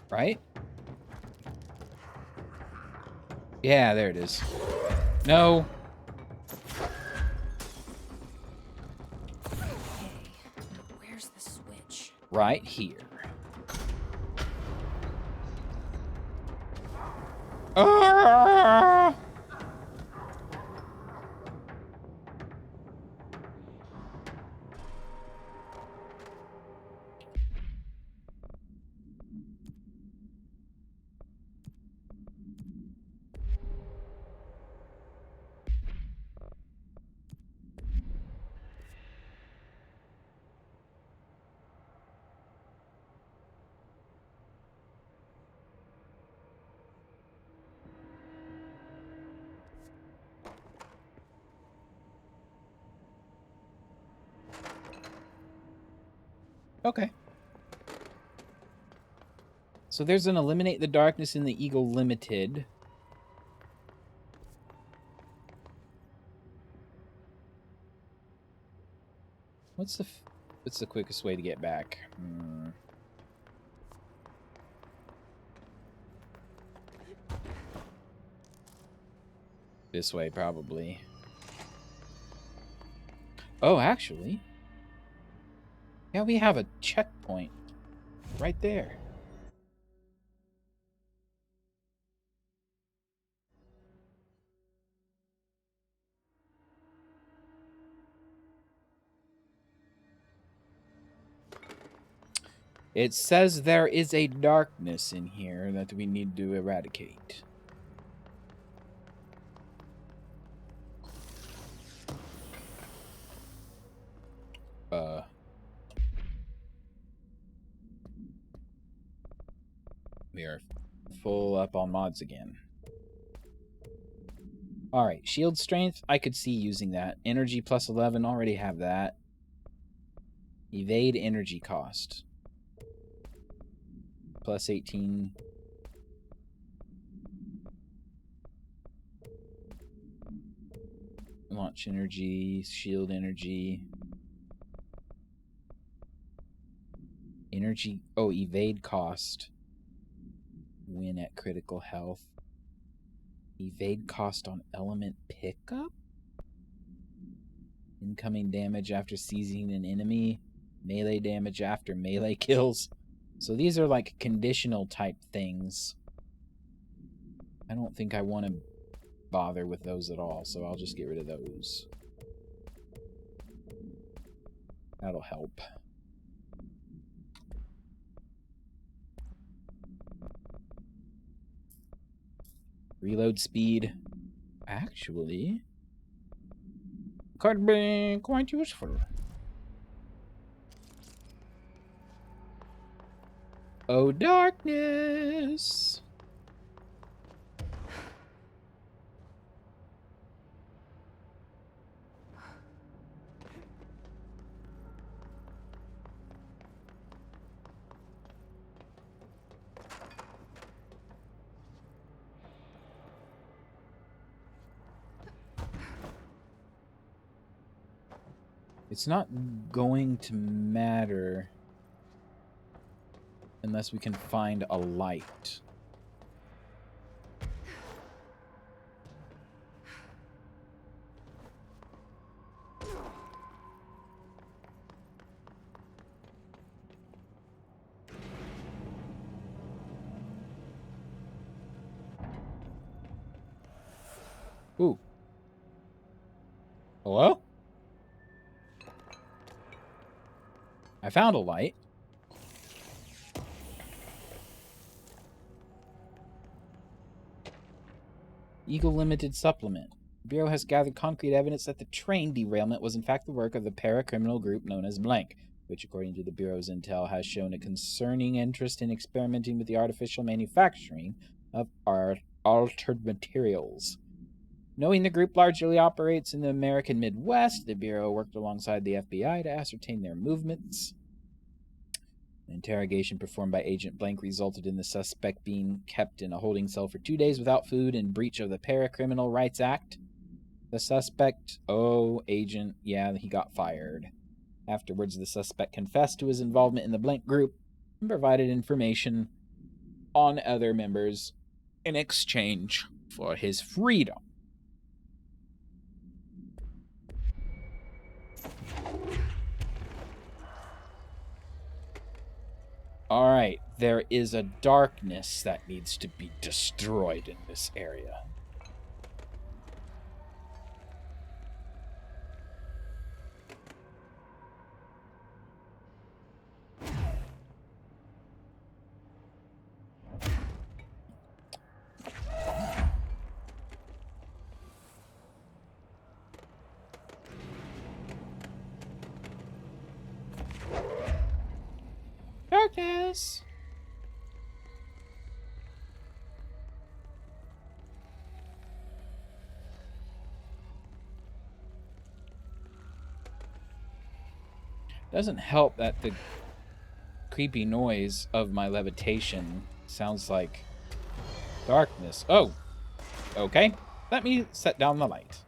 Right? Yeah, there it is. No. Okay, now where's the switch? Right here. Ah! Okay. So there's an Eliminate the Darkness in the Eagle Limited. What's the quickest way to get back? This way, probably. Oh, actually. Yeah, we have a checkpoint right there. It says there is a darkness in here that we need to eradicate. We are full up on mods again. Alright, shield strength, I could see using that. Energy plus 11, already have that. Evade energy cost. Plus 18. Launch energy, shield energy. Energy, oh, evade cost. Win at critical health. Evade cost on element pickup? Incoming damage after seizing an enemy. Melee damage after melee kills. So these are like conditional type things. I don't think I want to bother with those at all, so I'll just get rid of those. That'll help. Reload speed. Actually, could be quite useful. Oh, darkness! It's not going to matter unless we can find a light. Ooh. Hello? I found a light. Eagle Limited Supplement. The Bureau has gathered concrete evidence that the train derailment was in fact the work of the para-criminal group known as Blank, which according to the Bureau's intel has shown a concerning interest in experimenting with the artificial manufacturing of altered materials. Knowing the group largely operates in the American Midwest, the Bureau worked alongside the FBI to ascertain their movements. An interrogation performed by Agent Blank resulted in the suspect being kept in a holding cell for 2 days without food in breach of the Para-Criminal Rights Act. The suspect, oh, agent, yeah, he got fired. Afterwards, the suspect confessed to his involvement in the blank group and provided information on other members in exchange for his freedom. All right, there is a darkness that needs to be destroyed in this area. Darkness! Doesn't help that the creepy noise of my levitation sounds like darkness. Oh, okay. Let me set down the light.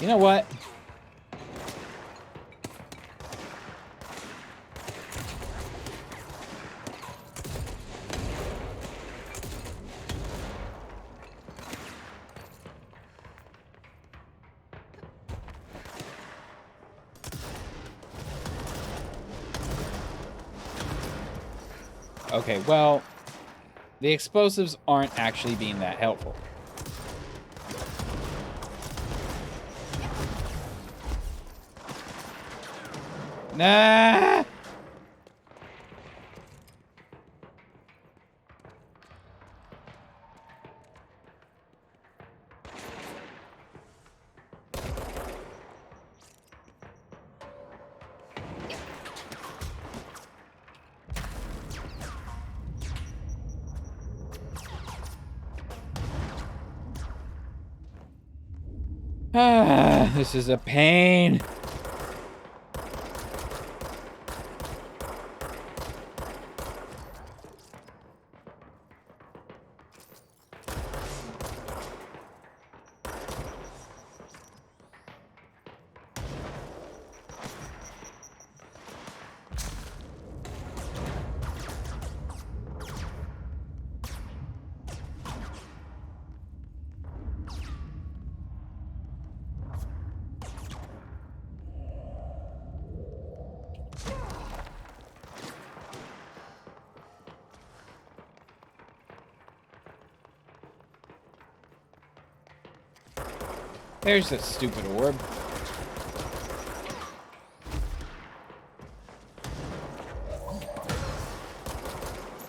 You know what? Okay, well, the explosives aren't actually being that helpful. Nah! Ah, this is a pain. There's that stupid orb.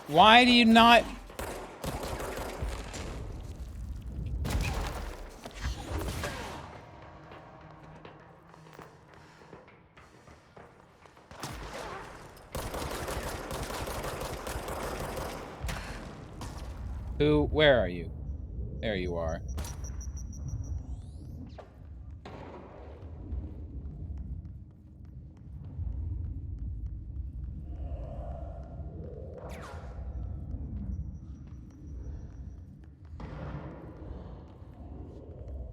Why do you not... Who? Where are you? There you are.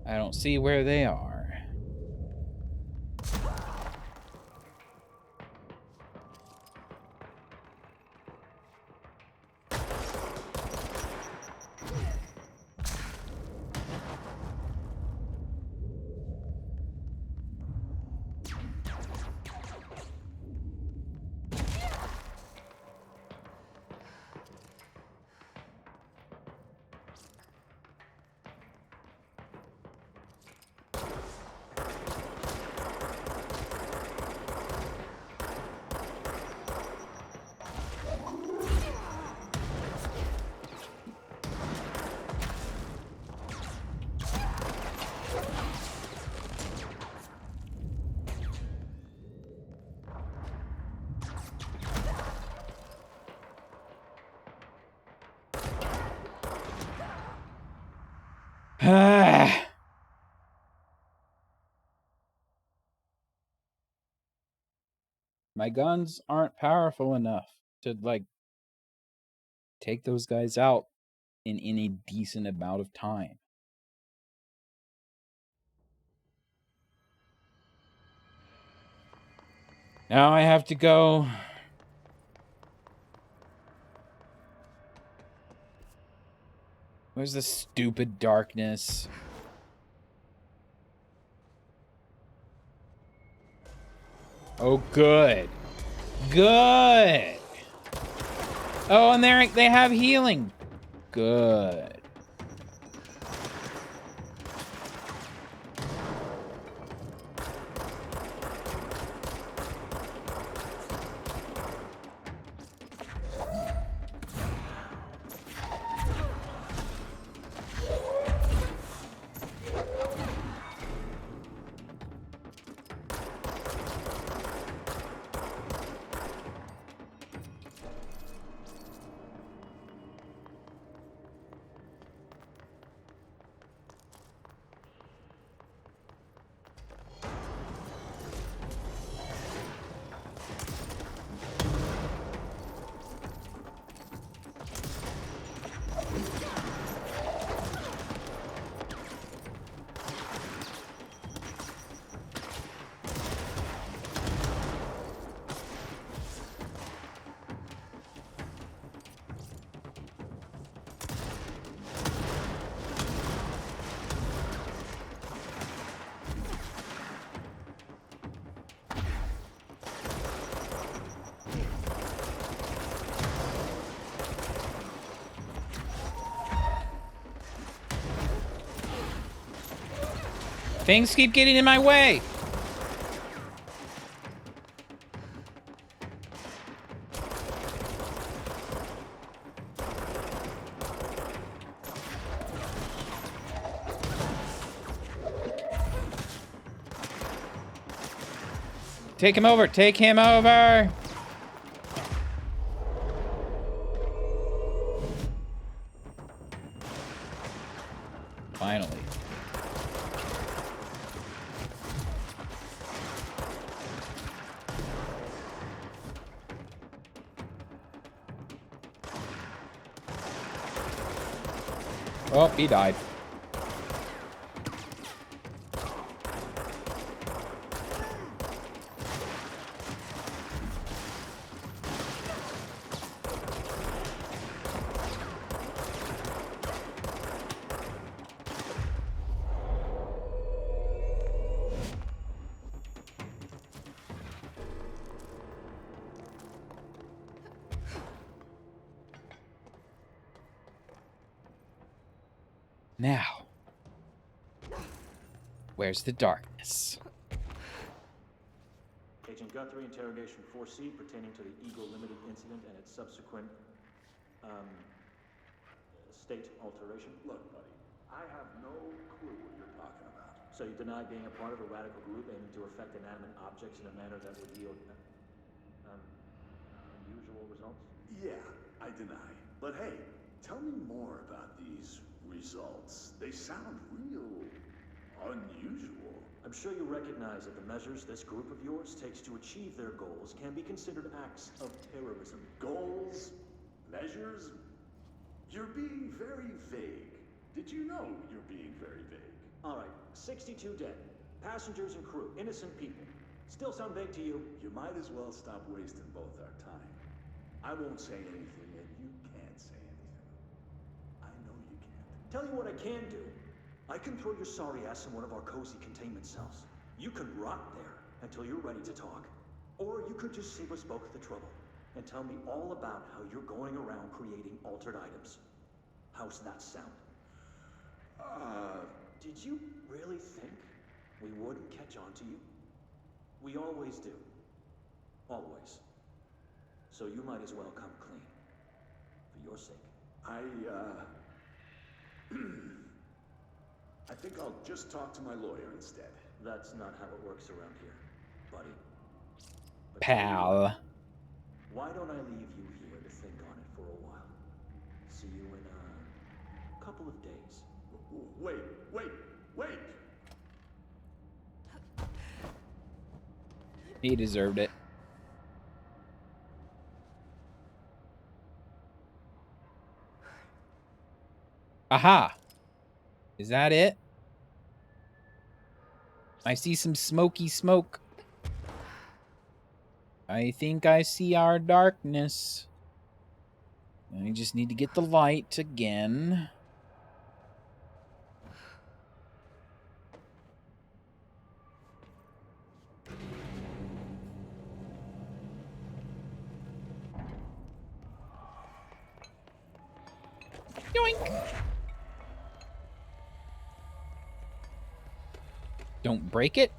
I don't see where they are. My guns aren't powerful enough to, like, take those guys out in any decent amount of time. Now I have to go. Where's the stupid darkness? Oh, good. Good. Oh, and they have healing. Good. Things keep getting in my way. Take him over. Take him over. Finally. Oh, he died. Now, where's the darkness? Agent Guthrie, interrogation 4C pertaining to the Eagle Limited incident and its subsequent, state alteration. Look, buddy, I have no clue what you're talking about. So you deny being a part of a radical group aiming to affect inanimate objects in a manner that would yield, unusual results? Yeah, I deny. But hey, tell me more about these results. They sound real unusual. I'm sure you recognize that the measures this group of yours takes to achieve their goals can be considered acts of terrorism. Goals? Measures? You're being very vague. Did you know you're being very vague? All right, 62 dead. Passengers and crew, innocent people. Still sound vague to you? You might as well stop wasting both our time. I won't say anything, and you can't say anything. I know you can't. Tell you what I can do. I can throw your sorry ass in one of our cozy containment cells. You can rot there until you're ready to talk. Or you could just save us both the trouble and tell me all about how you're going around creating altered items. How's that sound? Did you really think we wouldn't catch on to you? We always do. Always. So you might as well come clean. For your sake. I think I'll just talk to my lawyer instead. That's not how it works around here, buddy. But Pal. why don't I leave you here to think on it for a while? See you in a couple of days. Wait, wait, wait! He deserved it. Aha! Is that it? I see some smoky smoke. I think I see our darkness. I just need to get the light again. Yoink! Don't break it.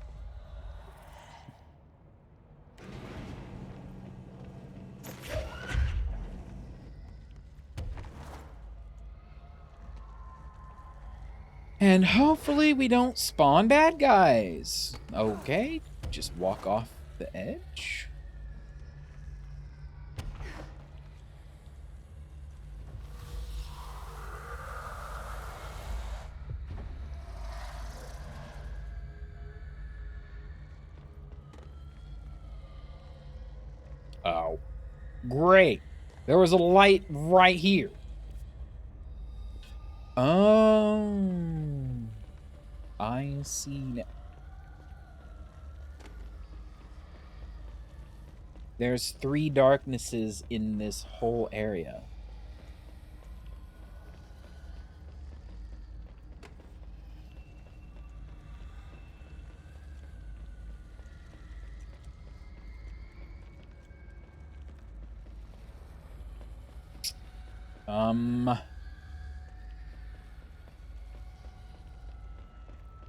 And hopefully we don't spawn bad guys. Okay, just walk off the edge. Oh, great. There was a light right here. Oh, I see now. There's 3 darknesses in this whole area.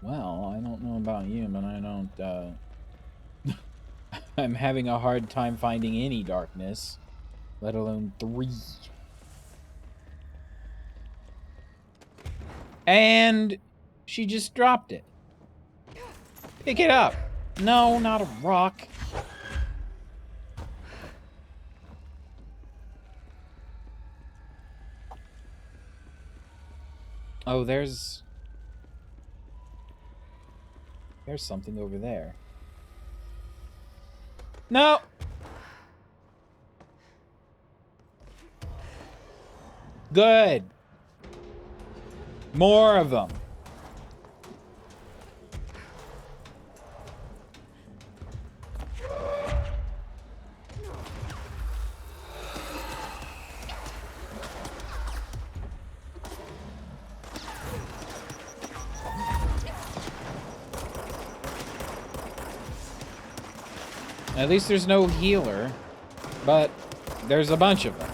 Well, I don't know about you, but I don't, I'm having a hard time finding any darkness, let alone 3. And she just dropped it. Pick it up. No, not a rock. Oh, there's something over there. No. Good. More of them. At least there's no healer, but there's a bunch of them.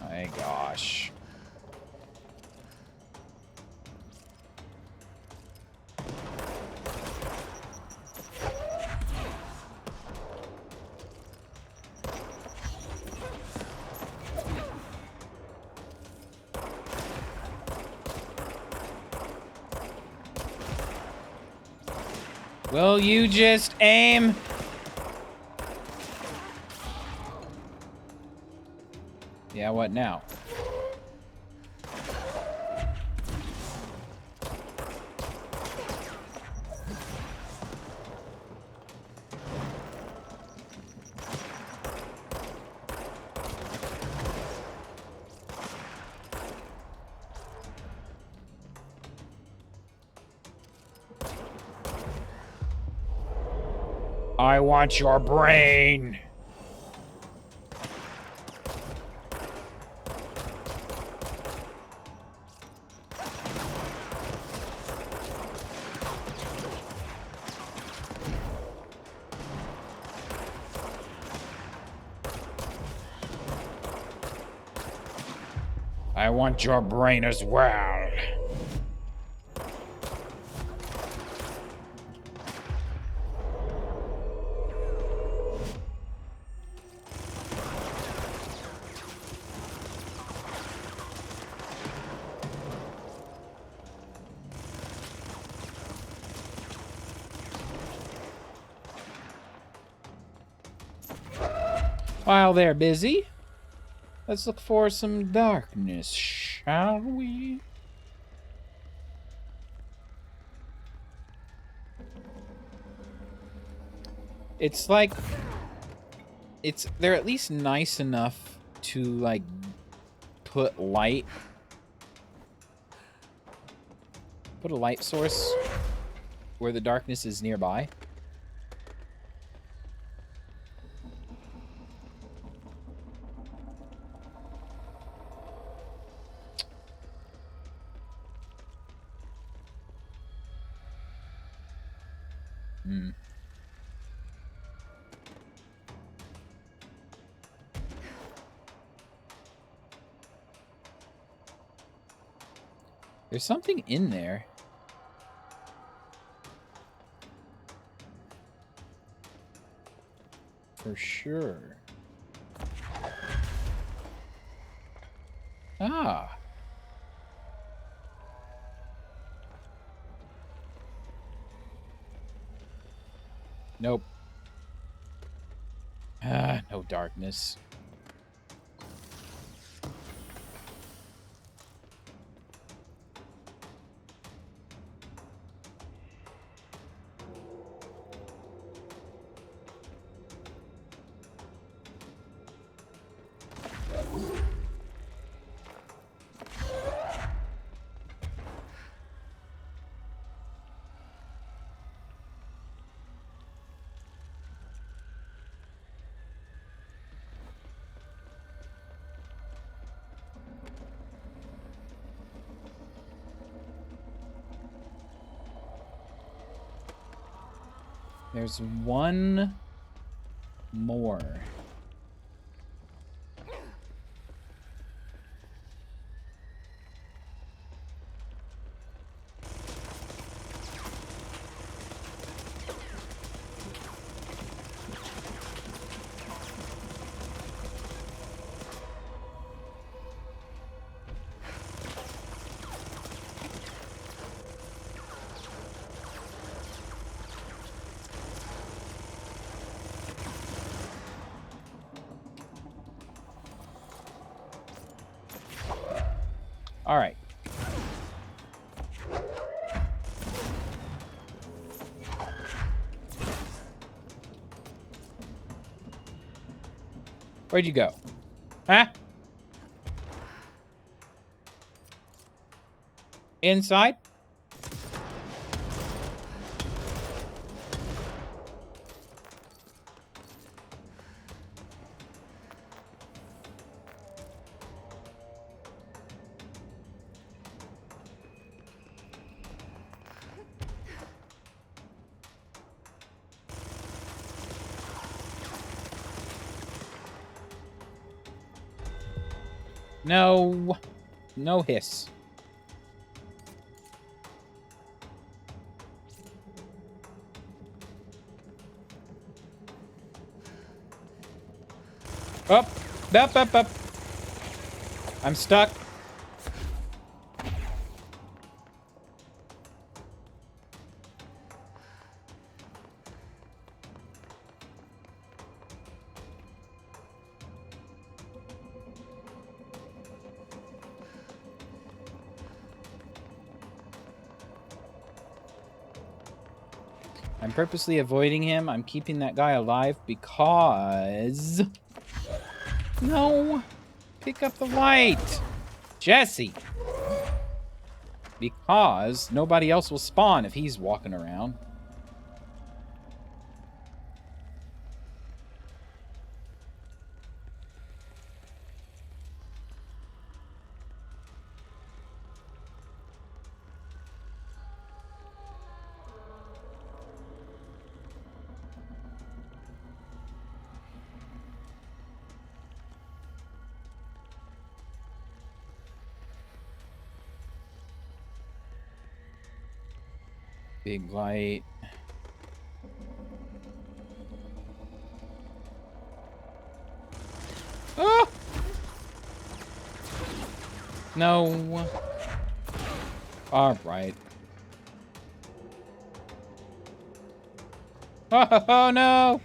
My gosh. Will you just aim? Yeah, what now? I want your brain. I want your brain as well. While they're busy, let's look for some darkness, shall we? It's like... they're at least nice enough to, like, put light... Put a light source where the darkness is nearby. Hmm. There's something in there. For sure. Ah. Nope. Ah, no darkness. There's one more. All right. Where'd you go? Huh? Inside? No. No hiss. Up. Up, up, up. I'm stuck. I'm purposely avoiding him. I'm keeping that guy alive because... No! Pick up the light! Jesse! Because nobody else will spawn if he's walking around. Big light. Oh! No. All right. Oh no!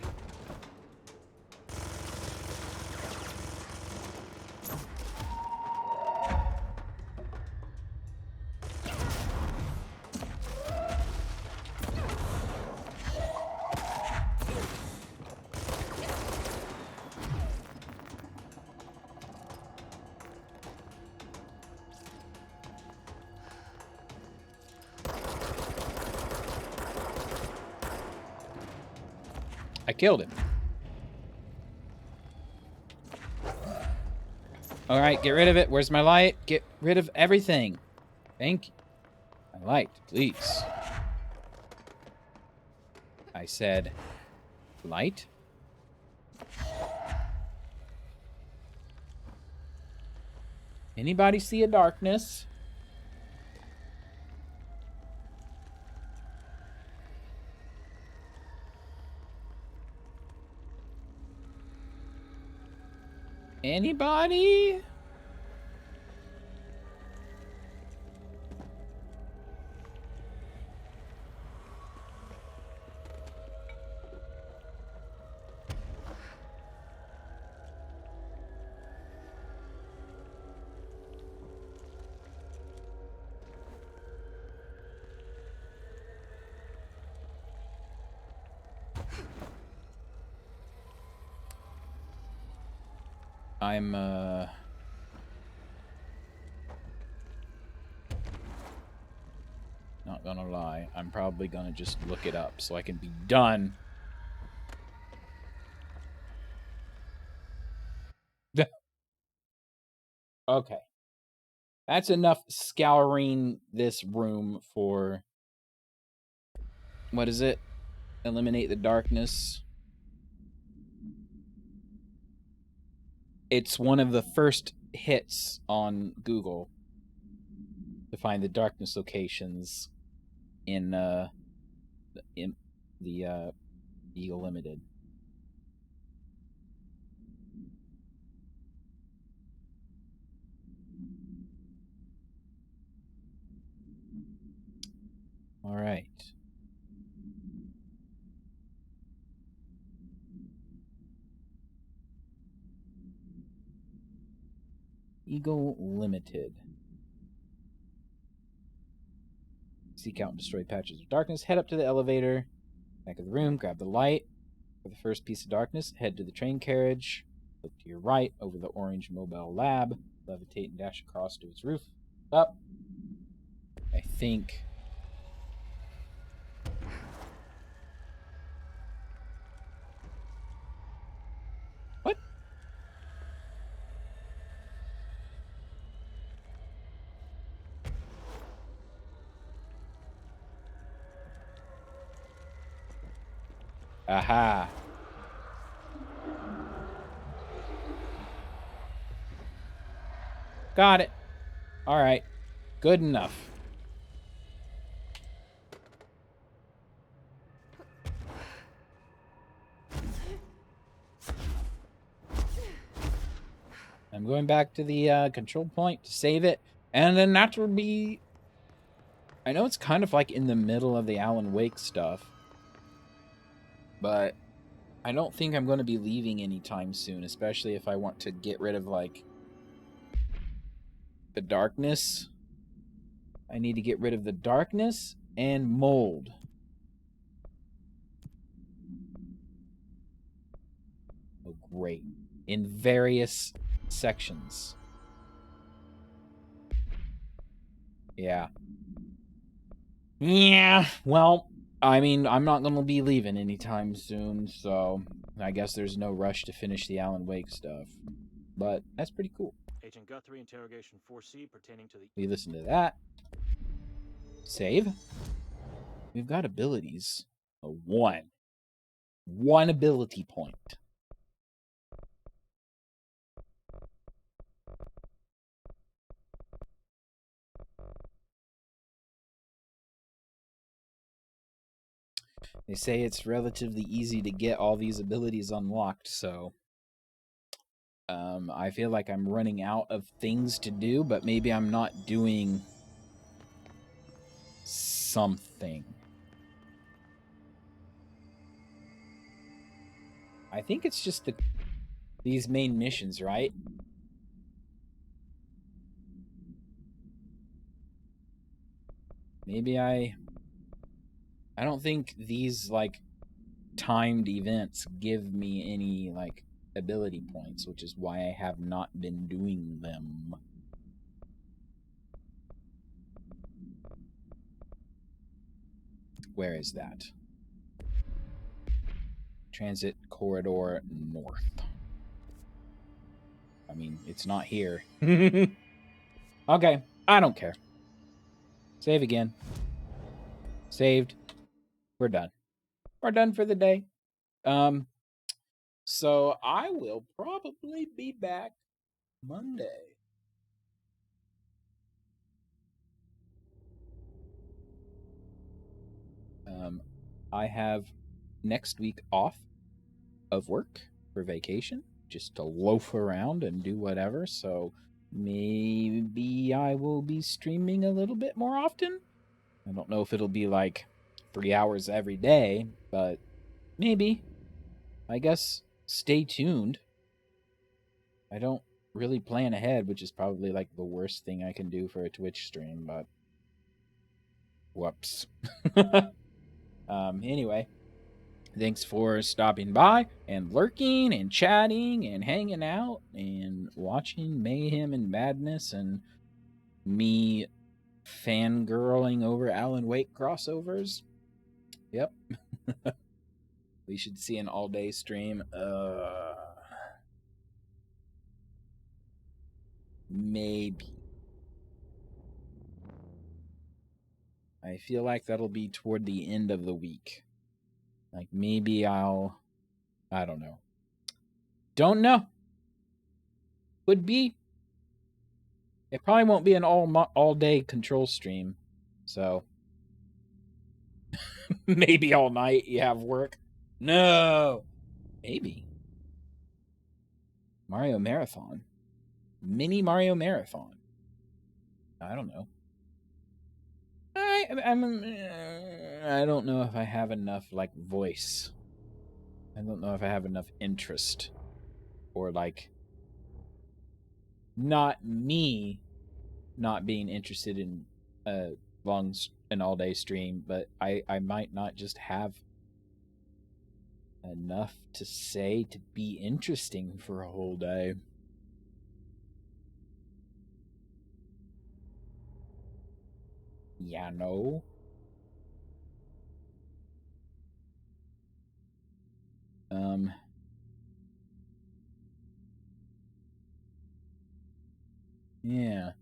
Killed him. Alright, get rid of it. Where's my light? Get rid of everything. Thank you. My light, please. I said, light? Anybody see a darkness? Anybody? I'm, not gonna lie. I'm probably gonna just look it up so I can be done. Okay. That's enough scouring this room for... What is it? Eliminate the darkness. It's one of the first hits on Google to find the darkness locations in the Eagle Limited. All right. Eagle Limited. Seek out and destroy patches of darkness. Head up to the elevator. Back of the room. Grab the light. For the first piece of darkness, head to the train carriage. Look to your right over the orange mobile lab. Levitate and dash across to its roof. Up. I think... What? Aha. Got it. All right. Good enough. I'm going back to the control point to save it. And then that will be... I know it's kind of like in the middle of the Alan Wake stuff. But I don't think I'm going to be leaving anytime soon. Especially if I want to get rid of, like, the darkness. I need to get rid of the darkness and mold. Oh, great. In various sections. Yeah. Yeah, well, I mean, I'm not going to be leaving anytime soon, so I guess there's no rush to finish the Alan Wake stuff. But that's pretty cool. Agent Guthrie, interrogation 4C pertaining to the... We listen to that. Save. We've got abilities. A 1. 1 ability point. They say it's relatively easy to get all these abilities unlocked, so... I feel like I'm running out of things to do, but maybe I'm not doing something. I think it's just these main missions, right? Maybe I don't think these, like, timed events give me any, like, ability points, which is why I have not been doing them. Where is that? Transit corridor north. I mean, it's not here. Okay, I don't care. Save again. Saved. We're done. We're done for the day. So I will probably be back Monday. I have next week off of work for vacation, just to loaf around and do whatever. So maybe I will be streaming a little bit more often. I don't know if it'll be like 3 hours every day, but maybe. I guess stay tuned. I don't really plan ahead, which is probably like the worst thing I can do for a Twitch stream, but whoops. Anyway, thanks for stopping by and lurking and chatting and hanging out and watching Mayhem and Madness and me fangirling over Alan Wake crossovers. Yep. We should see an all-day stream. Maybe. I feel like that'll be toward the end of the week. Like maybe I don't know. Don't know. Would be. It probably won't be an all day control stream. So maybe all night you have work. No. Maybe. Mario Marathon. Mini Mario Marathon. I don't know. I don't know if I have enough like voice. I don't know if I have enough interest or like not me not being interested in a an all day stream, but I might not just have enough to say to be interesting for a whole day. Yeah, no. Yeah.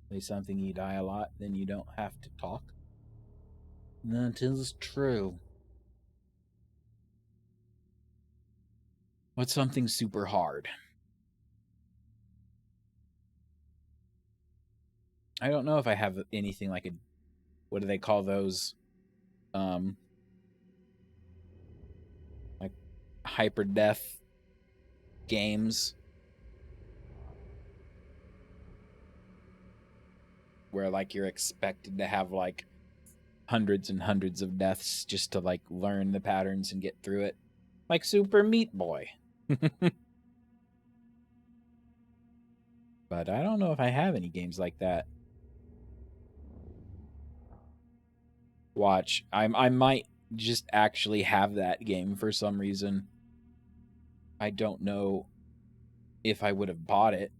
Say something you die a lot, then you don't have to talk. That is true. What's something super hard? I don't know if I have anything like a, what do they call those? Like hyper death games where like you're expected to have like hundreds and hundreds of deaths just to like learn the patterns and get through it. Like Super Meat Boy. But I don't know if I have any games like that. Watch. I might just actually have that game for some reason. I don't know if I would have bought it.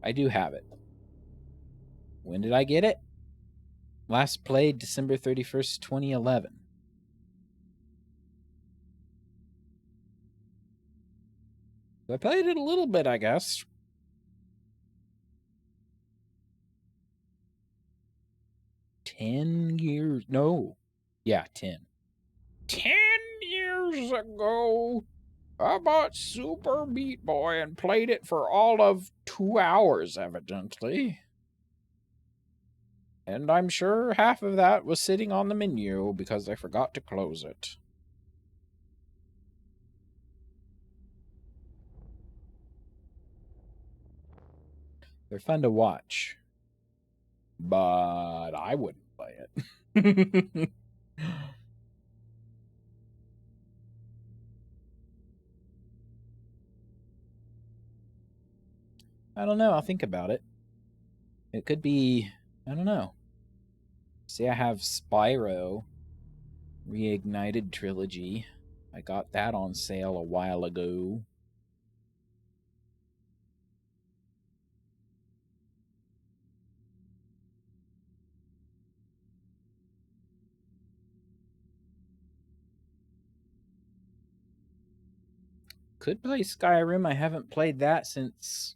I do have it. When did I get it? Last played December 31st, 2011. I played it a little bit, I guess. $10. No. Yeah, 10. 10 years ago, I bought Super Meat Boy and played it for all of 2 hours, evidently. And I'm sure half of that was sitting on the menu because I forgot to close it. They're fun to watch. But I wouldn't play it. I don't know. I'll think about it. It could be, I don't know. See, I have Spyro Reignited Trilogy. I got that on sale a while ago. could play Skyrim. I haven't played that since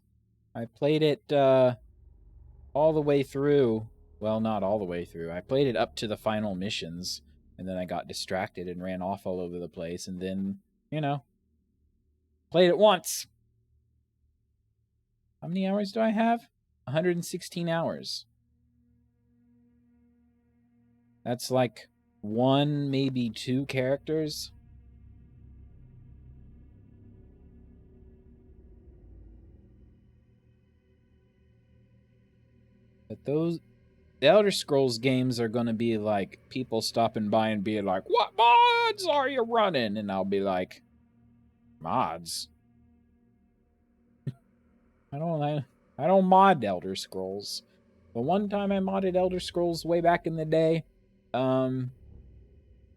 I played it all the way through. Well, not all the way through. I played it up to the final missions, and then I got distracted and ran off all over the place, and then, played it once. How many hours do I have? 116 hours. That's like 1, maybe 2 characters. But the Elder Scrolls games are going to be like people stopping by and being like, "What mods are you running?" And I'll be like, "Mods? I don't mod Elder Scrolls." The one time I modded Elder Scrolls way back in the day,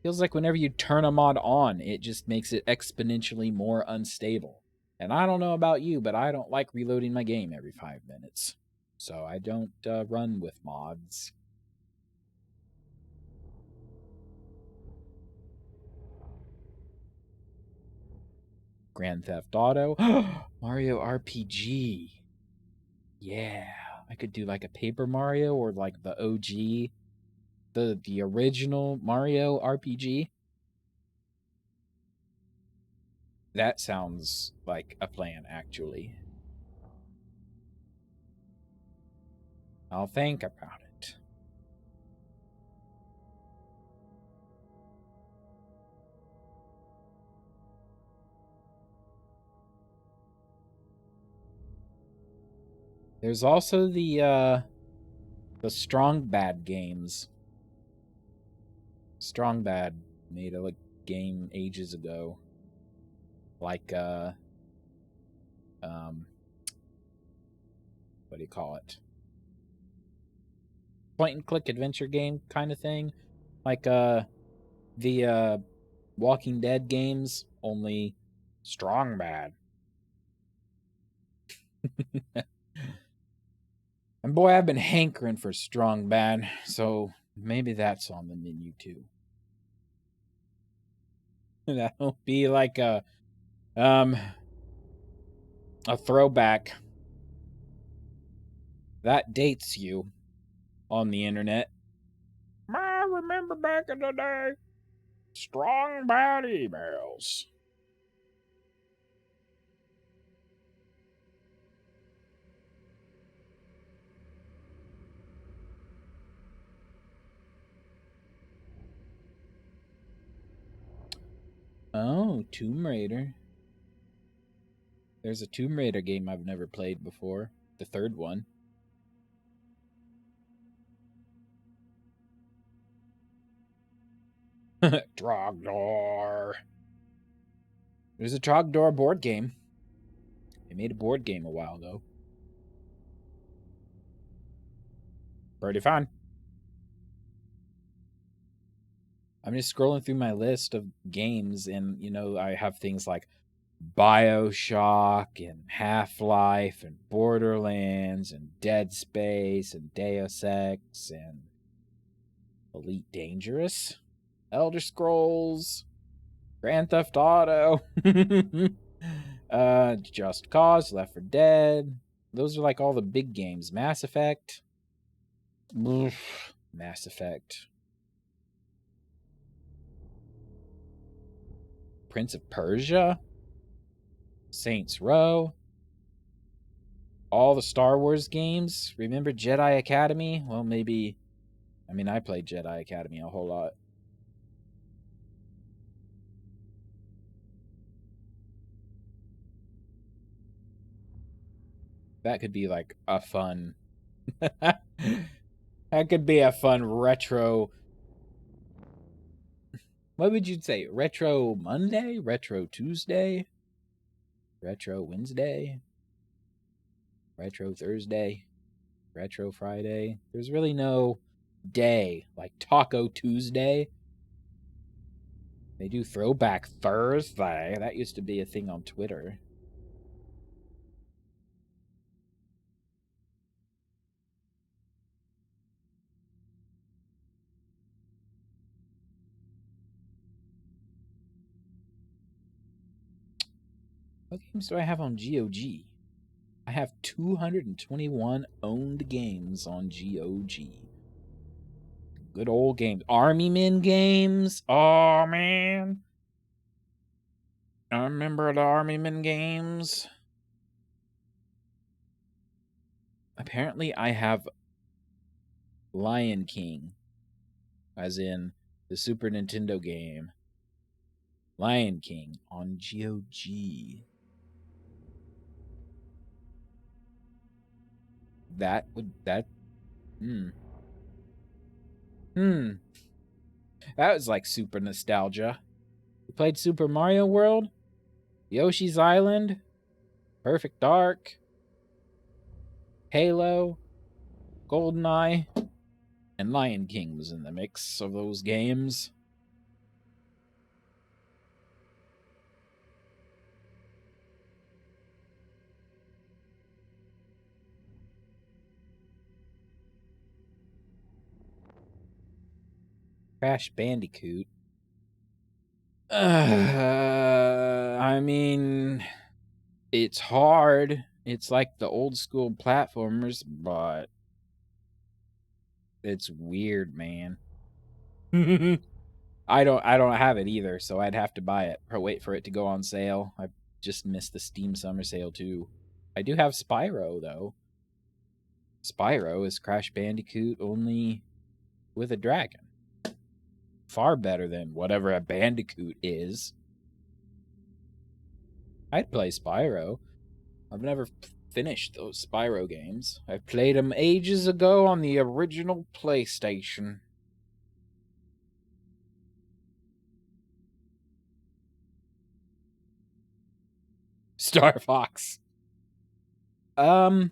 feels like whenever you turn a mod on, it just makes it exponentially more unstable. And I don't know about you, but I don't like reloading my game every 5 minutes. So I don't run with mods. Grand Theft Auto. Mario RPG. Yeah. I could do like a Paper Mario or like the OG, the original Mario RPG. That sounds like a plan, actually. I'll think about it. There's also the Strong Bad games. Strong Bad made a game ages ago. Like what do you call it? Point and click adventure game kind of thing. Like the Walking Dead games, only Strong Bad. And boy, I've been hankering for Strong Bad, so maybe that's on the menu too. That'll be like a throwback that dates you on the internet. I remember back in the day, Strong Bad emails. Oh, Tomb Raider. There's a Tomb Raider game I've never played before. The third one. Trogdor. There's a Trogdor board game. They made a board game a while ago. Pretty fun. I'm just scrolling through my list of games, and, I have things like BioShock and Half-Life and Borderlands and Dead Space and Deus Ex and Elite Dangerous, Elder Scrolls, Grand Theft Auto, Just Cause, Left 4 Dead. Those are like all the big games. Mass Effect. Mass Effect. Prince of Persia. Saints Row. All the Star Wars games. Remember Jedi Academy? Well, maybe. I played Jedi Academy a whole lot. That could be like a fun. That could be a fun retro. What would you say? Retro Monday? Retro Tuesday? Retro Wednesday? Retro Thursday? Retro Friday? There's really no day like Taco Tuesday. They do Throwback Thursday. That used to be a thing on Twitter. What games do I have on GOG? I have 221 owned games on GOG. Good old games. Army Men games. Oh, man. I remember the Army Men games. Apparently, I have Lion King, as in the Super Nintendo game. Lion King on GOG. That would that that was like super nostalgia. We played Super Mario World, Yoshi's Island, Perfect Dark, Halo, GoldenEye, and Lion King was in the mix of those games. Crash Bandicoot. I mean, it's hard. It's like the old school platformers, but it's weird, man. I don't have it either, so I'd have to buy it or wait for it to go on sale. I just missed the Steam Summer Sale too. I do have Spyro though. Spyro is Crash Bandicoot only with a dragon. Far better than whatever a Bandicoot is. I'd play Spyro. I've never finished those Spyro games. I played them ages ago on the original PlayStation. Star Fox. I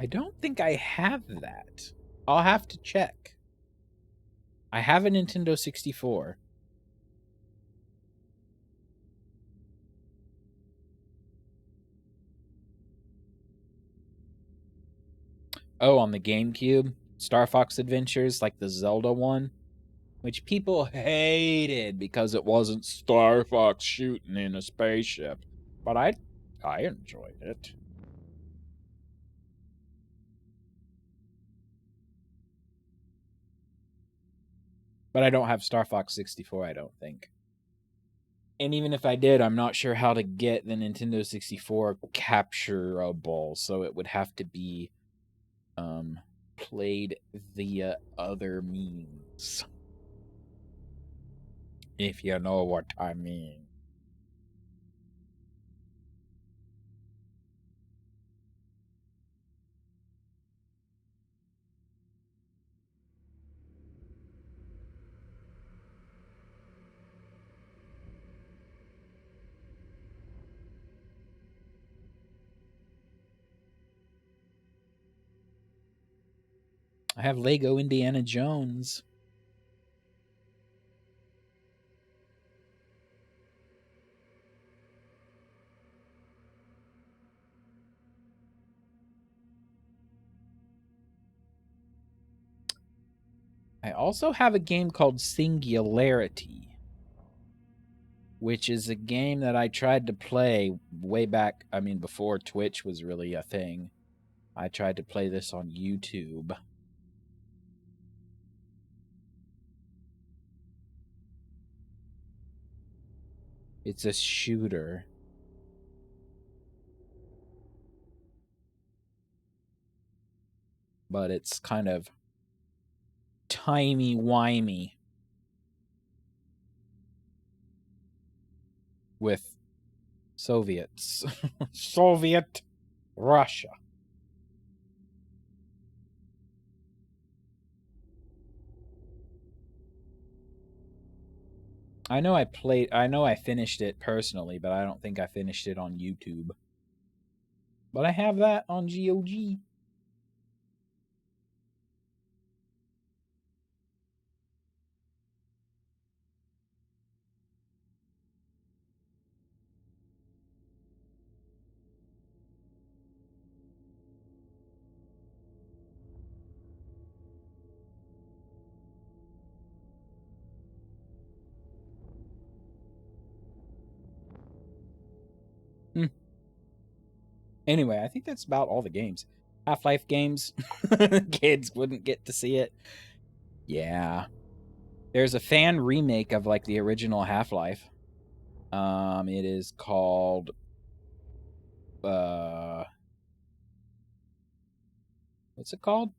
don't think I have that. I'll have to check. I have a Nintendo 64. Oh, on the GameCube? Star Fox Adventures, like the Zelda one? Which people hated because it wasn't Star Fox shooting in a spaceship. But I enjoyed it. But I don't have Star Fox 64, I don't think. And even if I did, I'm not sure how to get the Nintendo 64 capturable, so it would have to be played via other means. If you know what I mean. I have Lego Indiana Jones. I also have a game called Singularity, which is a game that I tried to play way back, before Twitch was really a thing. I tried to play this on YouTube. It's a shooter. But it's kind of timey-wimey with Soviets. Soviet Russia. I know I finished it personally, but I don't think I finished it on YouTube. But I have that on GOG. Anyway, I think that's about all the games. Half-Life games. Kids wouldn't get to see it. Yeah. There's a fan remake of like the original Half-Life. It is called what's it called?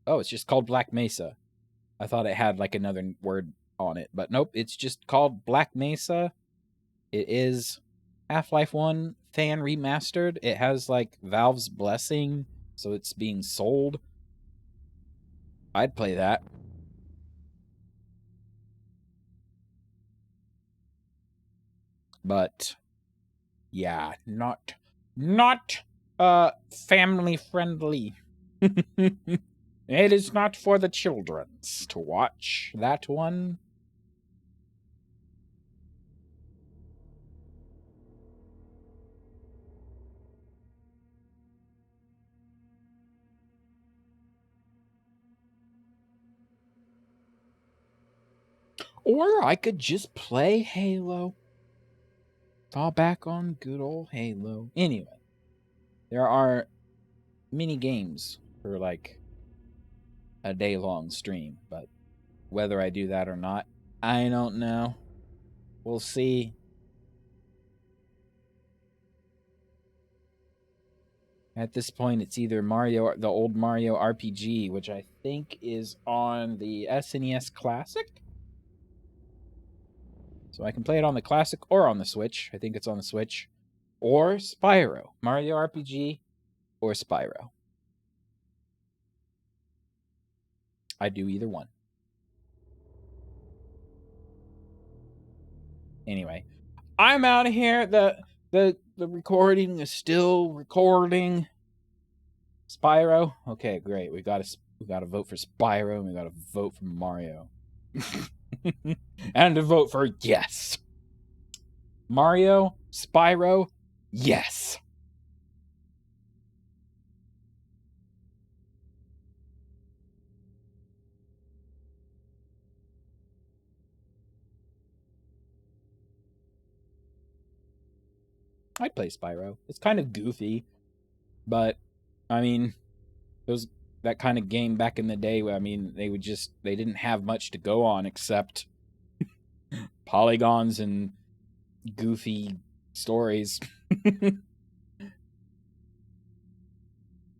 Oh, it's just called Black Mesa. I thought it had like another word on it, but nope, it's just called Black Mesa. It is Half-Life 1 fan remastered. It has like Valve's blessing, so it's being sold. I'd play that. But yeah, not family friendly. It is not for the childrens to watch that one. Or I could just play Halo. Fall back on good old Halo. Anyway, there are mini games for like a day-long stream, but whether I do that or not, I don't know. We'll see. At this point, it's either the old Mario RPG, which I think is on the SNES Classic. So I can play it on the Classic or on the Switch. I think it's on the Switch. Or Spyro. Mario RPG or Spyro. I do either one. Anyway, I'm out of here. The recording is still recording. Spyro. Okay, great. We got to vote for Spyro and we got to vote for Mario. And to vote for yes. Mario, Spyro, yes. I'd play Spyro. It's kind of goofy, but I mean, that kind of game back in the day. I mean, they didn't have much to go on except polygons and goofy stories.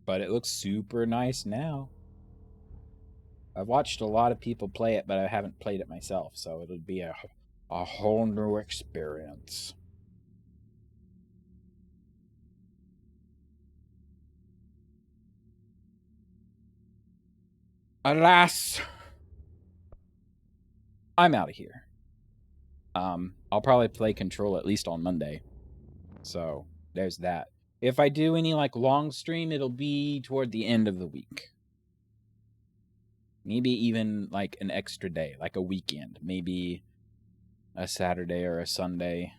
But it looks super nice now. I've watched a lot of people play it, but I haven't played it myself, so it'll be a whole new experience. Alas, I'm out of here. I'll probably play Control at least on Monday. So there's that. If I do any like long stream, it'll be toward the end of the week. Maybe even like an extra day, like a weekend. Maybe a Saturday or a Sunday.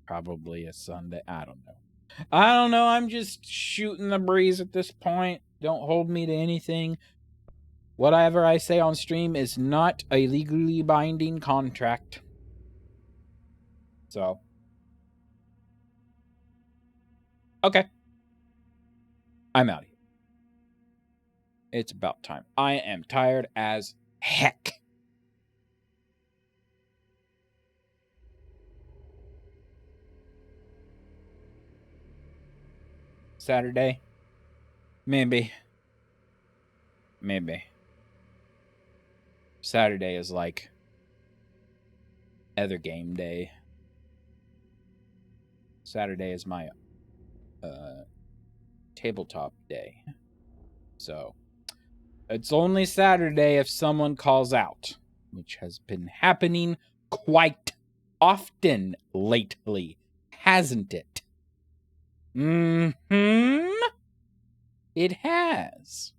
Probably a Sunday. I don't know. I'm just shooting the breeze at this point. Don't hold me to anything. Whatever I say on stream is not a legally binding contract. So. Okay. I'm out of here. It's about time. I am tired as heck. Saturday? Maybe. Saturday is like other game day. Saturday is my tabletop day. So it's only Saturday if someone calls out, which has been happening quite often lately, hasn't it? Mm-hmm. It has.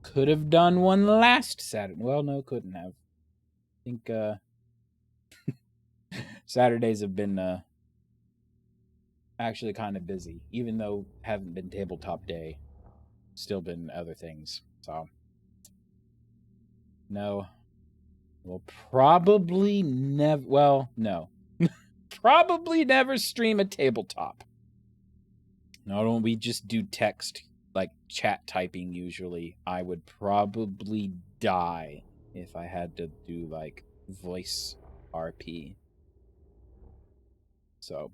Could have done one last Saturday. Well, no, couldn't have. I think Saturdays have been actually kind of busy, even though haven't been tabletop day. Still been other things. So no. We'll probably never. Well, no. probably never stream a tabletop. Not only we just do text, like chat typing usually. I would probably die if I had to do like voice RP. So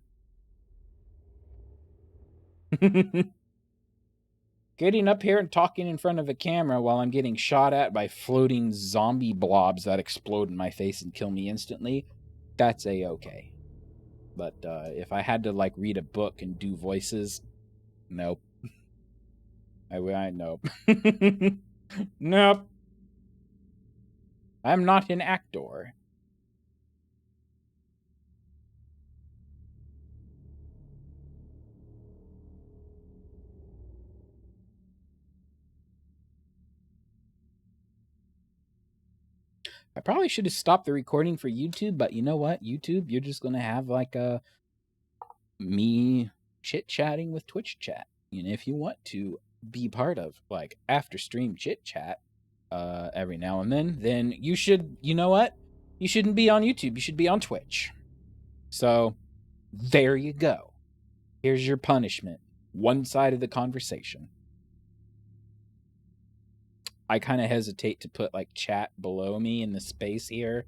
getting up here and talking in front of a camera while I'm getting shot at by floating zombie blobs that explode in my face and kill me instantly, that's a-okay. But if I had to like read a book and do voices, nope. I nope. Nope. I'm not an actor. I probably should have stopped the recording for YouTube, but you know what? YouTube, you're just going to have like me chit-chatting with Twitch chat. And if you want to be part of like after stream chit-chat every now and then you should, you know what? You shouldn't be on YouTube. You should be on Twitch. So there you go. Here's your punishment. One side of the conversation. I kind of hesitate to put like chat below me in the space here.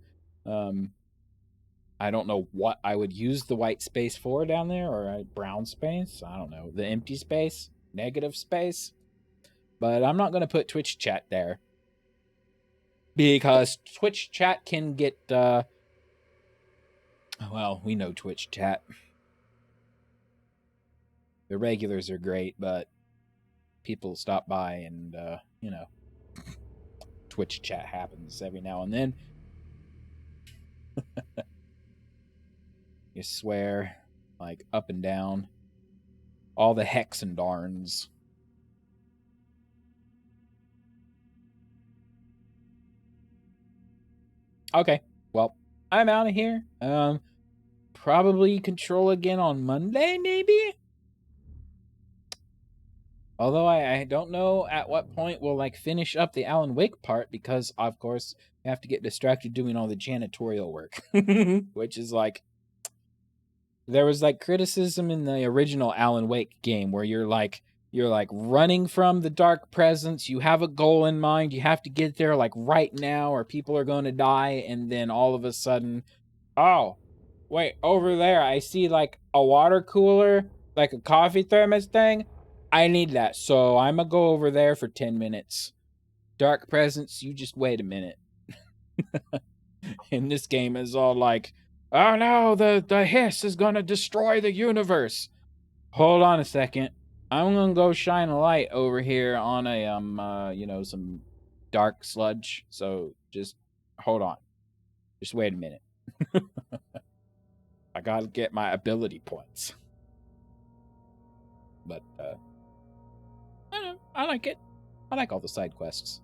I don't know what I would use the white space for down there, or a brown space. I don't know. The empty space, negative space. But I'm not going to put Twitch chat there. Because Twitch chat can get, well, we know Twitch chat. The regulars are great, but people stop by and, you know, Twitch chat happens every now and then. You swear, like, up and down. All the hex and darns. Okay, well, I'm out of here. Probably control again on Monday, maybe? Although I don't know at what point we'll like finish up the Alan Wake part because of course I have to get distracted doing all the janitorial work. Which is like there was like criticism in the original Alan Wake game where you're like running from the dark presence, you have a goal in mind, you have to get there like right now or people are going to die, and then all of a sudden, oh, wait, over there I see like a water cooler, like a coffee thermos thing. I need that, so I'm gonna go over there for 10 minutes. Dark presence, you just wait a minute. And this game is all like, oh no, the hiss is gonna destroy the universe. Hold on a second. I'm gonna go shine a light over here on a you know, some dark sludge. So just hold on. Just wait a minute. I gotta get my ability points. But I don't know, I like it. I like all the side quests.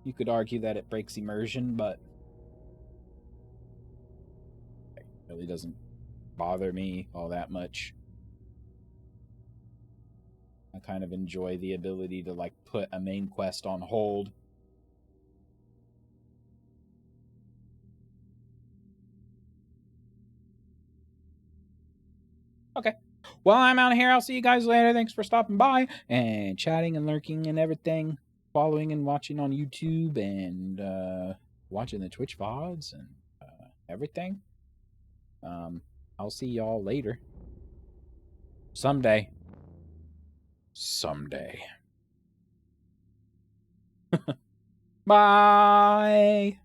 You could argue that it breaks immersion, but it really doesn't bother me all that much. I kind of enjoy the ability to like put a main quest on hold. Okay. Well, I'm out of here. I'll see you guys later. Thanks for stopping by and chatting and lurking and everything. Following and watching on YouTube and watching the Twitch VODs and everything. I'll see y'all later. Someday. Someday. Bye.